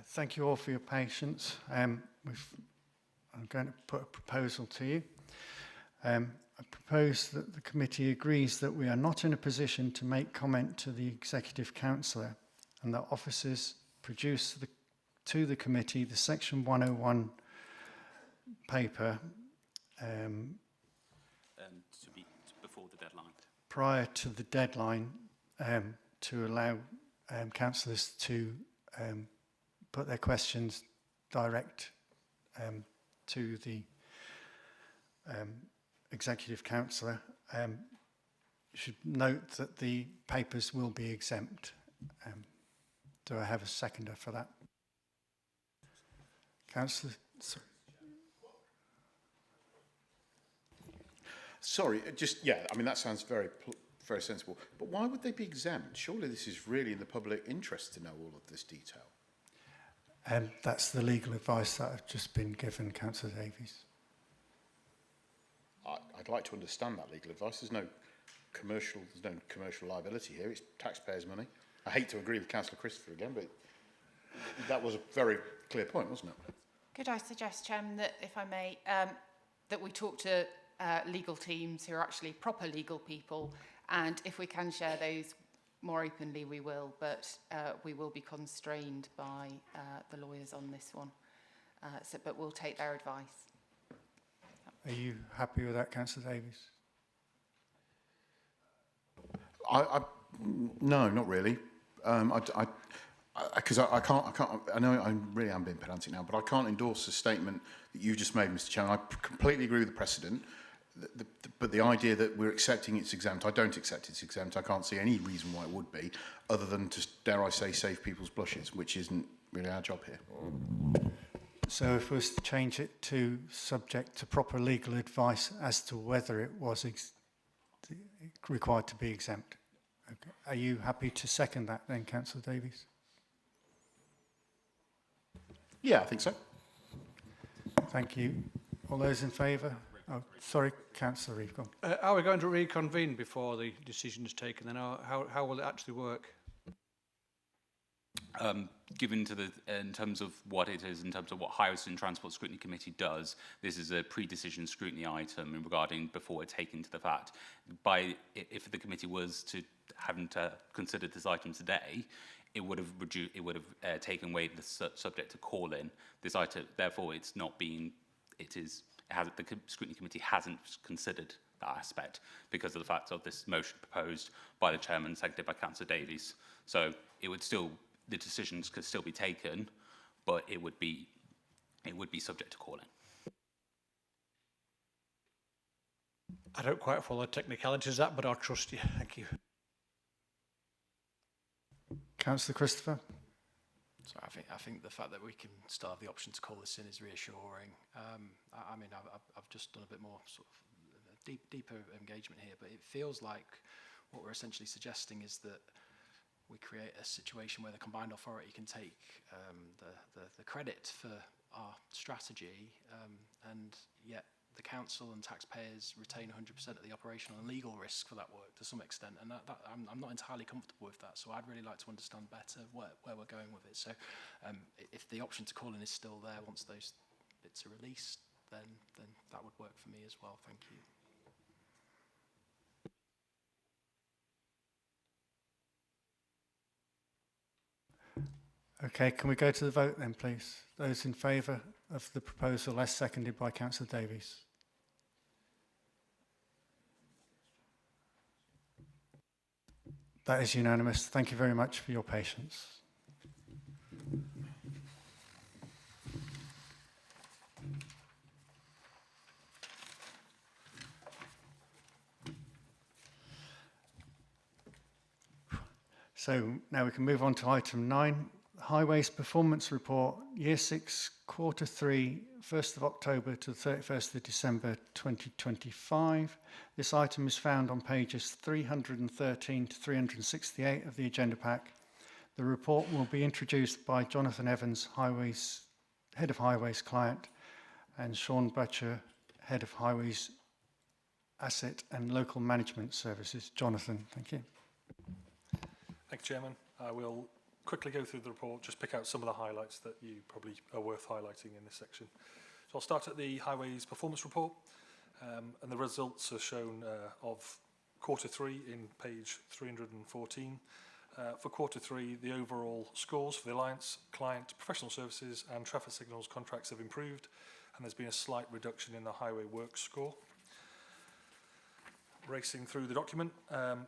Thank you all for your patience. I'm going to put a proposal to you. I propose that the committee agrees that we are not in a position to make comment to the Executive Councillor and that officers produce to the committee the Section 101 paper before the deadline. Prior to the deadline to allow councillors to put their questions direct to the Executive Councillor. You should note that the papers will be exempt. Do I have a seconder for that? Councillor? Sorry, I mean, that sounds very sensible. But why would they be exempt? Surely this is really in the public interest to know all of this detail. That's the legal advice that I've just been given, Councillor Davies. I'd like to understand that legal advice. There's no commercial liability here. It's taxpayers' money. I hate to agree with Councillor Christopher again, but that was a very clear point, wasn't it? Could I suggest, Chairman, that if I may, that we talk to legal teams who are actually proper legal people, and if we can share those more openly, we will, but we will be constrained by the lawyers on this one. But we'll take their advice. Are you happy with that, Councillor Davies? No, not really. Because I can't. I know I really am being pedantic now, but I can't endorse the statement that you just made, Mr. Chairman. I completely agree with the precedent, but the idea that we're accepting it's exempt, I don't accept it's exempt. I can't see any reason why it would be, other than to, dare I say, save people's blushes, which isn't really our job here. So if we was to change it to subject to proper legal advice as to whether it was required to be exempt. Okay. Are you happy to second that then, Councillor Davies? Yeah, I think so. Thank you. All those in favour? Oh, sorry, Councillor Reeve, go on. Are we going to reconvene before the decision is taken? Then how will it actually work? Given to in terms of what it is, in terms of what Highways and Transport Scrutiny Committee does, this is a pre-decision scrutiny item regarding before it's taken to the fact. If the committee was to having to consider this item today, it would have taken away the subject to call in this item. Therefore, it's not being. The Scrutiny Committee hasn't considered that aspect because of the fact of this motion proposed by the chairman, seconded by Councillor Davies. So it would still. The decisions could still be taken, but it would be subject to calling. I don't quite follow the technicalities of that, but I'll trust you. Thank you. Councillor Christopher. So I think the fact that we can still have the option to call this in is reassuring. I mean, I've just done a bit more sort of deeper engagement here, but it feels like what we're essentially suggesting is that we create a situation where the combined authority can take the credit for our strategy, and yet the council and taxpayers retain 100% of the operational and legal risk for that work to some extent, and I'm not entirely comfortable with that. So I'd really like to understand better where we're going with it. So if the option to call in is still there once those bits are released, then that would work for me as well. Thank you. Okay, can we go to the vote then, please? Those in favour of the proposal as seconded by Councillor Davies. That is unanimous. Thank you very much for your patience. So now we can move on to item 9. Highways Performance Report, Year 6, Quarter 3, 1st of October to the 31st of December 2025. This item is found on pages 313 to 368 of the agenda pack. The report will be introduced by Jonathan Evans, Head of Highways Client, and Sean Butcher, Head of Highways Asset and Local Management Services. Jonathan, thank you. Thank you, Chairman. I will quickly go through the report, just pick out some of the highlights that you probably are worth highlighting in this section. So I'll start at the Highways Performance Report, and the results are shown of Q3 in page 314. For Q3, the overall scores for the Alliance, Client, Professional Services and Traffic Signals contracts have improved, and there's been a slight reduction in the Highway Works score. Racing through the document,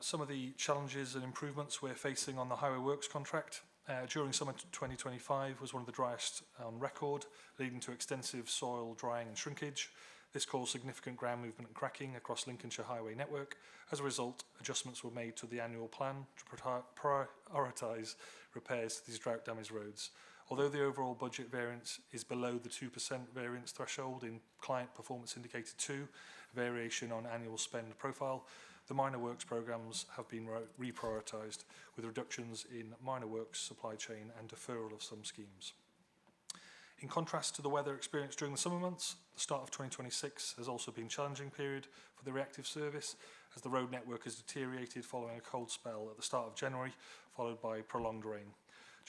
some of the challenges and improvements we're facing on the Highway Works contract during summer 2025 was one of the driest on record, leading to extensive soil drying and shrinkage. This caused significant ground movement and cracking across Lincolnshire highway network. As a result, adjustments were made to the annual plan to prioritise repairs to these drought damaged roads. Although the overall budget variance is below the 2% variance threshold in Client Performance Indicator 2, variation on annual spend profile, the minor works programmes have been reprioritised, with reductions in minor works, supply chain and deferral of some schemes. In contrast to the weather experienced during the summer months, the start of 2026 has also been a challenging period for the reactive service, as the road network has deteriorated following a cold spell at the start of January, followed by prolonged rain.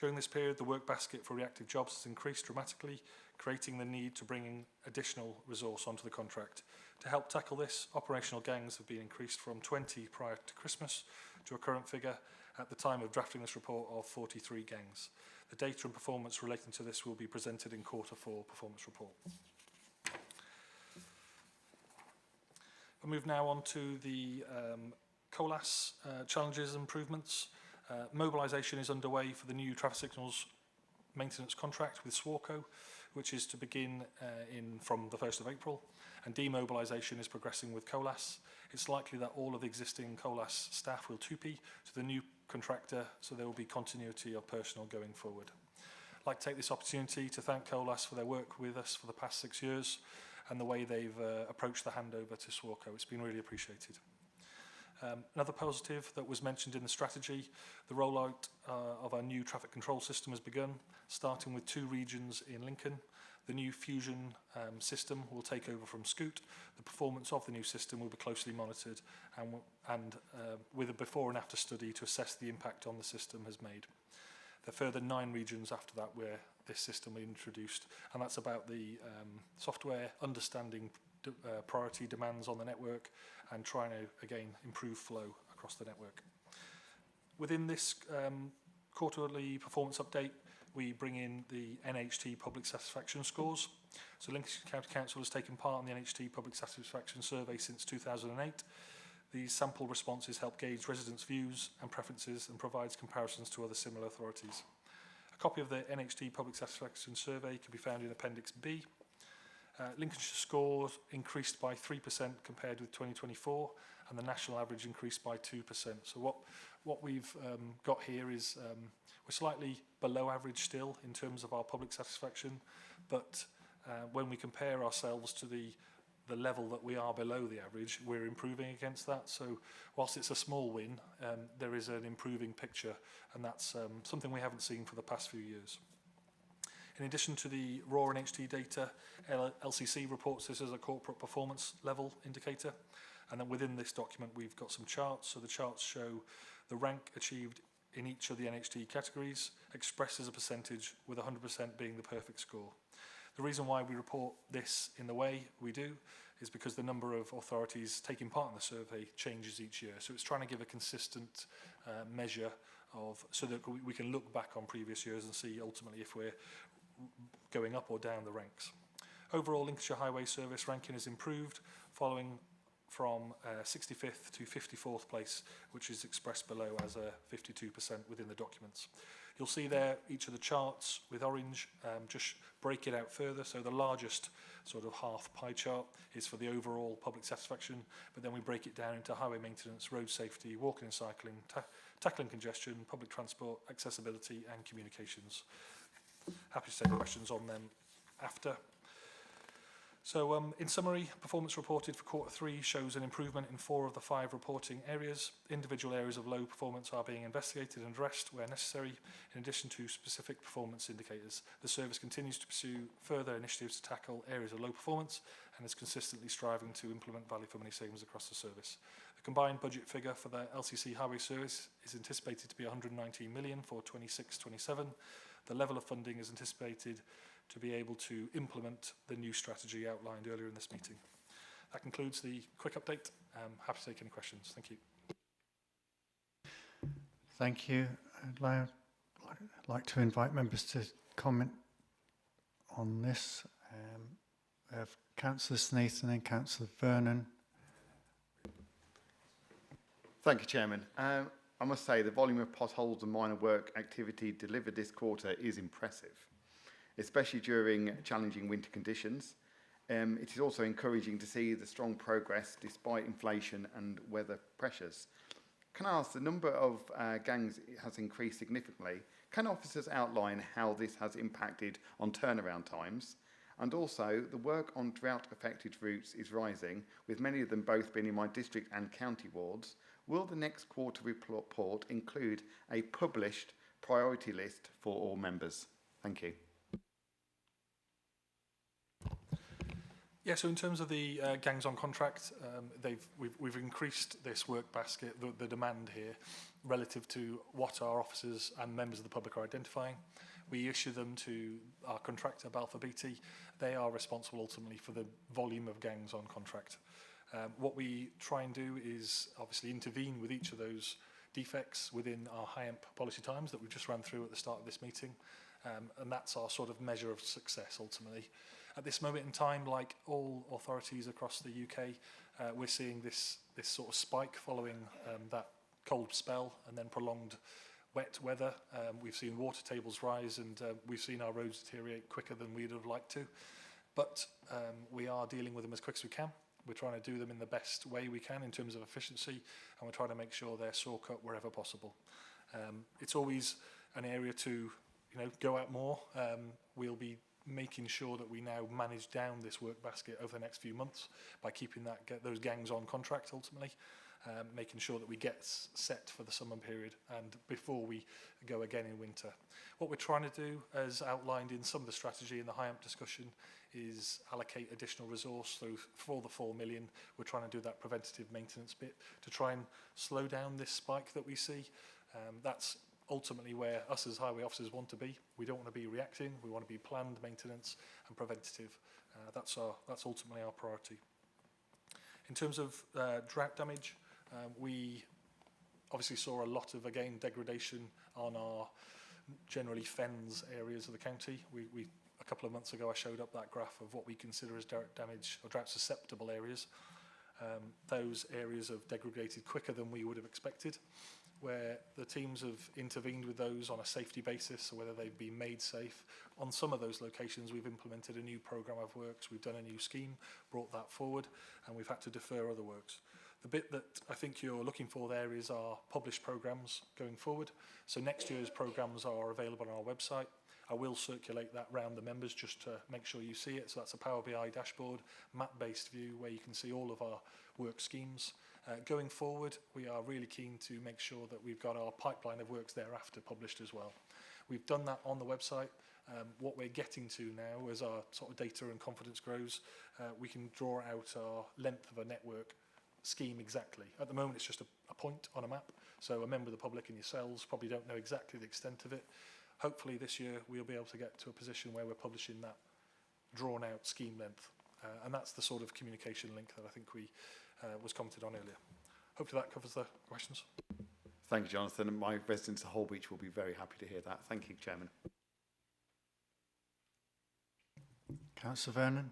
During this period, the work basket for reactive jobs has increased dramatically, creating the need to bring in additional resource onto the contract. To help tackle this, operational gangs have been increased from 20 prior to Christmas to a current figure at the time of drafting this report of 43 gangs. The data and performance relating to this will be presented in Q4 performance report. We'll move now on to the COLAS challenges and improvements. Mobilisation is underway for the new traffic signals maintenance contract with SWARCO, which is to begin from the 1st of April, and demobilisation is progressing with COLAS. It's likely that all of the existing COLAS staff will 2P to the new contractor, so there will be continuity of personnel going forward. I'd like to take this opportunity to thank COLAS for their work with us for the past 6 years and the way they've approached the handover to SWARCO. It's been really appreciated. Another positive that was mentioned in the strategy, the rollout of our new traffic control system has begun, starting with 2 regions in Lincoln. The new Fusion system will take over from Scoot. The performance of the new system will be closely monitored and with a before and after study to assess the impact on the system has made. There are further 9 regions after that where this system will be introduced, and that's about the software understanding priority demands on the network and trying to, again, improve flow across the network. Within this quarterly performance update, we bring in the NHT public satisfaction scores. So Lincolnshire County Council has taken part in the NHT public satisfaction survey since 2008. These sample responses help gauge residents' views and preferences and provides comparisons to other similar authorities. A copy of the NHT public satisfaction survey can be found in Appendix B. Lincolnshire scores increased by 3% compared with 2024, and the national average increased by 2%. So what we've got here is we're slightly below average still in terms of our public satisfaction, but when we compare ourselves to the level that we are below the average, we're improving against that. So whilst it's a small win, there is an improving picture, and that's something we haven't seen for the past few years. In addition to the raw NHT data, LCC reports this as a corporate performance level indicator. And then within this document, we've got some charts. So the charts show the rank achieved in each of the NHT categories, expressed as a percentage, with 100% being the perfect score. The reason why we report this in the way we do is because the number of authorities taking part in the survey changes each year. So it's trying to give a consistent measure of, so that we can look back on previous years and see ultimately if we're going up or down the ranks. Overall, Lincolnshire Highway Service ranking has improved, following from 65th to 54th place, which is expressed below as a 52% within the documents. You'll see there each of the charts with orange, just break it out further. So the largest sort of half pie chart is for the overall public satisfaction, but then we break it down into highway maintenance, road safety, walking and cycling, tackling congestion, public transport, accessibility and communications. Happy to take questions on them after. So in summary, performance reported for Q3 shows an improvement in 4 of the 5 reporting areas. Individual areas of low performance are being investigated and addressed where necessary, in addition to specific performance indicators. The service continues to pursue further initiatives to tackle areas of low performance and is consistently striving to implement value for money savings across the service. The combined budget figure for the LCC Highway Service is anticipated to be 119 million for 26-27. The level of funding is anticipated to be able to implement the new strategy outlined earlier in this meeting. That concludes the quick update. Happy to take any questions. Thank you. Thank you. I'd like to invite members to comment on this. We have Councillor Sneath and Councillor Vernon. Thank you, Chairman. I must say the volume of potholes and minor work activity delivered this quarter is impressive, especially during challenging winter conditions. It is also encouraging to see the strong progress despite inflation and weather pressures. Can I ask, the number of gangs has increased significantly. Can officers outline how this has impacted on turnaround times? And also, the work on drought-affected routes is rising, with many of them both being in my district and county wards. Will the next quarter report include a published priority list for all members? Thank you. Yeah, so in terms of the gangs on contract, we've increased this work basket, the demand here, relative to what our officers and members of the public are identifying. We issue them to our contractor, Balfour Beatty. They are responsible ultimately for the volume of gangs on contract. What we try and do is obviously intervene with each of those defects within our HIAMP policy times that we just ran through at the start of this meeting. And that's our sort of measure of success ultimately. At this moment in time, like all authorities across the UK, we're seeing this sort of spike following that cold spell and then prolonged wet weather. We've seen water tables rise and we've seen our roads deteriorate quicker than we'd have liked to. But we are dealing with them as quick as we can. We're trying to do them in the best way we can in terms of efficiency, and we're trying to make sure they're saw cut wherever possible. It's always an area to go out more. We'll be making sure that we now manage down this work basket over the next few months by keeping get those gangs on contract ultimately, making sure that we get set for the summer period and before we go again in winter. What we're trying to do, as outlined in some of the strategy in the HIAMP discussion, is allocate additional resource for the 4 million. We're trying to do that preventative maintenance bit to try and slow down this spike that we see. That's ultimately where us as highway officers want to be. We don't want to be reacting. We want to be planned maintenance and preventative. That's ultimately our priority. In terms of drought damage, we obviously saw a lot of, again, degradation on our generally fens areas of the county. A couple of months ago, I showed up that graph of what we consider as drought damage or drought susceptible areas. Those areas have degraded quicker than we would have expected, where the teams have intervened with those on a safety basis, or whether they've been made safe. On some of those locations, we've implemented a new programme of works, we've done a new scheme, brought that forward, and we've had to defer other works. The bit that I think you're looking for there is our published programmes going forward. So next year's programmes are available on our website. I will circulate that round the members just to make sure you see it. So that's a Power BI dashboard, map-based view where you can see all of our work schemes. Going forward, we are really keen to make sure that we've got our pipeline of works thereafter published as well. We've done that on the website. What we're getting to now, as our sort of data and confidence grows, we can draw out our length of a network scheme exactly. At the moment, it's just a point on a map. So a member of the public and yourselves probably don't know exactly the extent of it. Hopefully this year we'll be able to get to a position where we're publishing that drawn out scheme length. And that's the sort of communication link that I think we was commented on earlier. Hopefully that covers the questions. Thank you, Jonathan. And my residents of Holbeach will be very happy to hear that. Thank you, Chairman. Councillor Vernon.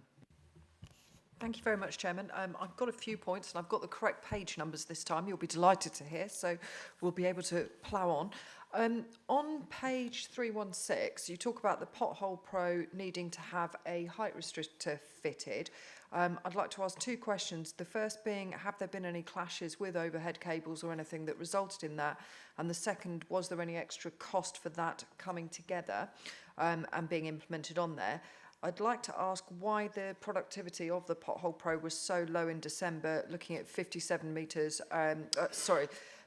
Thank you very much, Chairman. I've got a few points and I've got the correct page numbers this time. You'll be delighted to hear, so we'll be able to plough on. On page 316, you talk about the Pothole Pro needing to have a height restrictor fitted. I'd like to ask 2 questions. The first being, have there been any clashes with overhead cables or anything that resulted in that? And the second, was there any extra cost for that coming together and being implemented on there? I'd like to ask why the productivity of the Pothole Pro was so low in December, looking at 57 metres,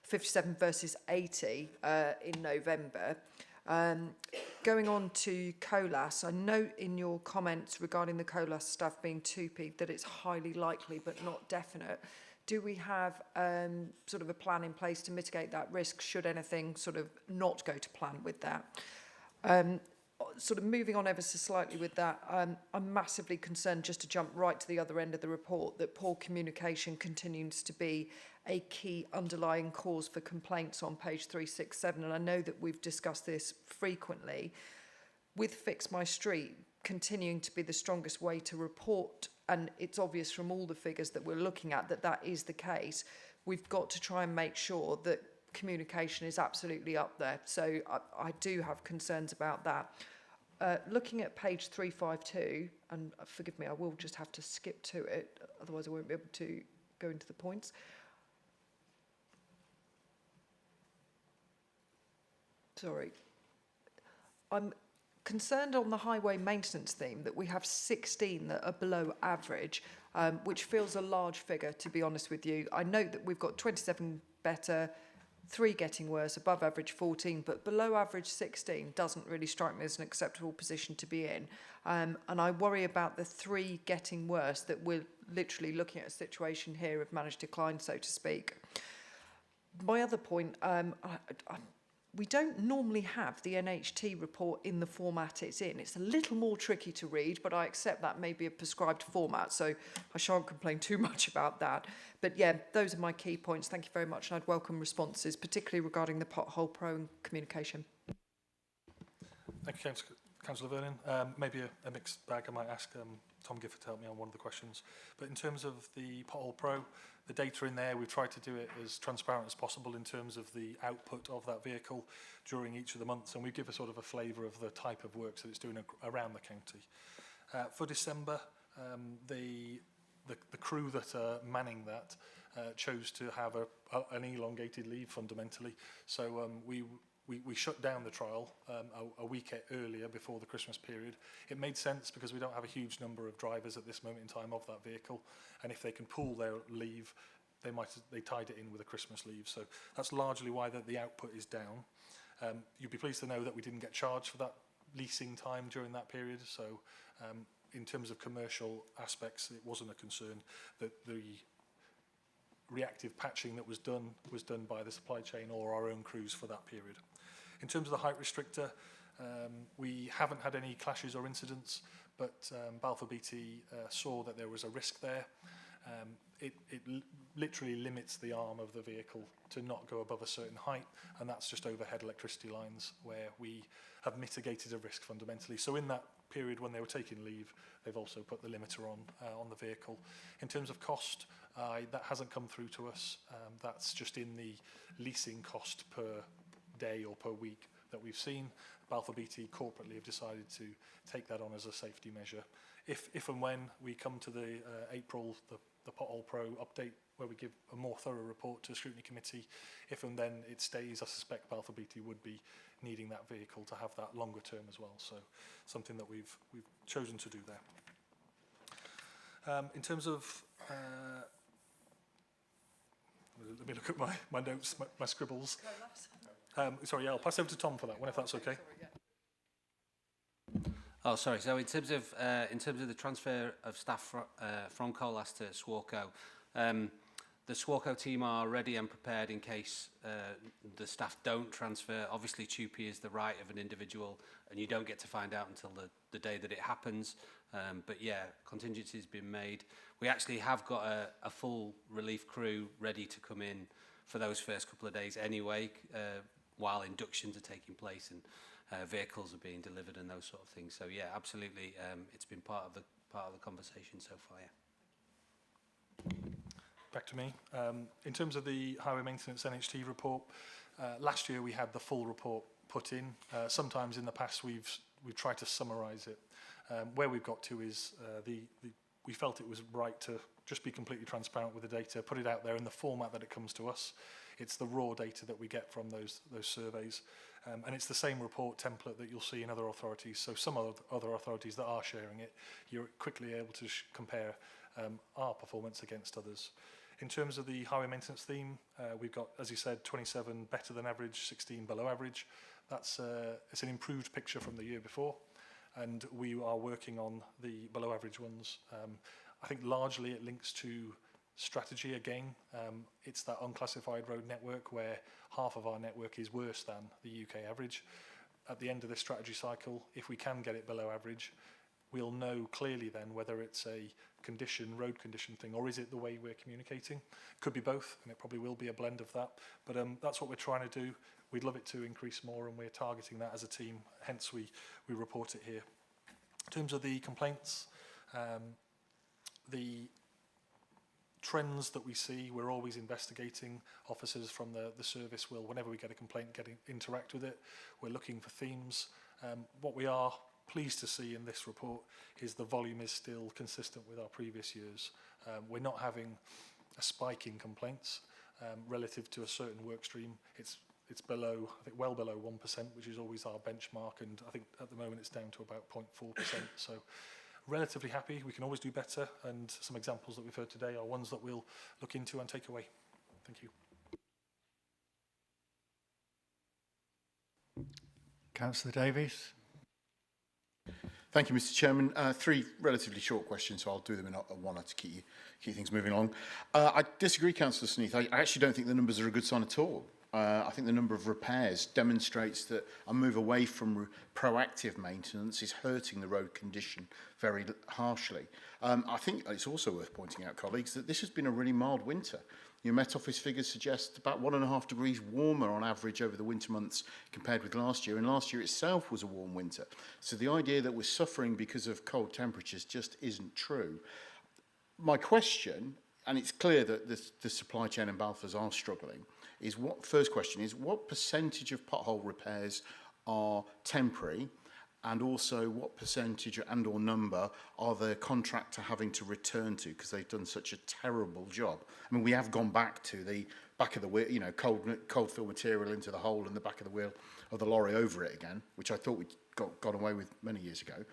57 versus 80 in November. Going on to COLAS, I note in your comments regarding the COLAS staff being 2P that it's highly likely but not definite. Do we have sort of a plan in place to mitigate that risk should anything sort of not go to plan with that? Sort of moving on ever so slightly with that, I'm massively concerned, just to jump right to the other end of the report, that poor communication continues to be a key underlying cause for complaints on page 367. And I know that we've discussed this frequently. With Fix My Street continuing to be the strongest way to report, and it's obvious from all the figures that we're looking at that that is the case, we've got to try and make sure that communication is absolutely up there. So I do have concerns about that. Looking at page 352, and forgive me, I will just have to skip to it, otherwise I won't be able to go into the points. Sorry. I'm concerned on the highway maintenance theme that we have 16 that are below average, which feels a large figure, to be honest with you. I note that we've got 27 better, 3 getting worse, above average 14, but below average 16 doesn't really strike me as an acceptable position to be in. And I worry about the 3 getting worse, that we're literally looking at a situation here of managed decline, so to speak. My other point, we don't normally have the NHT report in the format it's in. It's a little more tricky to read, but I accept that may be a prescribed format, so I shan't complain too much about that. But yeah, those are my key points. Thank you very much, and I'd welcome responses, particularly regarding the Pothole Pro and communication. Thank you, Councillor Vernon. Maybe a mixed bag. I might ask Tom Gifford to help me on one of the questions. But in terms of the Pothole Pro, the data in there, we've tried to do it as transparent as possible in terms of the output of that vehicle during each of the months, and we give a sort of a flavour of the type of work that it's doing around the county. For December, the crew that are manning that chose to have an elongated leave fundamentally. So we shut down the trial a week earlier before the Christmas period. It made sense because we don't have a huge number of drivers at this moment in time of that vehicle, and if they can pool their leave, they tied it in with a Christmas leave. So that's largely why the output is down. You'd be pleased to know that we didn't get charged for that leasing time during that period. So in terms of commercial aspects, it wasn't a concern. That the reactive patching that was done by the supply chain or our own crews for that period. In terms of the height restrictor, we haven't had any clashes or incidents, but Balfour Beatty saw that there was a risk there. It literally limits the arm of the vehicle to not go above a certain height, and that's just overhead electricity lines where we have mitigated a risk fundamentally. So in that period when they were taking leave, they've also put the limiter on the vehicle. In terms of cost, that hasn't come through to us. That's just in the leasing cost per day or per week that we've seen. Balfour Beatty corporately have decided to take that on as a safety measure. If and when we come to the April, the Pothole Pro update, where we give a more thorough report to the Scrutiny Committee, if and then it stays, I suspect Balfour Beatty would be needing that vehicle to have that longer term as well. So something that we've chosen to do there. In terms of let me look at my notes, my scribbles. Sorry, yeah, I'll pass over to Tom for that one, if that's okay. Oh, sorry. So in terms of the transfer of staff from Colas to Swarco, the Swarco team are ready and prepared in case the staff don't transfer. Obviously, TUPE is the right of an individual, and you don't get to find out until the day that it happens. But yeah, contingency's been made. We actually have got a full relief crew ready to come in for those first couple of days anyway, while inductions are taking place and vehicles are being delivered and those sort of things. So yeah, absolutely, it's been part of the conversation so far. Yeah. Back to me. In terms of the highway maintenance NHT report, last year we had the full report put in. Sometimes in the past we've tried to summarise it. Where we've got to is we felt it was right to just be completely transparent with the data, put it out there in the format that it comes to us. It's the raw data that we get from those surveys. And it's the same report template that you'll see in other authorities. So some other authorities that are sharing it, you're quickly able to compare our performance against others. In terms of the highway maintenance theme, we've got, as you said, 27 better than average, 16 below average. It's an improved picture from the year before, and we are working on the below average ones. I think largely it links to strategy again. It's that unclassified road network where half of our network is worse than the UK average. At the end of this strategy cycle, if we can get it below average, we'll know clearly then whether it's a road condition thing, or is it the way we're communicating? Could be both, and it probably will be a blend of that. But that's what we're trying to do. We'd love it to increase more, and we're targeting that as a team, hence we report it here. In terms of the complaints, the trends that we see, we're always investigating. Officers from the service will, whenever we get a complaint, interact with it. We're looking for themes. What we are pleased to see in this report is the volume is still consistent with our previous years. We're not having a spike in complaints relative to a certain work stream. It's below, I think well below 1%, which is always our benchmark, and I think at the moment it's down to about 0.4%. So relatively happy. We can always do better, and some examples that we've heard today are ones that we'll look into and take away. Thank you. Councillor Davies. Thank you, Mr. Chairman. Three relatively short questions, so I'll do them in one to keep things moving along. I disagree, Councillor Sneath. I actually don't think the numbers are a good sign at all. I think the number of repairs demonstrates that a move away from proactive maintenance is hurting the road condition very harshly. I think it's also worth pointing out, colleagues, that this has been a really mild winter. Your Met Office figures suggest about 1.5 degrees warmer on average over the winter months compared with last year, and last year itself was a warm winter. So the idea that we're suffering because of cold temperatures just isn't true. My question, and it's clear that the supply chain in Balfours are struggling, is first question is what percentage of pothole repairs are temporary, and also what percentage and or number are the contractor having to return to because they've done such a terrible job? I mean, we have gone back to the back of the wheel, you know, cold fill material into the hole in the back of the wheel of the lorry over it again, which I thought we got away with many years ago.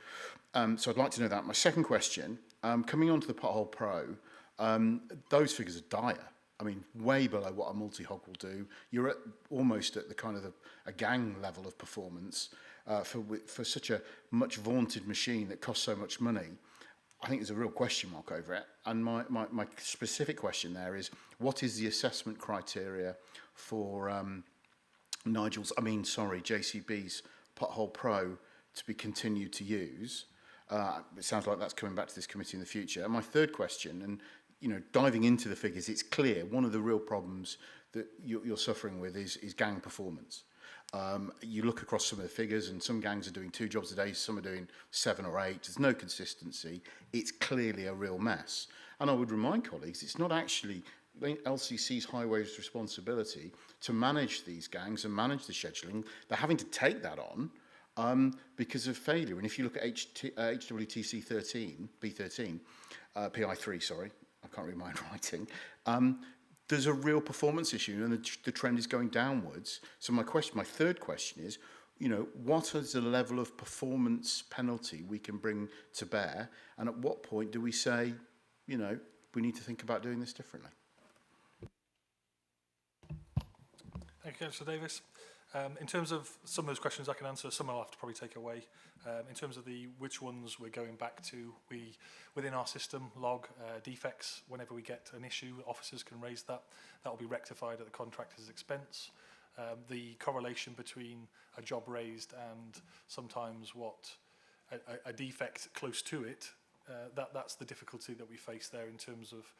So I'd like to know that. My second question, coming on to the Pothole Pro, those figures are dire. I mean, way below what a multi-hog will do. You're almost at the kind of a gang level of performance for such a much vaunted machine that costs so much money. I think there's a real question mark over it. And my specific question there is, what is the assessment criteria for JCB's Pothole Pro to be continued to use? It sounds like that's coming back to this committee in the future. And my third question, and diving into the figures, it's clear one of the real problems that you're suffering with is gang performance. You look across some of the figures, and some gangs are doing 2 jobs a day, some are doing 7 or 8. There's no consistency. It's clearly a real mess. And I would remind colleagues, it's not actually LCC's Highways responsibility to manage these gangs and manage the scheduling. They're having to take that on because of failure. And if you look at HWTC 13, B13, PI3, sorry, I can't read my writing, there's a real performance issue, and the trend is going downwards. So my third question is, what is the level of performance penalty we can bring to bear, and at what point do we say, we need to think about doing this differently? Thank you, Councillor Davis. In terms of some of those questions I can answer, some I'll have to probably take away. In terms of which ones we're going back to, we, within our system, log defects. Whenever we get an issue, officers can raise that. That will be rectified at the contractor's expense. The correlation between a job raised and sometimes a defect close to it, that's the difficulty that we face there in terms of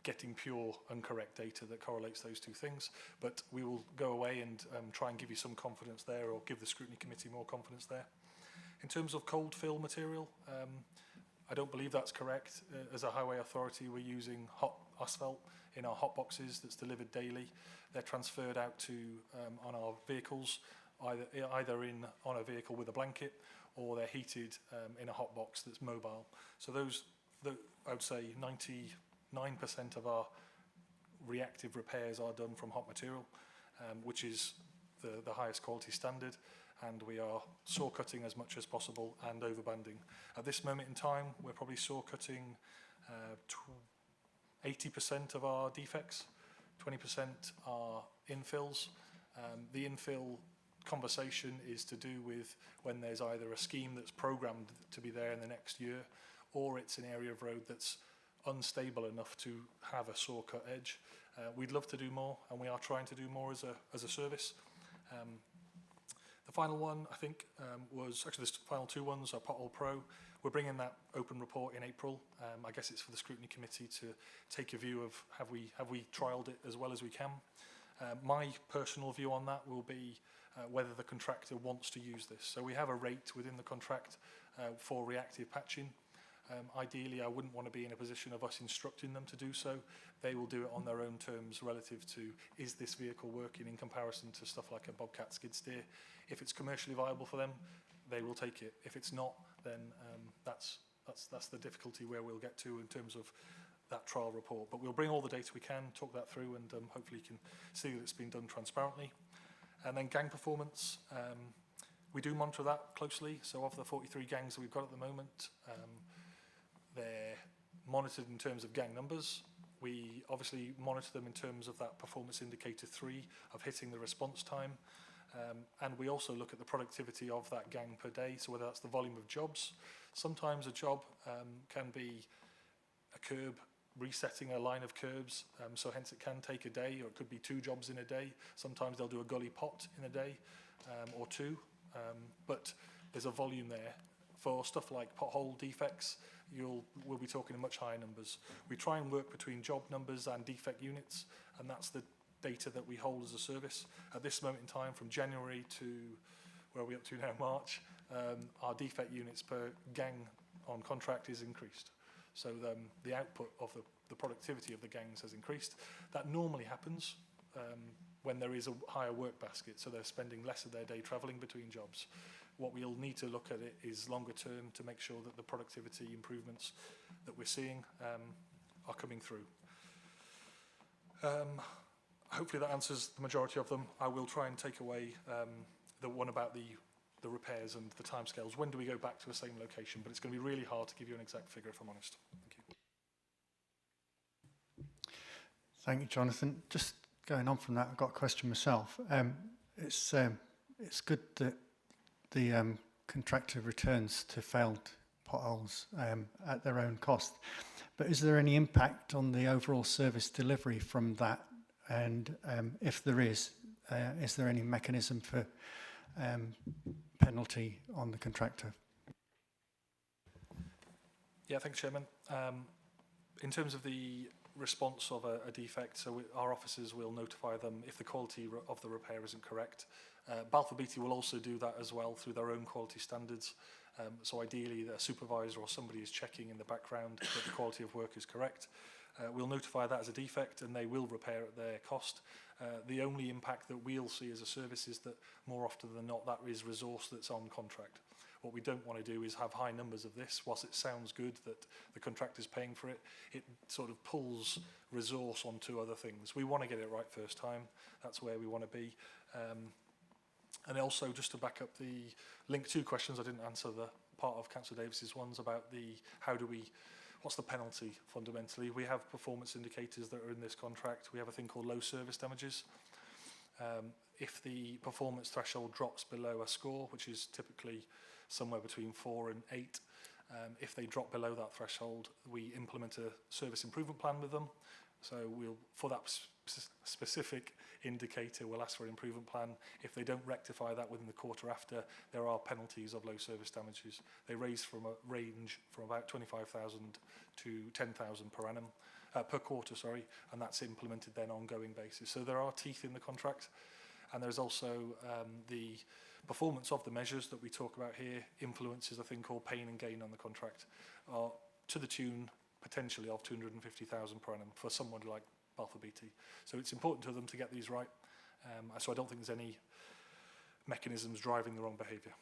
getting pure, incorrect data that correlates those two things. But we will go away and try and give you some confidence there, or give the Scrutiny Committee more confidence there. In terms of cold fill material, I don't believe that's correct. As a highway authority, we're using hot asphalt in our hot boxes that's delivered daily. They're transferred out to on our vehicles, either on a vehicle with a blanket, or they're heated in a hot box that's mobile. So I would say 9% of our reactive repairs are done from hot material, which is the highest quality standard, and we are saw cutting as much as possible and overbanding. At this moment in time, we're probably saw cutting 80% of our defects, 20% are infills. The infill conversation is to do with when there's either a scheme that's programmed to be there in the next year, or it's an area of road that's unstable enough to have a saw cut edge. We'd love to do more, and we are trying to do more as a service. The final one, I think, was actually the final two ones are Pothole Pro. We're bringing that open report in April. I guess it's for the Scrutiny Committee to take a view of have we trialled it as well as we can. My personal view on that will be whether the contractor wants to use this. So we have a rate within the contract for reactive patching. Ideally, I wouldn't want to be in a position of us instructing them to do so. They will do it on their own terms relative to, is this vehicle working in comparison to stuff like a Bobcat skid steer. If it's commercially viable for them, they will take it. If it's not, then that's the difficulty where we'll get to in terms of that trial report. But we'll bring all the data we can, talk that through, and hopefully you can see that it's been done transparently. And then gang performance, we do monitor that closely. So of the 43 gangs that we've got at the moment, they're monitored in terms of gang numbers. We obviously monitor them in terms of that performance indicator 3 of hitting the response time. And we also look at the productivity of that gang per day, so whether that's the volume of jobs. Sometimes a job can be a curb, resetting a line of curbs, so hence it can take a day, or it could be 2 jobs in a day. Sometimes they'll do a gully pot in a day, or 2, but there's a volume there. For stuff like pothole defects, we'll be talking in much higher numbers. We try and work between job numbers and defect units, and that's the data that we hold as a service. At this moment in time, from January to where are we up to now, March, our defect units per gang on contract is increased. So the output of the productivity of the gangs has increased. That normally happens when there is a higher work basket, so they're spending less of their day travelling between jobs. What we'll need to look at it is longer term to make sure that the productivity improvements that we're seeing are coming through. Hopefully that answers the majority of them. I will try and take away the one about the repairs and the timescales. When do we go back to the same location? But it's going to be really hard to give you an exact figure, if I'm honest. Thank you. Thank you, Jonathan. Just going on from that, I've got a question myself. It's good that the contractor returns to failed potholes at their own cost. But is there any impact on the overall service delivery from that? And if there is there any mechanism for penalty on the contractor? Yeah, thanks, Chairman. In terms of the response of a defect, so our officers will notify them if the quality of the repair isn't correct. Balfour Beatty will also do that as well through their own quality standards. So ideally, the supervisor or somebody is checking in the background that the quality of work is correct. We'll notify that as a defect, and they will repair at their cost. The only impact that we'll see as a service is that more often than not, that is resource that's on contract. What we don't want to do is have high numbers of this. Whilst it sounds good that the contractor's paying for it, it sort of pulls resource onto other things. We want to get it right first time. That's where we want to be. And also, just to back up the link 2 questions, I didn't answer the part of Councillor Davis's ones about what's the penalty fundamentally. We have performance indicators that are in this contract. We have a thing called low service damages. If the performance threshold drops below a score, which is typically somewhere between 4 and 8, if they drop below that threshold, we implement a service improvement plan with them. So for that specific indicator, we'll ask for an improvement plan. If they don't rectify that within the quarter after, there are penalties of low service damages. They range from about 25,000 to 10,000 per annum, per quarter, sorry, and that's implemented then on an ongoing basis. So there are teeth in the contract, and there's also the performance of the measures that we talk about here influences a thing called pain and gain on the contract, to the tune potentially of 250,000 per annum for someone like Balfour Beatty. So it's important to them to get these right. So I don't think there's any mechanisms driving the wrong behaviour.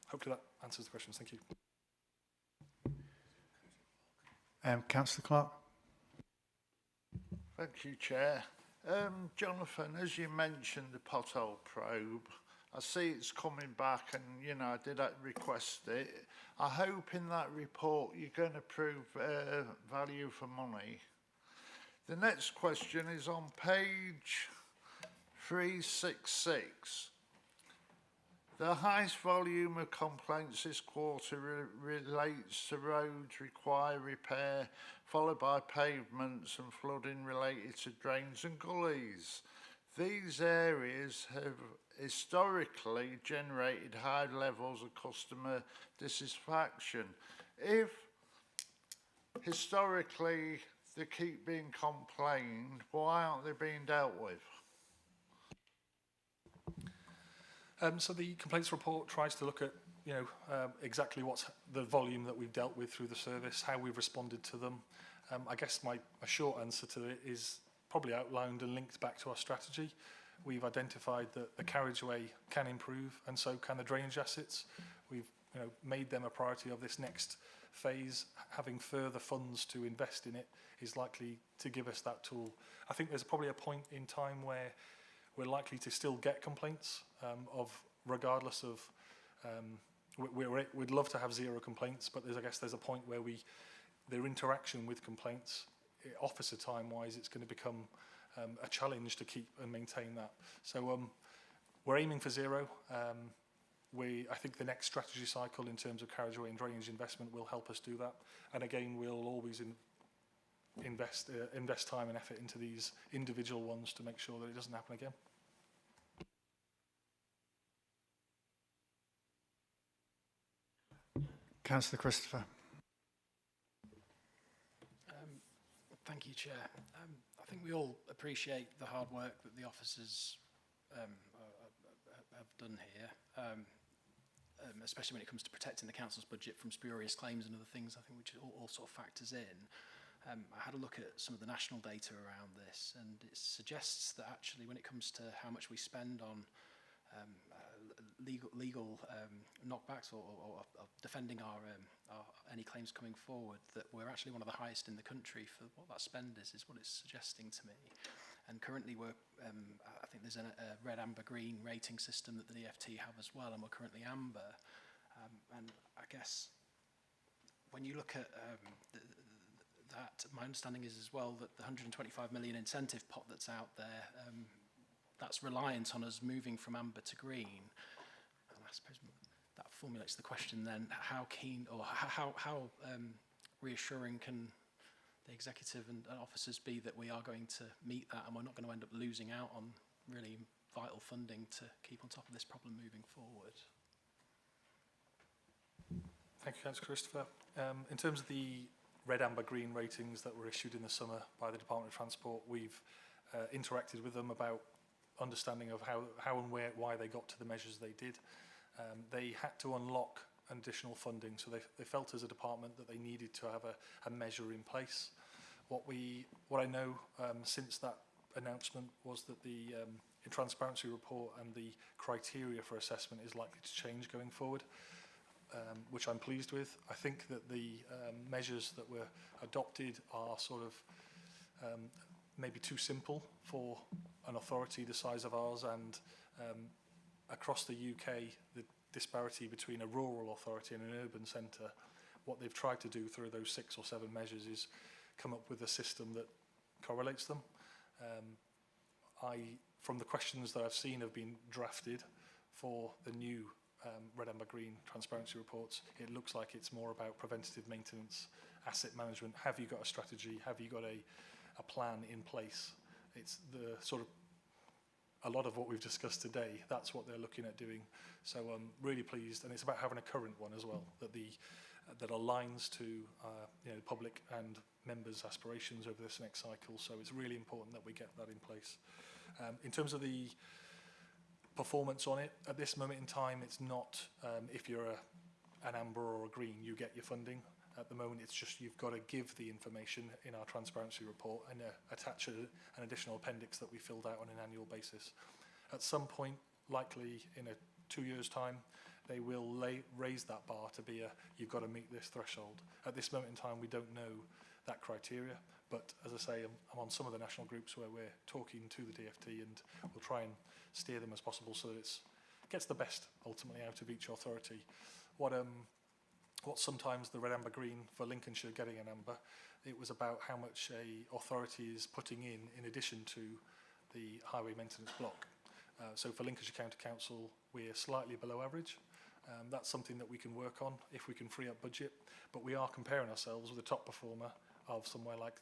Hopefully that answers the questions. Thank you. Councillor Clark. Thank you, Chair. Jonathan, as you mentioned the pothole probe, I see it's coming back and, you know, I did request it. I hope in that report you're going to prove value for money. The next question is on page 366. The highest volume of complaints this quarter relates to roads require repair, followed by pavements and flooding related to drains and gullies. These areas have historically generated high levels of customer dissatisfaction. If historically they keep being complained, why aren't they being dealt with? So the complaints report tries to look at, you know, exactly what's the volume that we've dealt with through the service, how we've responded to them. I guess my short answer to it is probably outlined and linked back to our strategy. We've identified that the carriageway can improve, and so can the drainage assets. We've, you know, made them a priority of this next phase. Having further funds to invest in it is likely to give us that tool. I think there's probably a point in time where we're likely to still get complaints regardless of, we'd love to have zero complaints, but I guess there's a point where their interaction with complaints, officer time-wise, it's going to become a challenge to keep and maintain that. So we're aiming for zero. I think the next strategy cycle in terms of carriageway and drainage investment will help us do that. And again, we'll always invest time and effort into these individual ones to make sure that it doesn't happen again. Councillor Christopher. Thank you, Chair. I think we all appreciate the hard work that the officers have done here, especially when it comes to protecting the council's budget from spurious claims and other things, I think, which all sort of factors in. I had a look at some of the national data around this, and it suggests that actually when it comes to how much we spend on legal knockbacks or defending our any claims coming forward, that we're actually one of the highest in the country for what that spend is what it's suggesting to me. And currently we're, I think there's a red, amber, green rating system that the DFT have as well, and we're currently amber. And I guess when you look at that, my understanding is as well that the 125 million incentive pot that's out there, that's reliant on us moving from amber to green. And I suppose that formulates the question then, how keen or how reassuring can the executive and officers be that we are going to meet that and we're not going to end up losing out on really vital funding to keep on top of this problem moving forward? Thank you, Councillor Christopher. In terms of the red, amber, green ratings that were issued in the summer by the Department of Transport, we've interacted with them about understanding of how and why they got to the measures they did. They had to unlock additional funding, so they felt as a department that they needed to have a measure in place. What I know since that announcement was that the transparency report and the criteria for assessment is likely to change going forward, which I'm pleased with. I think that the measures that were adopted are sort of maybe too simple for an authority the size of ours, and across the UK, the disparity between a rural authority and an urban centre, what they've tried to do through those 6 or 7 measures is come up with a system that correlates them. From the questions that I've seen have been drafted for the new red, amber, green transparency reports, it looks like it's more about preventative maintenance, asset management. Have you got a strategy? Have you got a plan in place? It's the sort of a lot of what we've discussed today, that's what they're looking at doing. So I'm really pleased, and it's about having a current one as well, that aligns to the public and members' aspirations over this next cycle. So it's really important that we get that in place. In terms of the performance on it, at this moment in time, it's not if you're an amber or a green, you get your funding. At the moment, it's just you've got to give the information in our transparency report and attach an additional appendix that we filled out on an annual basis. At some point, likely in 2 years' time, they will raise that bar to be you've got to meet this threshold. At this moment in time, we don't know that criteria, But as I say, I'm on some of the national groups where we're talking to the DFT, and we'll try and steer them as possible so that it gets the best ultimately out of each authority. What sometimes the red, amber, green for Lincolnshire getting an amber, it was about how much a authority is putting in addition to the highway maintenance block. So for Lincolnshire County Council, we're slightly below average. That's something that we can work on if we can free up budget, but we are comparing ourselves with the top performer of somewhere like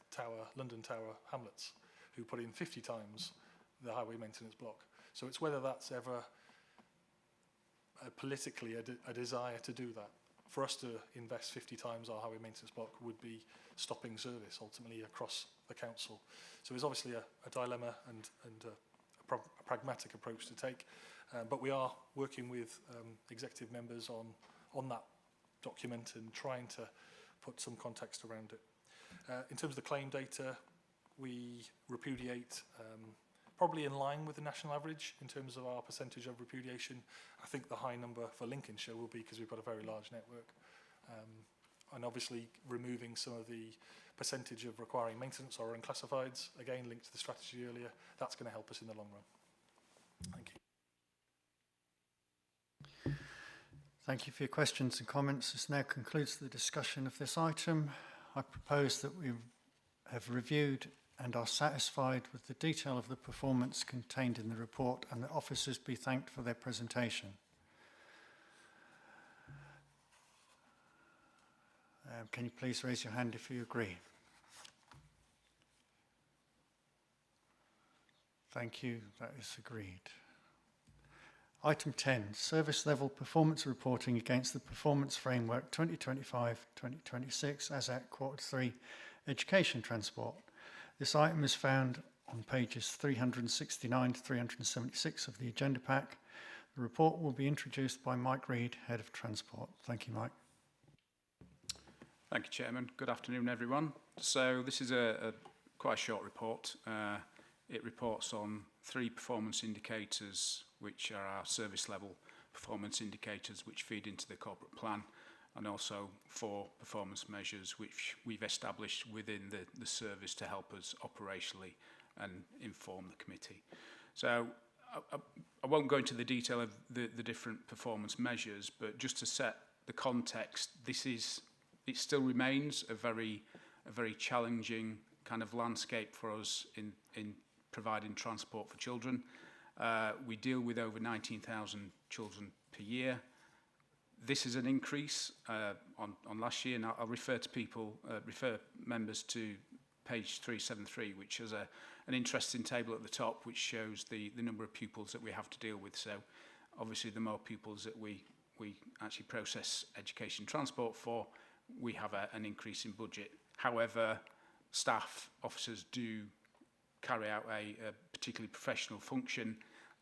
London Tower Hamlets, who put in 50 times the highway maintenance block. So it's whether that's ever politically a desire to do that. For us to invest 50 times our highway maintenance block would be stopping service ultimately across the council. So it's obviously a dilemma and a pragmatic approach to take, but we are working with executive members on that document and trying to put some context around it. In terms of the claim data, we repudiate probably in line with the national average in terms of our percentage of repudiation. I think the high number for Lincolnshire will be because we've got a very large network. And obviously removing some of the percentage of requiring maintenance or unclassifieds, again linked to the strategy earlier, that's going to help us in the long run. Thank you. Thank you for your questions and comments. This now concludes the discussion of this item. I propose that we have reviewed and are satisfied with the detail of the performance contained in the report, and that officers be thanked for their presentation. Can you please raise your hand if you agree? Thank you, that is agreed. Item 10, service level performance reporting against the Performance Framework 2025-2026 as at Q3 Education Transport. This item is found on pages 369 to 376 of the agenda pack. The report will be introduced by Mike Reid, Head of Transport. Thank you, Mike. Thank you, Chairman. Good afternoon, everyone. So this is quite a short report. It reports on 3 performance indicators, which are our service level performance indicators, which feed into the corporate plan, and also 4 performance measures which we've established within the service to help us operationally and inform the committee. So I won't go into the detail of the different performance measures, but just to set the context, it still remains a very challenging kind of landscape for us in providing transport for children. We deal with over 19,000 children per year. This is an increase on last year, and I'll refer members to page 373, which has an interesting table at the top, which shows the number of pupils that we have to deal with. So obviously the more pupils that we actually process education transport for, we have an increase in budget. However, staff, officers do carry out a particularly professional function.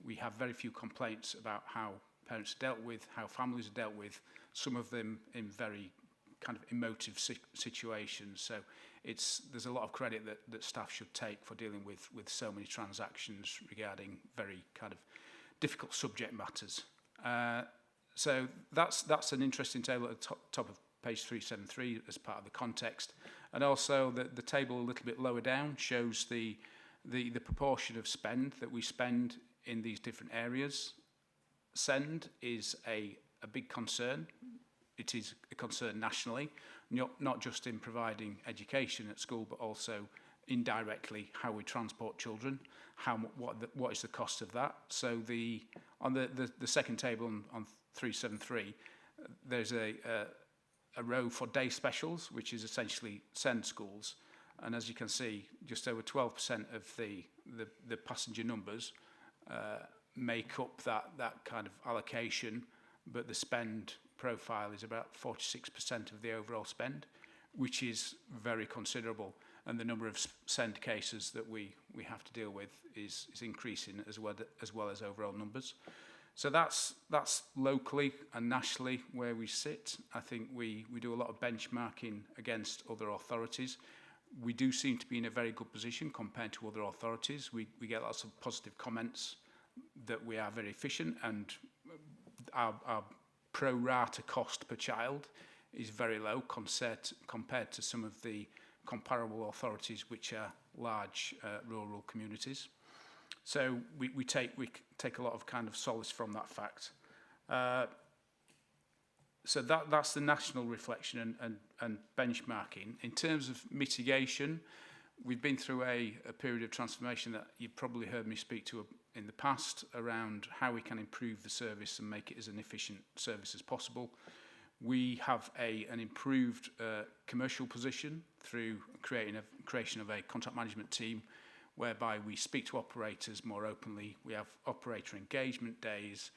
We have very few complaints about how parents are dealt with, how families are dealt with, some of them in very kind of emotive situations. So there's a lot of credit that staff should take for dealing with so many transactions regarding very kind of difficult subject matters. So that's an interesting table at the top of page 373 as part of the context. And also the table a little bit lower down shows the proportion of spend that we spend in these different areas. SEND is a big concern. It is a concern nationally, not just in providing education at school, but also indirectly how we transport children, what is the cost of that. So on the second table on 373, there's a row for day specials, which is essentially SEND schools. And as you can see, just over 12% of the passenger numbers make up that kind of allocation, but the spend profile is about 46% of the overall spend, which is very considerable. And the number of SEND cases that we have to deal with is increasing as well as overall numbers. So that's locally and nationally where we sit. I think we do a lot of benchmarking against other authorities. We do seem to be in a very good position compared to other authorities. We get lots of positive comments that we are very efficient, and our pro rata cost per child is very low compared to some of the comparable authorities which are large rural communities. So we take a lot of kind of solace from that fact. So that's the national reflection and benchmarking. In terms of mitigation, we've been through a period of transformation that you've probably heard me speak to in the past around how we can improve the service and make it as an efficient service as possible. We have an improved commercial position through creation of a contract management team whereby we speak to operators more openly. We have operator engagement days.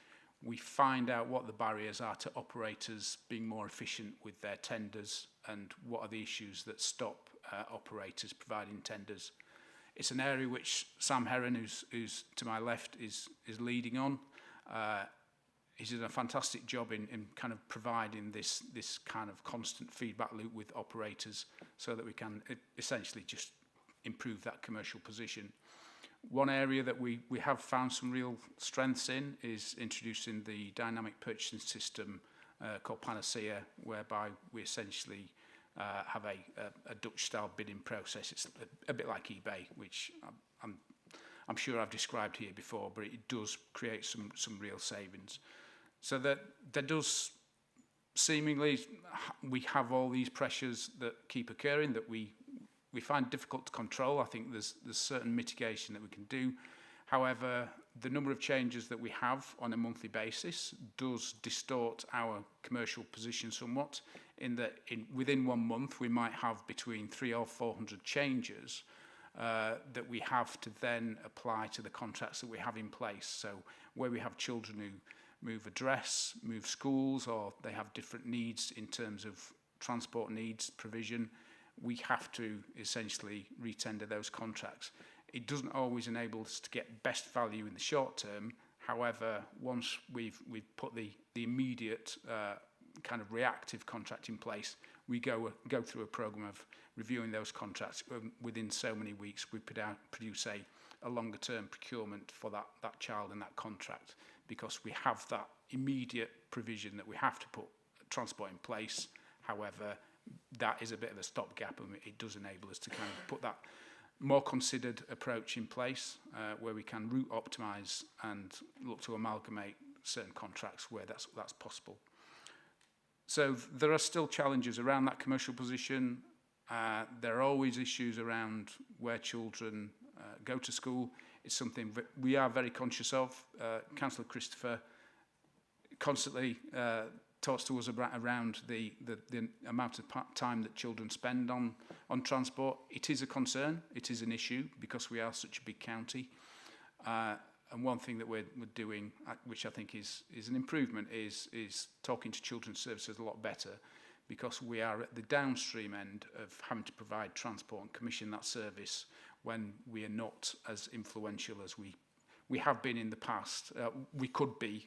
We find out what the barriers are to operators being more efficient with their tenders and what are the issues that stop operators providing tenders. It's an area which Sam Heron, who's to my left, is leading on. He's done a fantastic job in kind of providing this kind of constant feedback loop with operators so that we can essentially just improve that commercial position. One area that we have found some real strengths in is introducing the dynamic purchasing system called Panacea, whereby we essentially have a Dutch-style bidding process. It's a bit like eBay, which I'm sure I've described here before, but it does create some real savings. So that there does seemingly, we have all these pressures that keep occurring that we find difficult to control. I think there's certain mitigation that we can do. However, the number of changes that we have on a monthly basis does distort our commercial position somewhat, in that within 1 month we might have between 300 or 400 changes that we have to then apply to the contracts that we have in place. So where we have children who move address, move schools, or they have different needs in terms of transport needs, provision, we have to essentially retender those contracts. It doesn't always enable us to get best value in the short term. However, once we've put the immediate kind of reactive contract in place, we go through a program of reviewing those contracts. Within so many weeks, we produce a longer term procurement for that child and that contract, because we have that immediate provision that we have to put transport in place. However, that is a bit of a stopgap, and it does enable us to kind of put that more considered approach in place where we can route optimize and look to amalgamate certain contracts where that's possible. So there are still challenges around that commercial position. There are always issues around where children go to school. It's something that we are very conscious of. Councillor Christopher constantly talks to us around the amount of time that children spend on transport. It is a concern, it is an issue, because we are such a big county. And one thing that we're doing, which I think is an improvement, is talking to children's services a lot better, because we are at the downstream end of having to provide transport and commission that service when we are not as influential as we have been in the past. We could be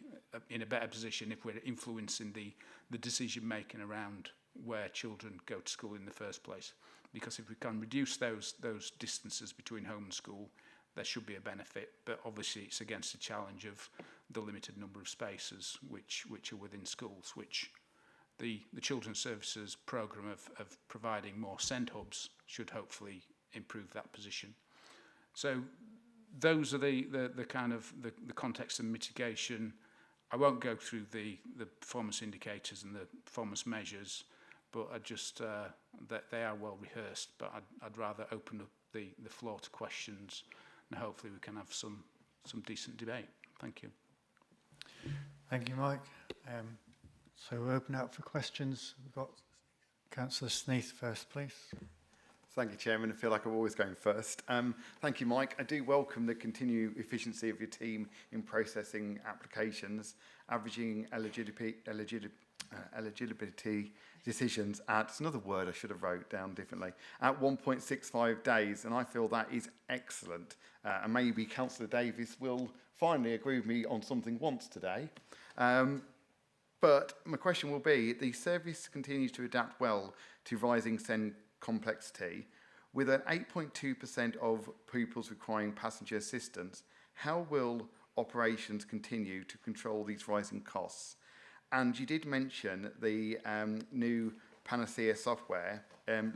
in a better position if we're influencing the decision making around where children go to school in the first place. Because if we can reduce those distances between home and school, there should be a benefit. But obviously it's against the challenge of the limited number of spaces which are within schools, which the Children's Services programme of providing more send hubs should hopefully improve that position. So those are the kind of the context and mitigation. I won't go through the performance indicators and the performance measures, but I just that they are well rehearsed. But I'd rather open up the floor to questions, and hopefully we can have some decent debate. Thank you. Thank you, Mike. So we'll open out for questions. We've got Councillor Sneath first, please. Thank you, Chairman. I feel like I'm always going first. Thank you, Mike. I do welcome the continued efficiency of your team in processing applications, averaging eligibility decisions at, it's another word I should have wrote down differently, at 1.65 days, and I feel that is excellent. And maybe Councillor Davies will finally agree with me on something once today. But my question will be, the service continues to adapt well to rising send complexity. With an 8.2% of pupils requiring passenger assistance, how will operations continue to control these rising costs? And you did mention the new Panacea software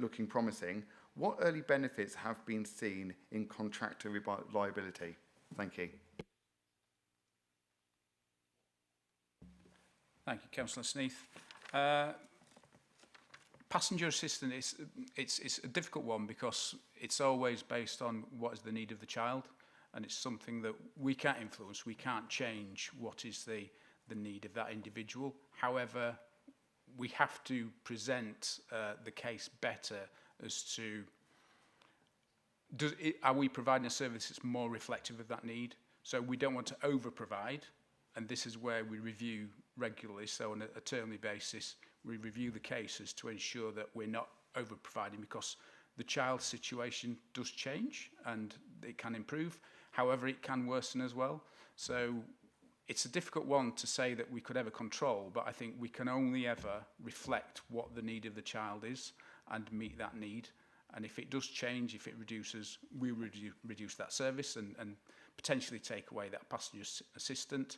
looking promising. What early benefits have been seen in contractor liability? Thank you. Thank you, Councillor Sneath. Passenger assistant it's a difficult one because it's always based on what is the need of the child, and it's something that we can't influence. We can't change what is the need of that individual. However, we have to present the case better as to are we providing a service that's more reflective of that need. So we don't want to over provide, and this is where we review regularly. So on a termly basis, we review the cases to ensure that we're not over providing, because the child's situation does change and it can improve. However, it can worsen as well. So it's a difficult one to say that we could ever control, but I think we can only ever reflect what the need of the child is and meet that need. And if it does change, if it reduces, we reduce that service and potentially take away that passenger assistant.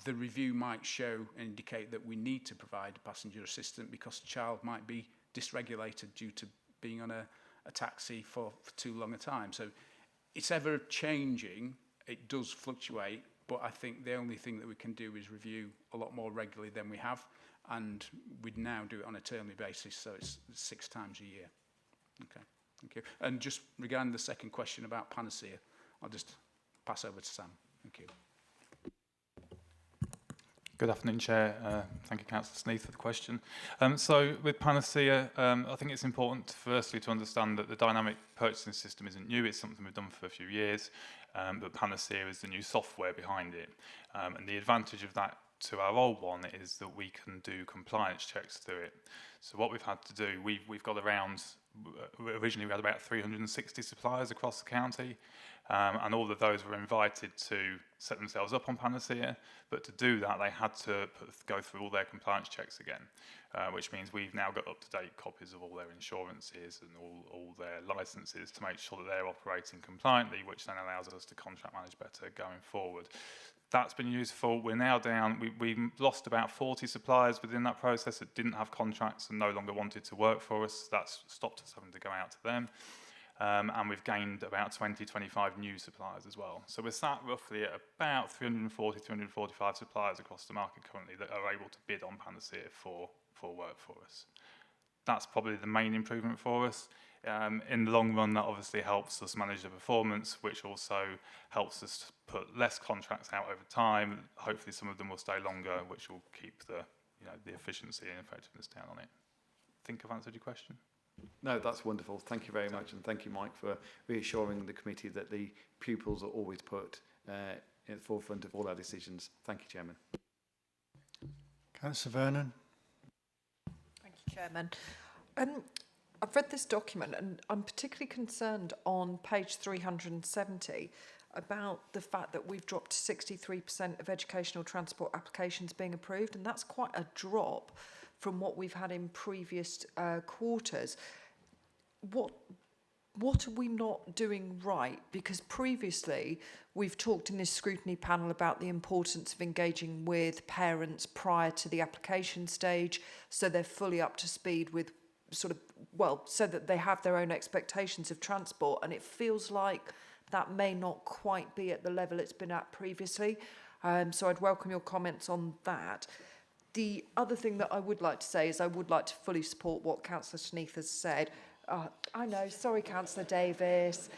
The review might show and indicate that we need to provide a passenger assistant because the child might be dysregulated due to being on a taxi for too long a time. So it's ever changing, it does fluctuate, but I think the only thing that we can do is review a lot more regularly than we have, and we'd now do it on a termly basis, so it's 6 times a year. Okay, thank you. And just regarding the second question about Panacea, I'll just pass over to Sam. Thank you. Good afternoon, Chair. Thank you, Councillor Sneath, for the question. So with Panacea, I think it's important, firstly, to understand that the dynamic purchasing system isn't new. It's something we've done for a few years, but Panacea is the new software behind it. And the advantage of that to our old one is that we can do compliance checks through it. So what we've had to do, we've got around, originally we had about 360 suppliers across the county, and all of those were invited to set themselves up on Panacea, but to do that they had to go through all their compliance checks again, which means we've now got up-to-date copies of all their insurances and all their licenses to make sure that they're operating compliantly, which then allows us to contract manage better going forward. That's been useful. We're now down, we lost about 40 suppliers within that process that didn't have contracts and no longer wanted to work for us. That's stopped us having to go out to them. And we've gained about 20-25 new suppliers as well. So we're sat roughly at about 340-345 suppliers across the market currently that are able to bid on Panacea for work for us. That's probably the main improvement for us. In the long run, that obviously helps us manage the performance, which also helps us put less contracts out over time. Hopefully some of them will stay longer, which will keep the efficiency and effectiveness down on it. I think I've answered your question. No, that's wonderful. Thank you very much, and thank you, Mike, for reassuring the committee that the pupils are always put at the forefront of all our decisions. Thank you, Chairman. Councillor Vernon. Thank you, Chairman. I've read this document and I'm particularly concerned on page 370 about the fact that we've dropped to 63% of educational transport applications being approved, and that's quite a drop from what we've had in previous quarters. What are we not doing right? Because previously we've talked in this scrutiny panel about the importance of engaging with parents prior to the application stage, so they're fully up to speed with so that they have their own expectations of transport, and it feels like that may not quite be at the level it's been at previously. So I'd welcome your comments on that. The other thing that I would like to say is I would like to fully support what Councillor Sneath has said. I know, sorry, Councillor Davis,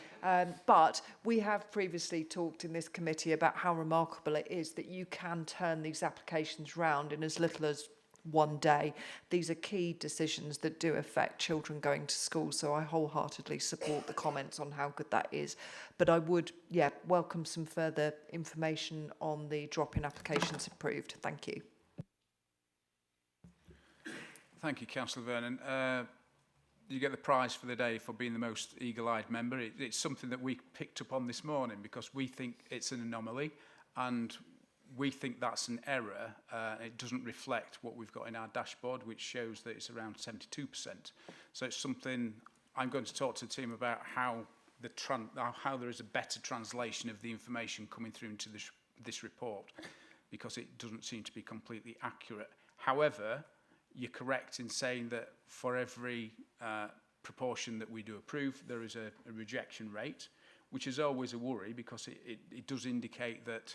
but we have previously talked in this committee about how remarkable it is that you can turn these applications round in as little as one day. These are key decisions that do affect children going to school, so I wholeheartedly support the comments on how good that is. But I would, welcome some further information on the drop in applications approved. Thank you. Thank you, Councillor Vernon. You get the prize for the day for being the most eagle-eyed member. It's something that we picked up on this morning because we think it's an anomaly and we think that's an error. It doesn't reflect what we've got in our dashboard, which shows that it's around 72%. So it's something I'm going to talk to the team about how there is a better translation of the information coming through into this report, because it doesn't seem to be completely accurate. However, you're correct in saying that for every proportion that we do approve, there is a rejection rate, which is always a worry because it does indicate that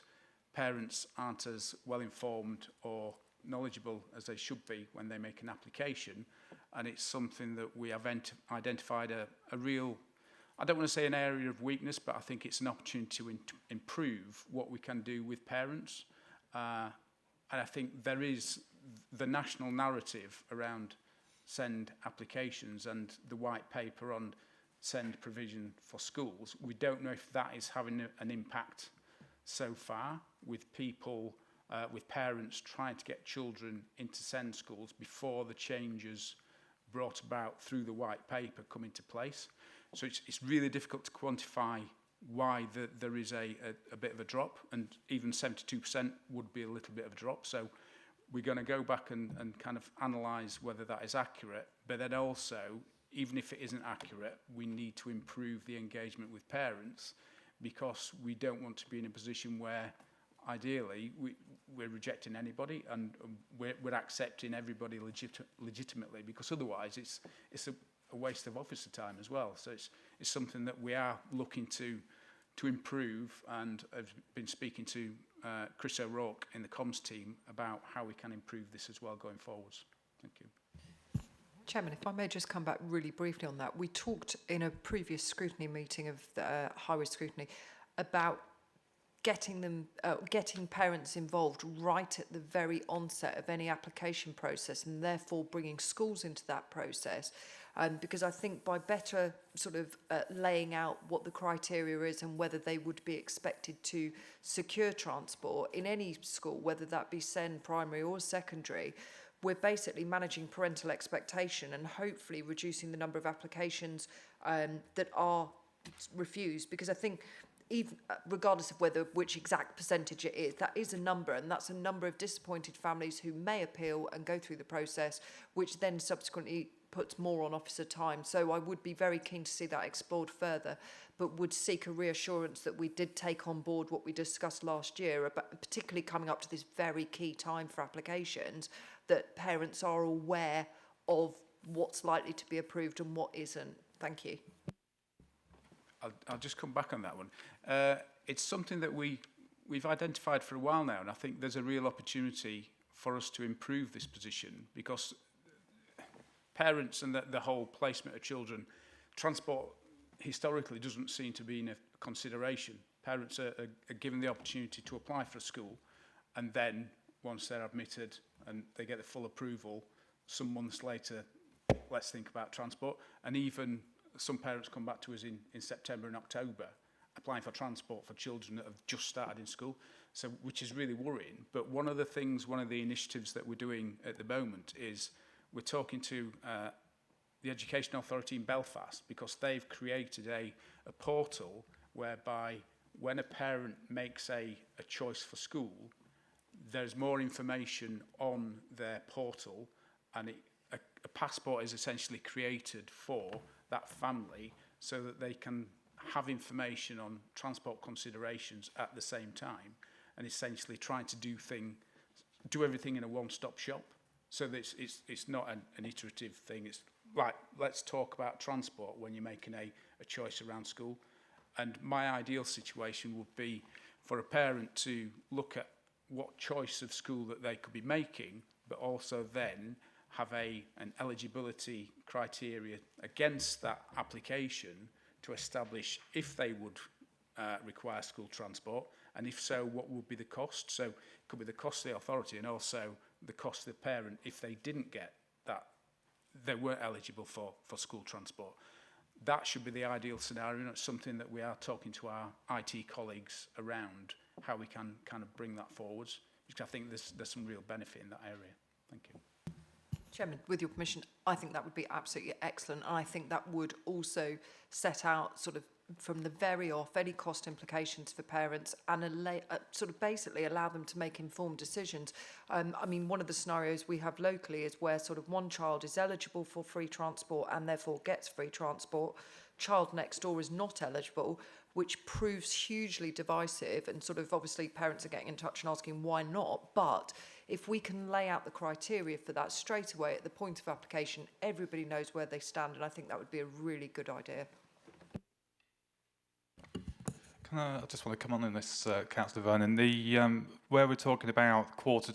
parents aren't as well informed or knowledgeable as they should be when they make an application. And it's something that we have identified a real, I don't want to say an area of weakness, but I think it's an opportunity to improve what we can do with parents. And I think there is the national narrative around SEND applications and the white paper on SEND provision for schools. We don't know if that is having an impact so far with people, with parents trying to get children into SEND schools before the changes brought about through the white paper come into place. So it's really difficult to quantify why there is a bit of a drop, and even 72% would be a little bit of a drop. So we're going to go back and kind of analyse whether that is accurate, but then also, even if it isn't accurate, we need to improve the engagement with parents, because we don't want to be in a position where ideally we're rejecting anybody and we're accepting everybody legitimately, because otherwise it's a waste of officer time as well. So it's something that we are looking to improve, and I've been speaking to Chris O'Rourke in the comms team about how we can improve this as well going forwards. Thank you. Chairman, if I may just come back really briefly on that. We talked in a previous scrutiny meeting of the high-risk scrutiny about getting parents involved right at the very onset of any application process, and therefore bringing schools into that process. Because I think by better sort of laying out what the criteria is and whether they would be expected to secure transport in any school, whether that be SEND, primary or secondary, we're basically managing parental expectation and hopefully reducing the number of applications that are refused. Because I think, even regardless of which exact percentage it is, that is a number, and that's a number of disappointed families who may appeal and go through the process, which then subsequently puts more on officer time. So I would be very keen to see that explored further, but would seek a reassurance that we did take on board what we discussed last year, about, particularly coming up to this very key time for applications, that parents are aware of what's likely to be approved and what isn't. Thank you. I'll just come back on that one. It's something that we've identified for a while now, and I think there's a real opportunity for us to improve this position, because parents and the whole placement of children, transport historically doesn't seem to be in a consideration. Parents are given the opportunity to apply for a school, and then once they're admitted and they get the full approval, some months later, let's think about transport. And even some parents come back to us in September and October applying for transport for children that have just started in school, so which is really worrying. But one of the initiatives that we're doing at the moment is we're talking to the Education Authority in Belfast, because they've created a portal whereby when a parent makes a choice for school, there's more information on their portal, and a passport is essentially created for that family so that they can have information on transport considerations at the same time, and essentially trying to do everything in a one-stop shop. So that it's not an iterative thing. It's like, let's talk about transport when you're making a choice around school. And my ideal situation would be for a parent to look at what choice of school that they could be making, but also then have an eligibility criteria against that application to establish if they would require school transport, and if so, what would be the cost. So it could be the cost of the authority and also the cost of the parent if they didn't get that, they weren't eligible for school transport. That should be the ideal scenario, and it's something that we are talking to our IT colleagues around, how we can kind of bring that forwards, because I think there's some real benefit in that area. Thank you. Chairman, with your permission, I think that would be absolutely excellent. And I think that would also set out sort of from the very off any cost implications for parents, and sort of basically allow them to make informed decisions. I mean, one of the scenarios we have locally is where sort of one child is eligible for free transport and therefore gets free transport. Child next door is not eligible, which proves hugely divisive, and sort of obviously parents are getting in touch and asking why not. But if we can lay out the criteria for that straight away at the point of application, everybody knows where they stand, and I think that would be a really good idea. I just want to come on this, Councillor Vernon. Where we're talking about quarter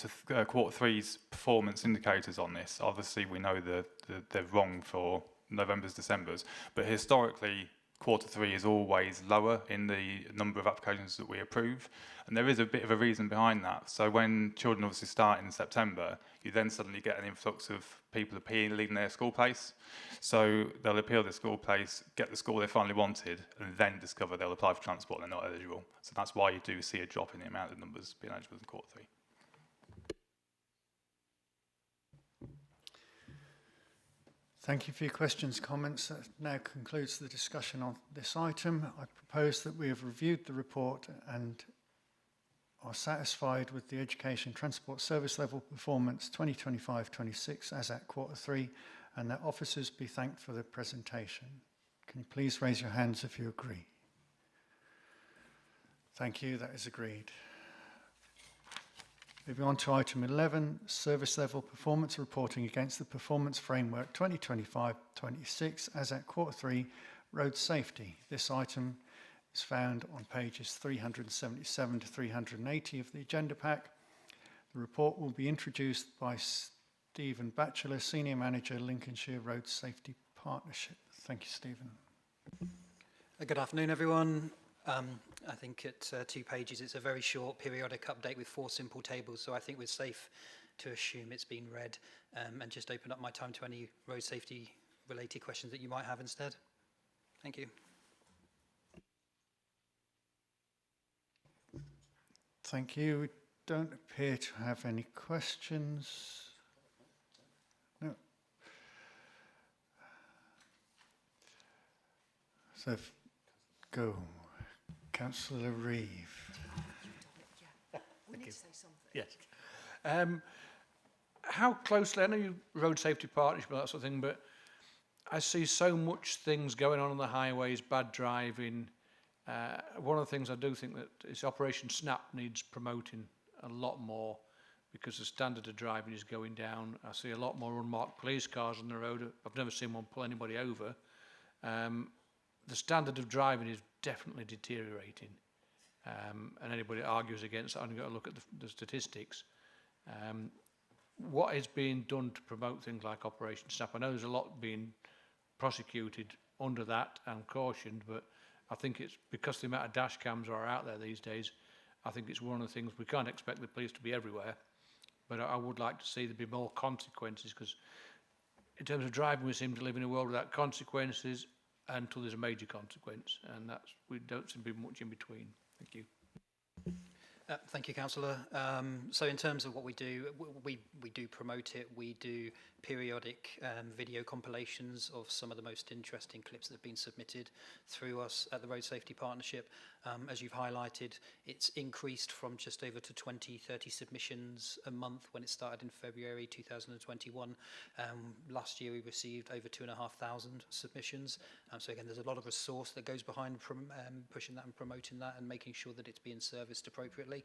three's performance indicators on this, obviously we know that they're wrong for November's, December's, but historically quarter three is always lower in the number of applications that we approve, and there is a bit of a reason behind that. So when children obviously start in September, you then suddenly get an influx of people appealing their school place. So they'll appeal their school place, get the school they finally wanted, and then discover they'll apply for transport and they're not eligible. So that's why you do see a drop in the amount of numbers being eligible in quarter three. Thank you for your questions, comments. That now concludes the discussion on this item. I propose that we have reviewed the report and are satisfied with the Education Transport Service Level Performance 2025-26 as at quarter three, and that officers be thanked for the presentation. Can you please raise your hands if you agree? Thank you, that is agreed. Moving on to item 11, Service Level Performance Reporting against the Performance Framework 2025-26 as at quarter three, Road Safety. This item is found on pages 377 to 380 of the agenda pack. The report will be introduced by Stephen Batchelor, Senior Manager, Lincolnshire Road Safety Partnership. Thank you, Stephen. Good afternoon, everyone. I think at 2 pages it's a very short periodic update with 4 simple tables, so I think we're safe to assume it's been read, and just open up my time to any road safety related questions that you might have instead. Thank you. Thank you. We don't appear to have any questions. No. So, go. Councillor Reeve. We need to say something. Yes. How closely, I know you road safety partnership and that sort of thing, but I see so much things going on the highways, bad driving. One of the things I do think that is Operation Snap needs promoting a lot more, because the standard of driving is going down. I see a lot more unmarked police cars on the road. I've never seen one pull anybody over. The standard of driving is definitely deteriorating, and anybody that argues against that, I've got to look at the statistics. What is being done to promote things like Operation Snap? I know there's a lot being prosecuted under that and cautioned, but I think it's because the amount of dash cams are out there these days. I think it's one of the things, we can't expect the police to be everywhere, but I would like to see there be more consequences, because in terms of driving, we seem to live in a world without consequences until there's a major consequence, and we don't seem to be much in between. Thank you. Thank you, Councillor. So in terms of what we do promote it. We do periodic video compilations of some of the most interesting clips that have been submitted through us at the Road Safety Partnership. As you've highlighted, it's increased from just over to 20-30 submissions a month when it started in February 2021. Last year we received over 2,500 submissions. So again, there's a lot of resource that goes behind pushing that and promoting that and making sure that it's being serviced appropriately.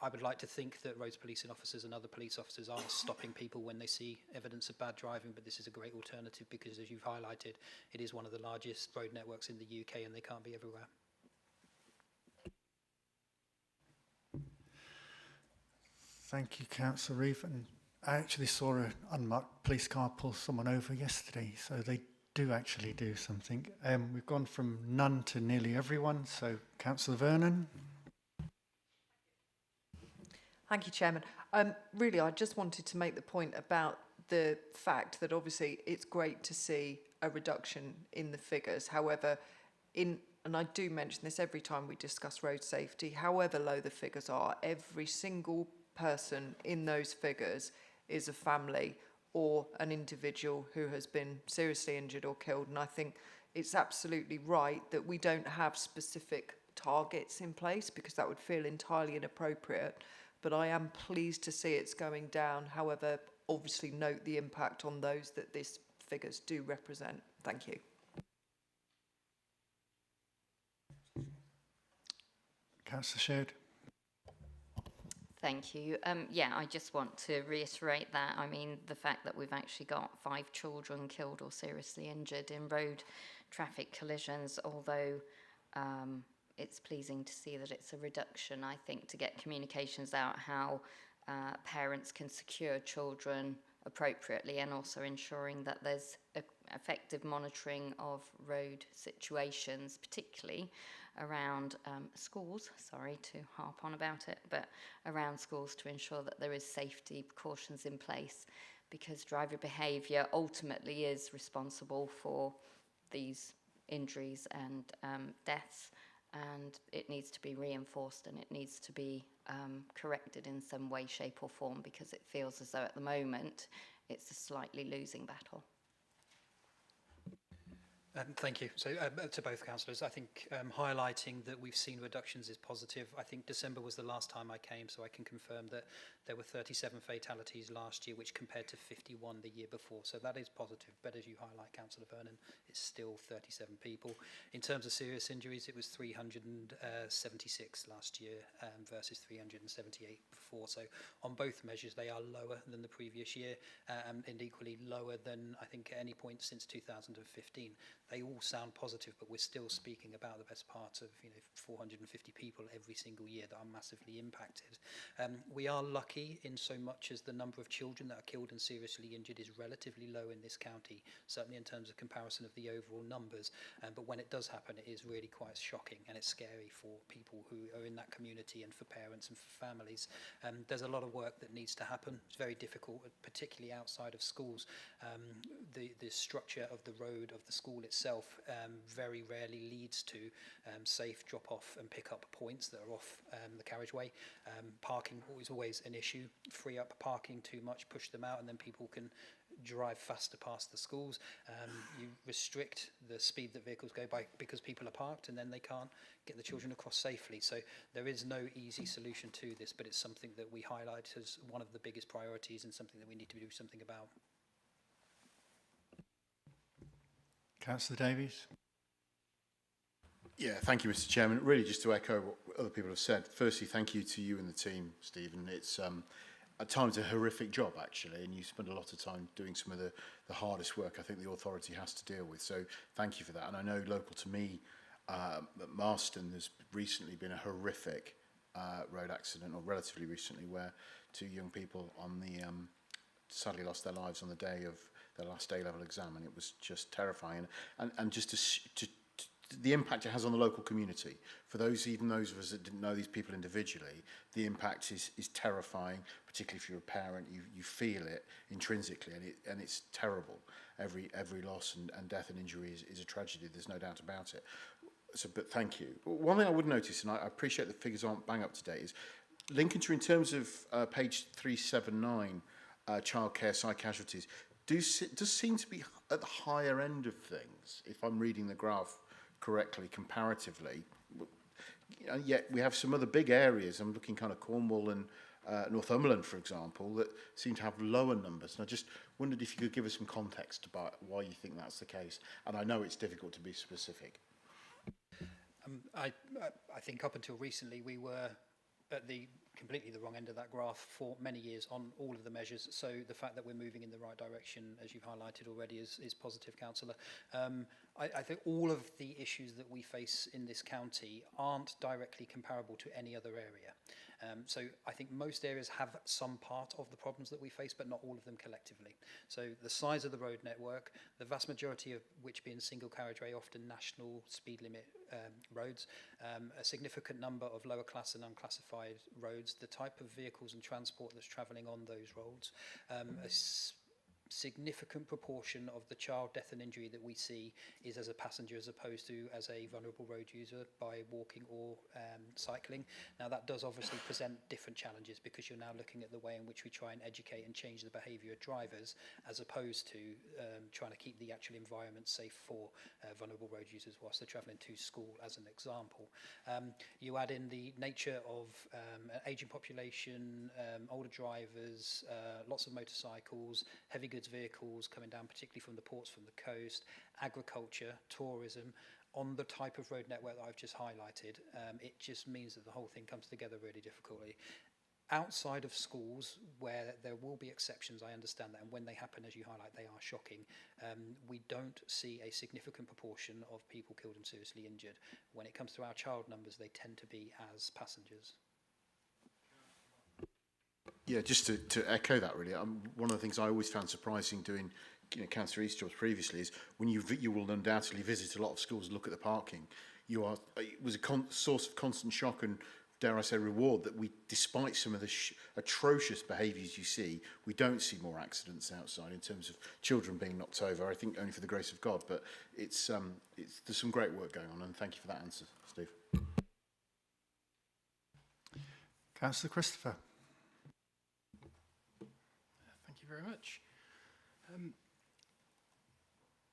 I would like to think that roads policing officers and other police officers are stopping people when they see evidence of bad driving, but this is a great alternative because, as you've highlighted, it is one of the largest road networks in the UK and they can't be everywhere. Thank you, Councillor Reeve. And I actually saw an unmarked police car pull someone over yesterday, so they do actually do something. We've gone from none to nearly everyone, so Councillor Vernon. Thank you, Chairman. Really, I just wanted to make the point about the fact that obviously it's great to see a reduction in the figures. However, and I do mention this every time we discuss road safety, however low the figures are, every single person in those figures is a family or an individual who has been seriously injured or killed. And I think it's absolutely right that we don't have specific targets in place, because that would feel entirely inappropriate. But I am pleased to see it's going down. However, obviously note the impact on those that these figures do represent. Thank you. Councillor Shedd. Thank you. Yeah, I just want to reiterate that. I mean, the fact that we've actually got 5 children killed or seriously injured in road traffic collisions, although it's pleasing to see that it's a reduction, I think, to get communications out how parents can secure children appropriately, and also ensuring that there's effective monitoring of road situations, particularly around schools, sorry to harp on about it, but around schools, to ensure that there is safety precautions in place, because driver behaviour ultimately is responsible for these injuries and deaths, and it needs to be reinforced, and it needs to be corrected in some way, shape or form, because it feels as though at the moment it's a slightly losing battle. Thank you. So to both councillors, I think highlighting that we've seen reductions is positive. I think December was the last time I came, so I can confirm that there were 37 fatalities last year, which compared to 51 the year before. So that is positive. But as you highlight, Councillor Vernon, it's still 37 people. In terms of serious injuries, it was 376 last year versus 378 before. So on both measures, they are lower than the previous year and equally lower than, I think, at any point since 2015. They all sound positive, but we're still speaking about the best part of 450 people every single year that are massively impacted. We are lucky in so much as the number of children that are killed and seriously injured is relatively low in this county, certainly in terms of comparison of the overall numbers. But when it does happen, it is really quite shocking, and it's scary for people who are in that community and for parents and for families. There's a lot of work that needs to happen. It's very difficult, particularly outside of schools. The structure of the road, of the school itself, very rarely leads to safe drop-off and pick-up points that are off the carriageway. Parking is always an issue. Free up parking too much, push them out, and then people can drive faster past the schools. You restrict the speed that vehicles go by because people are parked, and then they can't get the children across safely. So there is no easy solution to this, but it's something that we highlight as one of the biggest priorities and something that we need to do something about. Councillor Davies. Yeah, thank you, Mr. Chairman. Really, just to echo what other people have said. Firstly, thank you to you and the team, Stephen. It's at times a horrific job, actually, and you spend a lot of time doing some of the hardest work I think the authority has to deal with. So thank you for that. And I know local to me, at Marston, there's recently been a horrific road accident, or relatively recently, where 2 young people on the sadly lost their lives on the day of their last A-level exam, and it was just terrifying. And just to the impact it has on the local community. For those, even those of us that didn't know these people individually, the impact is terrifying, particularly if you're a parent. You feel it intrinsically, and it's terrible. Every loss and death and injury is a tragedy, there's no doubt about it. So, but thank you. One thing I would notice, and I appreciate the figures aren't bang up to date, is Lincolnshire, in terms of page 379, childcare side casualties, does seem to be at the higher end of things, if I'm reading the graph correctly, comparatively. And yet we have some other big areas. I'm looking kind of Cornwall and Northumberland, for example, that seem to have lower numbers. And I just wondered if you could give us some context about why you think that's the case. And I know it's difficult to be specific. I think up until recently we were at the completely the wrong end of that graph for many years on all of the measures. So the fact that we're moving in the right direction, as you've highlighted already, is positive, Councillor. I think all of the issues that we face in this county aren't directly comparable to any other area. So I think most areas have some part of the problems that we face, but not all of them collectively. So the size of the road network, the vast majority of which being single carriageway, often national speed limit roads, a significant number of lower class and unclassified roads, the type of vehicles and transport that's travelling on those roads, a significant proportion of the child death and injury that we see is as a passenger as opposed to as a vulnerable road user by walking or cycling. Now that does obviously present different challenges because you're now looking at the way in which we try and educate and change the behaviour of drivers as opposed to trying to keep the actual environment safe for vulnerable road users whilst they're travelling to school, as an example. You add in the nature of an ageing population, older drivers, lots of motorcycles, heavy goods vehicles coming down, particularly from the ports, from the coast, agriculture, tourism, on the type of road network that I've just highlighted. It just means that the whole thing comes together really difficultly. outside of schools, where there will be exceptions, I understand that, and when they happen, as you highlight, they are shocking, we don't see a significant proportion of people killed and seriously injured. When it comes to our child numbers, they tend to be as passengers. Yeah, just to echo that really, one of the things I always found surprising doing Councillor East's jobs previously is when you will undoubtedly visit a lot of schools and look at the parking, it was a source of constant shock and, dare I say, reward that we, despite some of the atrocious behaviours you see, we don't see more accidents outside in terms of children being knocked over. I think only for the grace of God, but there's some great work going on, and thank you for that answer, Steve. Councillor Christopher. Thank you very much.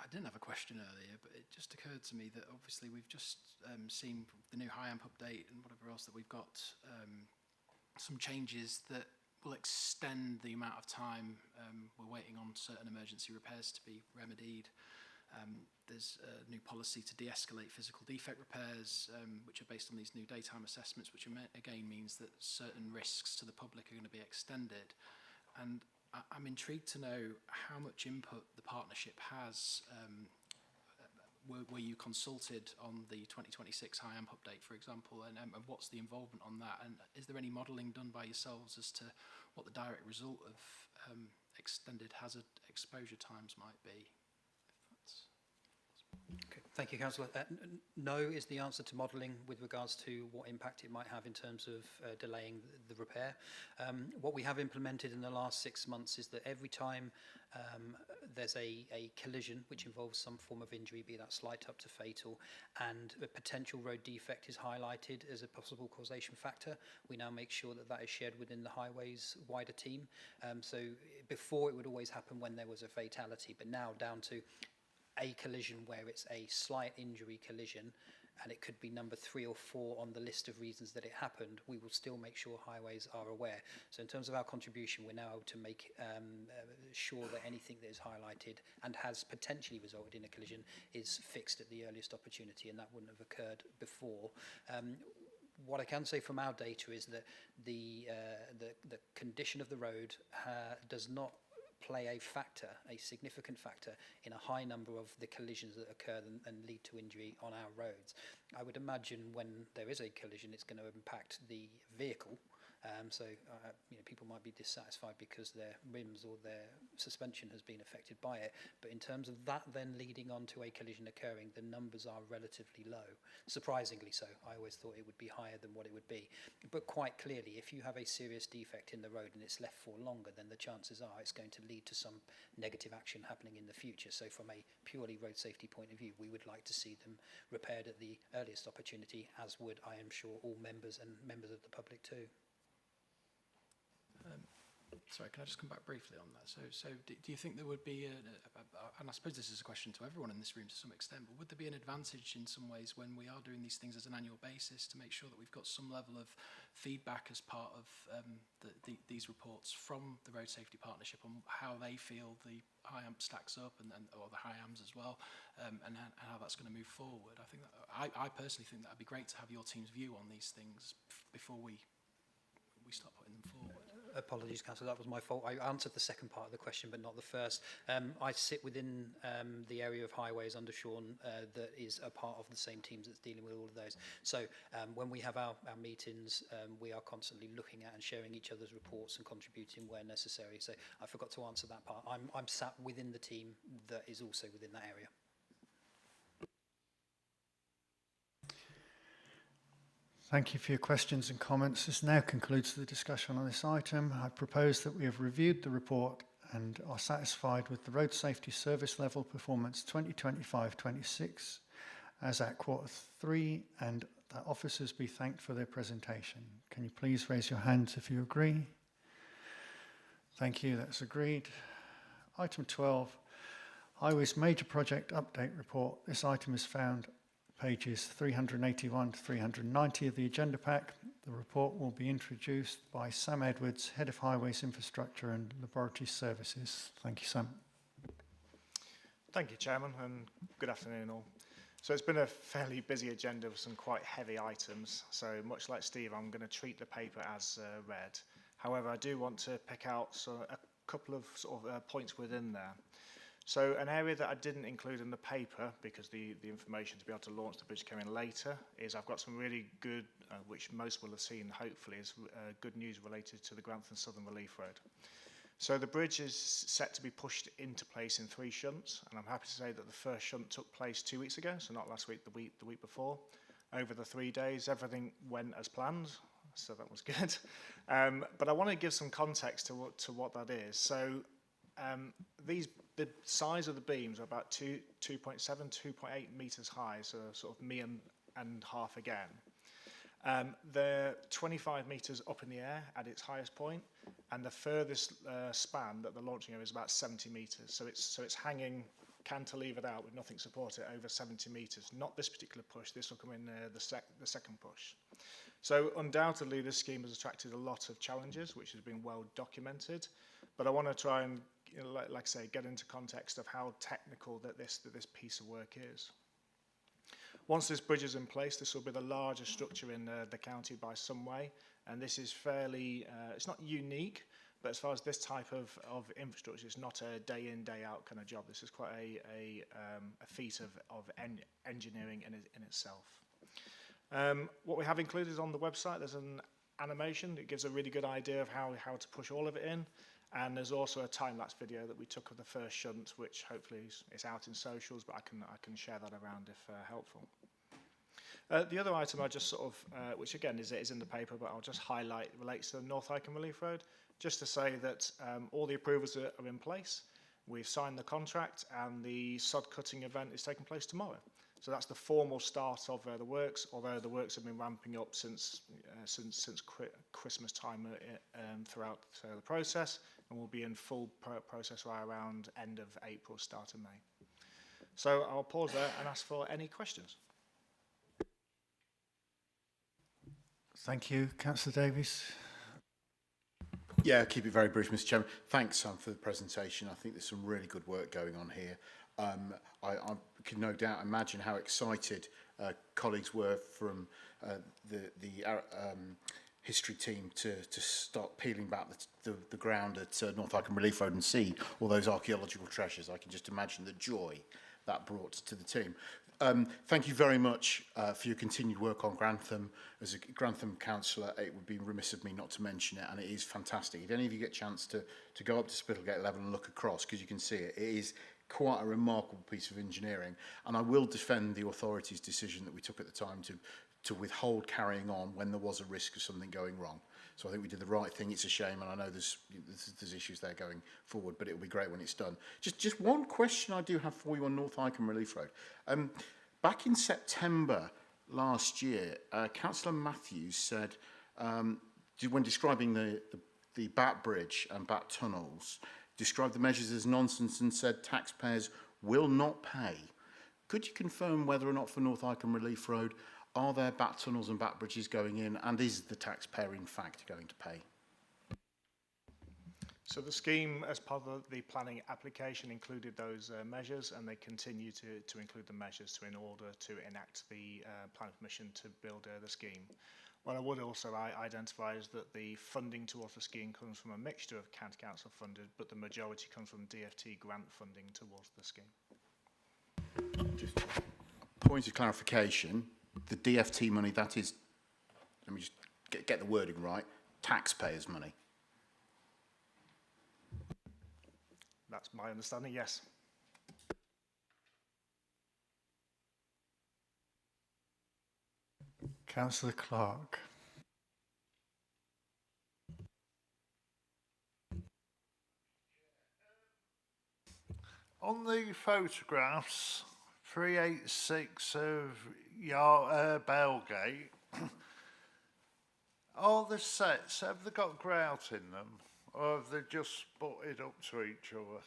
I didn't have a question earlier, but it just occurred to me that obviously we've just seen the new high amp update and whatever else that we've got some changes that will extend the amount of time we're waiting on certain emergency repairs to be remedied. There's a new policy to de-escalate physical defect repairs, which are based on these new daytime assessments, which again means that certain risks to the public are going to be extended. And I'm intrigued to know how much input the partnership has. Were you consulted on the 2026 high amp update, for example, and what's the involvement on that? And is there any modelling done by yourselves as to what the direct result of extended hazard exposure times might be? Okay, thank you, Councillor. No is the answer to modelling with regards to what impact it might have in terms of delaying the repair. What we have implemented in the last 6 months is that every time there's a collision which involves some form of injury, be that slight up to fatal, and a potential road defect is highlighted as a possible causation factor, we now make sure that that is shared within the highways wider team. So before it would always happen when there was a fatality, but now down to a collision where it's a slight injury collision and it could be number 3 or 4 on the list of reasons that it happened, we will still make sure highways are aware. So in terms of our contribution, we're now able to make sure that anything that is highlighted and has potentially resulted in a collision is fixed at the earliest opportunity, and that wouldn't have occurred before. What I can say from our data is that the condition of the road does not play a significant factor in a high number of the collisions that occur and lead to injury on our roads. I would imagine when there is a collision, it's going to impact the vehicle. People might be dissatisfied because their rims or their suspension has been affected by it. But in terms of that then leading on to a collision occurring, the numbers are relatively low. Surprisingly so. I always thought it would be higher than what it would be. But quite clearly, if you have a serious defect in the road and it's left for longer, then the chances are it's going to lead to some negative action happening in the future. So from a purely road safety point of view, we would like to see them repaired at the earliest opportunity, as would, I am sure, all members and members of the public too. Sorry, can I just come back briefly on that? So do you think there would be, and I suppose this is a question to everyone in this room to some extent, but would there be an advantage in some ways when we are doing these things as an annual basis to make sure that we've got some level of feedback as part of these reports from the Road Safety Partnership on how they feel the high amp stacks up or the high AMs as well, and how that's going to move forward? I think that, I personally think that would be great to have your team's view on these things before we start putting them forward. Apologies, Councillor, that was my fault. I answered the second part of the question, but not the first. I sit within the area of highways under Sean that is a part of the same teams that's dealing with all of those. So when we have our meetings, we are constantly looking at and sharing each other's reports and contributing where necessary. So I forgot to answer that part. I'm sat within the team that is also within that area. Thank you for your questions and comments. This now concludes the discussion on this item. I propose that we have reviewed the report and are satisfied with the road safety service level performance 2025-26 as at Q3, and that officers be thanked for their presentation. Can you please raise your hands if you agree? Thank you, that's agreed. Item 12, Highways Major Project Update Report. This item is found pages 381 to 390 of the agenda pack. The report will be introduced by Sam Edwards, Head of Highways Infrastructure and Laboratory Services. Thank you, Sam. Thank you, Chairman, and good afternoon all. So it's been a fairly busy agenda with some quite heavy items. So much like Steve, I'm going to treat the paper as read. However, I do want to pick out a couple of points within there. So an area that I didn't include in the paper, because the information to be able to launch the bridge came in later, is I've got some really good, which most will have seen hopefully, is good news related to the Grantham Southern Relief Road. So the bridge is set to be pushed into place in 3 shunts, and I'm happy to say that the first shunt took place 2 weeks ago, so not last week, the week before. Over the 3 days, everything went as planned, so that was good. But I want to give some context to what that is. So the size of the beams are about 2.7, 2.8 metres high, so sort of me and half again. They're 25 metres up in the air at its highest point, and the furthest span that they're launching over is about 70 metres. So it's hanging cantilevered out with nothing supported over 70 metres. Not this particular push. This will come in the second push. So undoubtedly, this scheme has attracted a lot of challenges, which has been well documented. But I want to try and, like I say, get into context of how technical that this piece of work is. Once this bridge is in place, this will be the largest structure in the county by some way, and this is fairly, it's not unique, but as far as this type of infrastructure, it's not a day in, day out kind of job. This is quite a feat of engineering in itself. What we have included on the website, there's an animation that gives a really good idea of how to push all of it in. And there's also a time-lapse video that we took of the first shunt, which hopefully is out in socials, but I can share that around if helpful. The other item I just which again is in the paper, but I'll just highlight, relates to the North Icombe Relief Road, just to say that all the approvals are in place. We've signed the contract, and the sod cutting event is taking place tomorrow. So that's the formal start of the works, although the works have been ramping up since Christmas time throughout the process, and will be in full process right around end of April, start of May. So I'll pause there and ask for any questions. Thank you, Councillor Davies. Yeah, I'll keep it very brief, Mr. Chairman. Thanks, Sam, for the presentation. I think there's some really good work going on here. I can no doubt imagine how excited colleagues were from the history team to start peeling back the ground at North Icombe Relief Road and see all those archaeological treasures. I can just imagine the joy that brought to the team. Thank you very much for your continued work on Grantham. As a Grantham councillor, it would be remiss of me not to mention it, and it is fantastic. If any of you get a chance to go up to Spittlegate level and look across, because you can see it, it is quite a remarkable piece of engineering. And I will defend the authority's decision that we took at the time to withhold carrying on when there was a risk of something going wrong. So I think we did the right thing. It's a shame, and I know there's issues there going forward, but it'll be great when it's done. Just one question I do have for you on North Icombe Relief Road. Back in September last year, Councillor Matthews said, when describing the Bat Bridge and Bat Tunnels, described the measures as nonsense and said taxpayers will not pay. Could you confirm whether or not for North Icombe Relief Road, are there bat tunnels and bat bridges going in, and is the taxpayer in fact going to pay? So the scheme, as part of the planning application, included those measures, and they continue to include the measures in order to enact the planning permission to build the scheme. What I would also identify is that the funding towards the scheme comes from a mixture of county council funded, but the majority comes from DFT grant funding towards the scheme. Just a point of clarification, the DFT money, that is, let me just get the wording right, taxpayers' money. That's my understanding, yes. Councillor Clark. On the photographs, 386 of Bailgate, are the sets, have they got grout in them, or have they just butted up to each other?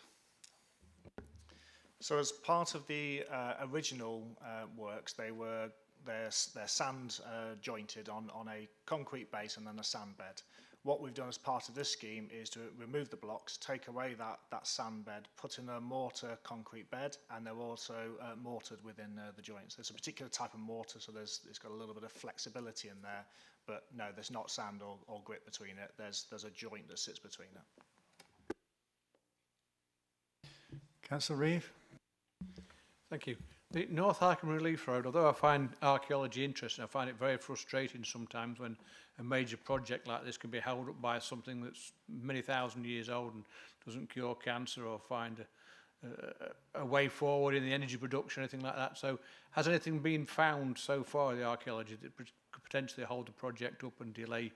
So as part of the original works, they're sand jointed on a concrete base and then a sand bed. What we've done as part of this scheme is to remove the blocks, take away that sand bed, put in a mortar concrete bed, and they're also mortared within the joints. There's a particular type of mortar, so it's got a little bit of flexibility in there, but no, there's not sand or grit between it. There's a joint that sits between it. Councillor Reeve. Thank you. The North Harcombe Relief Road, although I find archaeology interesting, I find it very frustrating sometimes when a major project like this can be held up by something that's many thousand years old and doesn't cure cancer or find a way forward in the energy production, anything like that. So has anything been found so far in the archaeology that could potentially hold the project up and delay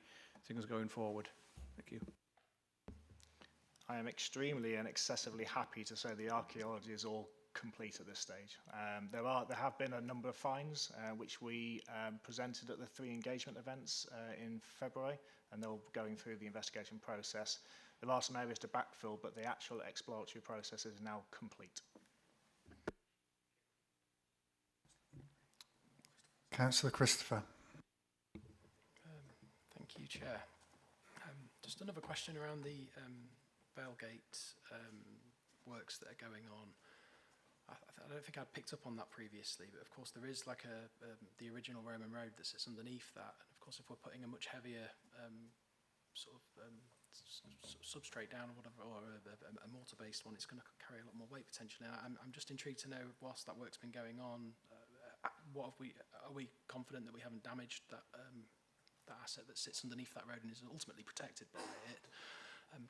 things going forward? Thank you. I am extremely and excessively happy to say the archaeology is all complete at this stage. There have been a number of finds which we presented at the 3 engagement events in February, and they're going through the investigation process. There are some areas to backfill, but the actual exploratory process is now complete. Councillor Christopher. Thank you, Chair. Just another question around the Bailgate works that are going on. I don't think I'd picked up on that previously, but of course there is like the original Roman road that sits underneath that, and of course if we're putting a much heavier substrate down or whatever, or a mortar-based one, it's going to carry a lot more weight potentially. I'm just intrigued to know, whilst that work's been going on, are we confident that we haven't damaged that that asset that sits underneath that road and is ultimately protected by it?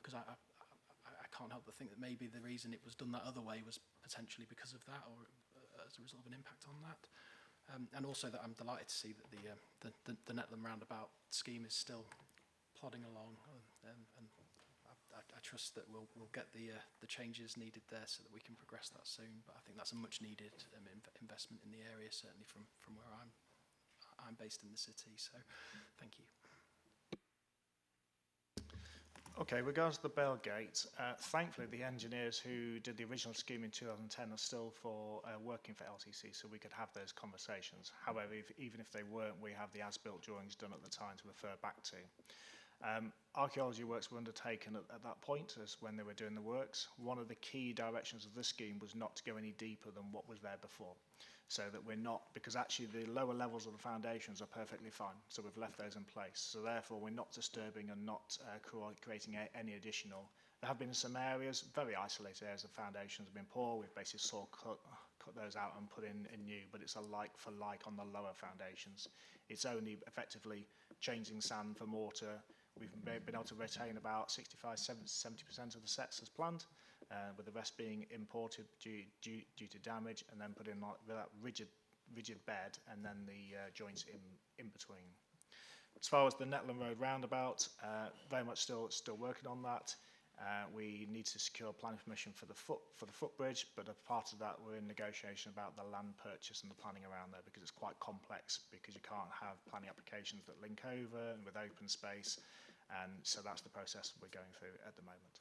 Because I can't help but think that maybe the reason it was done that other way was potentially because of that, or as a result of an impact on that. And also that I'm delighted to see that the Netland roundabout scheme is still plodding along, and I trust that we'll get the changes needed there so that we can progress that soon. But I think that's a much needed investment in the area, certainly from where I'm based in the city. So thank you. Okay, regards to the Bailgate, thankfully the engineers who did the original scheme in 2010 are still working for LTC, so we could have those conversations. However, even if they weren't, we have the as-built drawings done at the time to refer back to. Archaeology works were undertaken at that point, as when they were doing the works. One of the key directions of this scheme was not to go any deeper than what was there before. So that we're not, because actually the lower levels of the foundations are perfectly fine, so we've left those in place. So therefore we're not disturbing and not creating any additional. There have been some areas, very isolated areas of foundations have been poor. We've basically sort of cut those out and put in new, but it's a like for like on the lower foundations. It's only effectively changing sand for mortar. We've been able to retain about 65–70% of the sets as planned, with the rest being imported due to damage, and then put in like that rigid bed, and then the joints in between. As far as the Netland Road roundabout, very much still working on that. We need to secure planning permission for the footbridge, but a part of that we're in negotiation about the land purchase and the planning around there, because it's quite complex, because you can't have planning applications that link over and with open space, and so that's the process we're going through at the moment.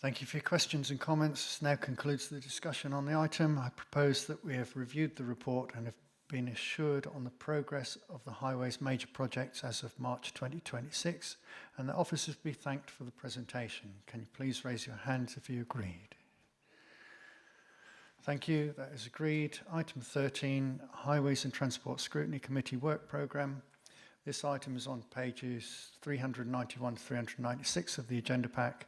Thank you for your questions and comments. This now concludes the discussion on the item. I propose that we have reviewed the report and have been assured on the progress of the highways major projects as of March 2026, and that officers be thanked for the presentation. Can you please raise your hands if you agreed? Thank you, that is agreed. Item 13, Highways and Transport Scrutiny Committee Work Programme. This item is on pages 391 to 396 of the agenda pack.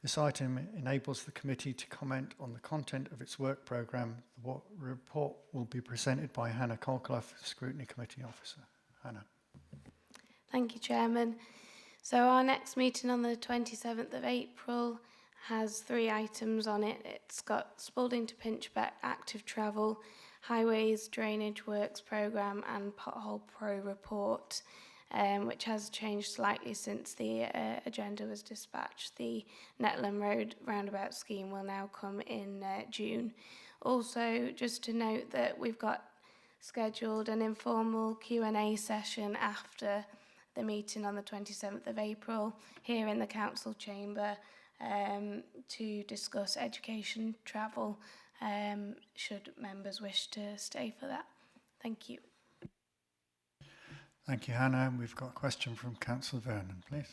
This item enables the committee to comment on the content of its work programme. The report will be presented by Hannah Colclough, Scrutiny Committee Officer. Hannah. Thank you, Chairman. So our next meeting on the 27th of April has 3 items on it. It's got Spalding to Pinchbeck active travel, highways drainage works programme, and pothole pro report, which has changed slightly since the agenda was dispatched. The Netland Road roundabout scheme will now come in June. Also, just to note that we've got scheduled an informal Q&A session after the meeting on the 27th of April here in the council chamber to discuss education travel, should members wish to stay for that. Thank you. Thank you, Hannah. We've got a question from Councillor Vernon, please.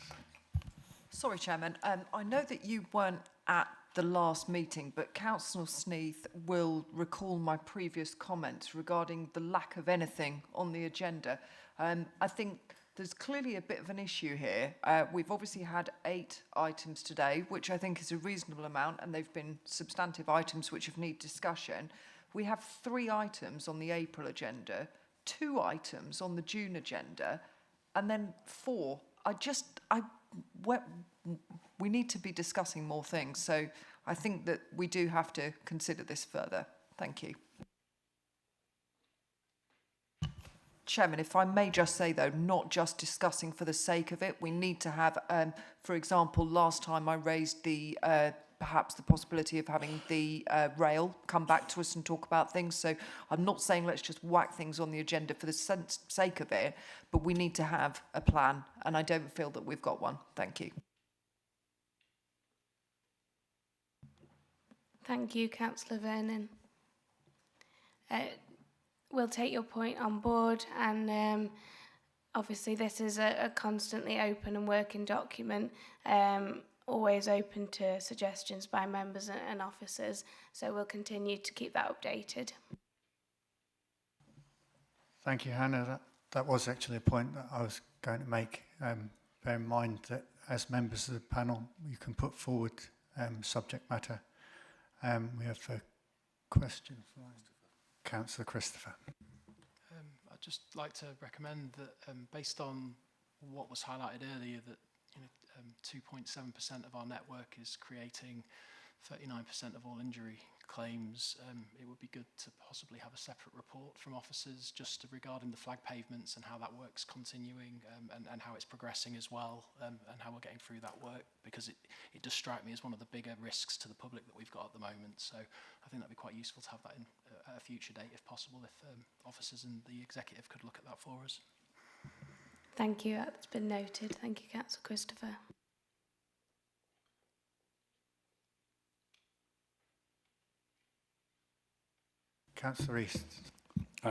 Sorry, Chairman. I know that you weren't at the last meeting, but Councillor Sneath will recall my previous comments regarding the lack of anything on the agenda. I think there's clearly a bit of an issue here. We've obviously had 8 items today, which I think is a reasonable amount, and they've been substantive items which have need discussion. We have 3 items on the April agenda, 2 items on the June agenda, and then 4. We need to be discussing more things, so I think that we do have to consider this further. Thank you. Chairman, if I may just say, though, not just discussing for the sake of it. We need to have, for example, last time I raised the perhaps the possibility of having the rail come back to us and talk about things. So I'm not saying let's just whack things on the agenda for the sake of it, but we need to have a plan, and I don't feel that we've got one. Thank you. Thank you, Councillor Vernon. We'll take your point on board, and obviously this is a constantly open and working document, always open to suggestions by members and officers, so we'll continue to keep that updated. Thank you, Hannah. That was actually a point that I was going to make. Bear in mind that as members of the panel, you can put forward subject matter. We have a question from Councillor Christopher. I'd just like to recommend that, based on what was highlighted earlier, that 2.7% of our network is creating 39% of all injury claims. It would be good to possibly have a separate report from officers just regarding the flag pavements and how that work's continuing, and how it's progressing as well, and how we're getting through that work, because it does strike me as one of the bigger risks to the public that we've got at the moment. So I think that'd be quite useful to have that in at a future date, if possible, if officers and the executive could look at that for us. Thank you, that's been noted. Thank you, Councillor Christopher. Councillor East.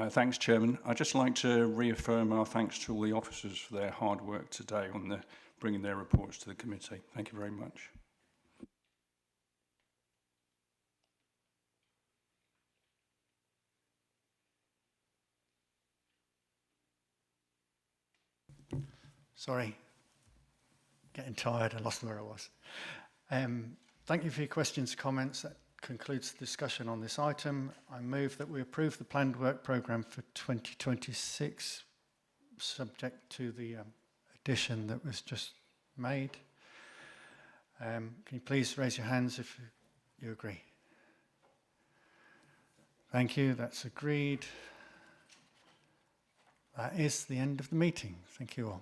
Thanks, Chairman. I'd just like to reaffirm our thanks to all the officers for their hard work today on bringing their reports to the committee. Thank you very much. Sorry, getting tired, I lost where I was. Thank you for your questions and comments. That concludes the discussion on this item. I move that we approve the planned work programme for 2026, subject to the addition that was just made. Can you please raise your hands if you agree? Thank you, that's agreed. That is the end of the meeting. Thank you all.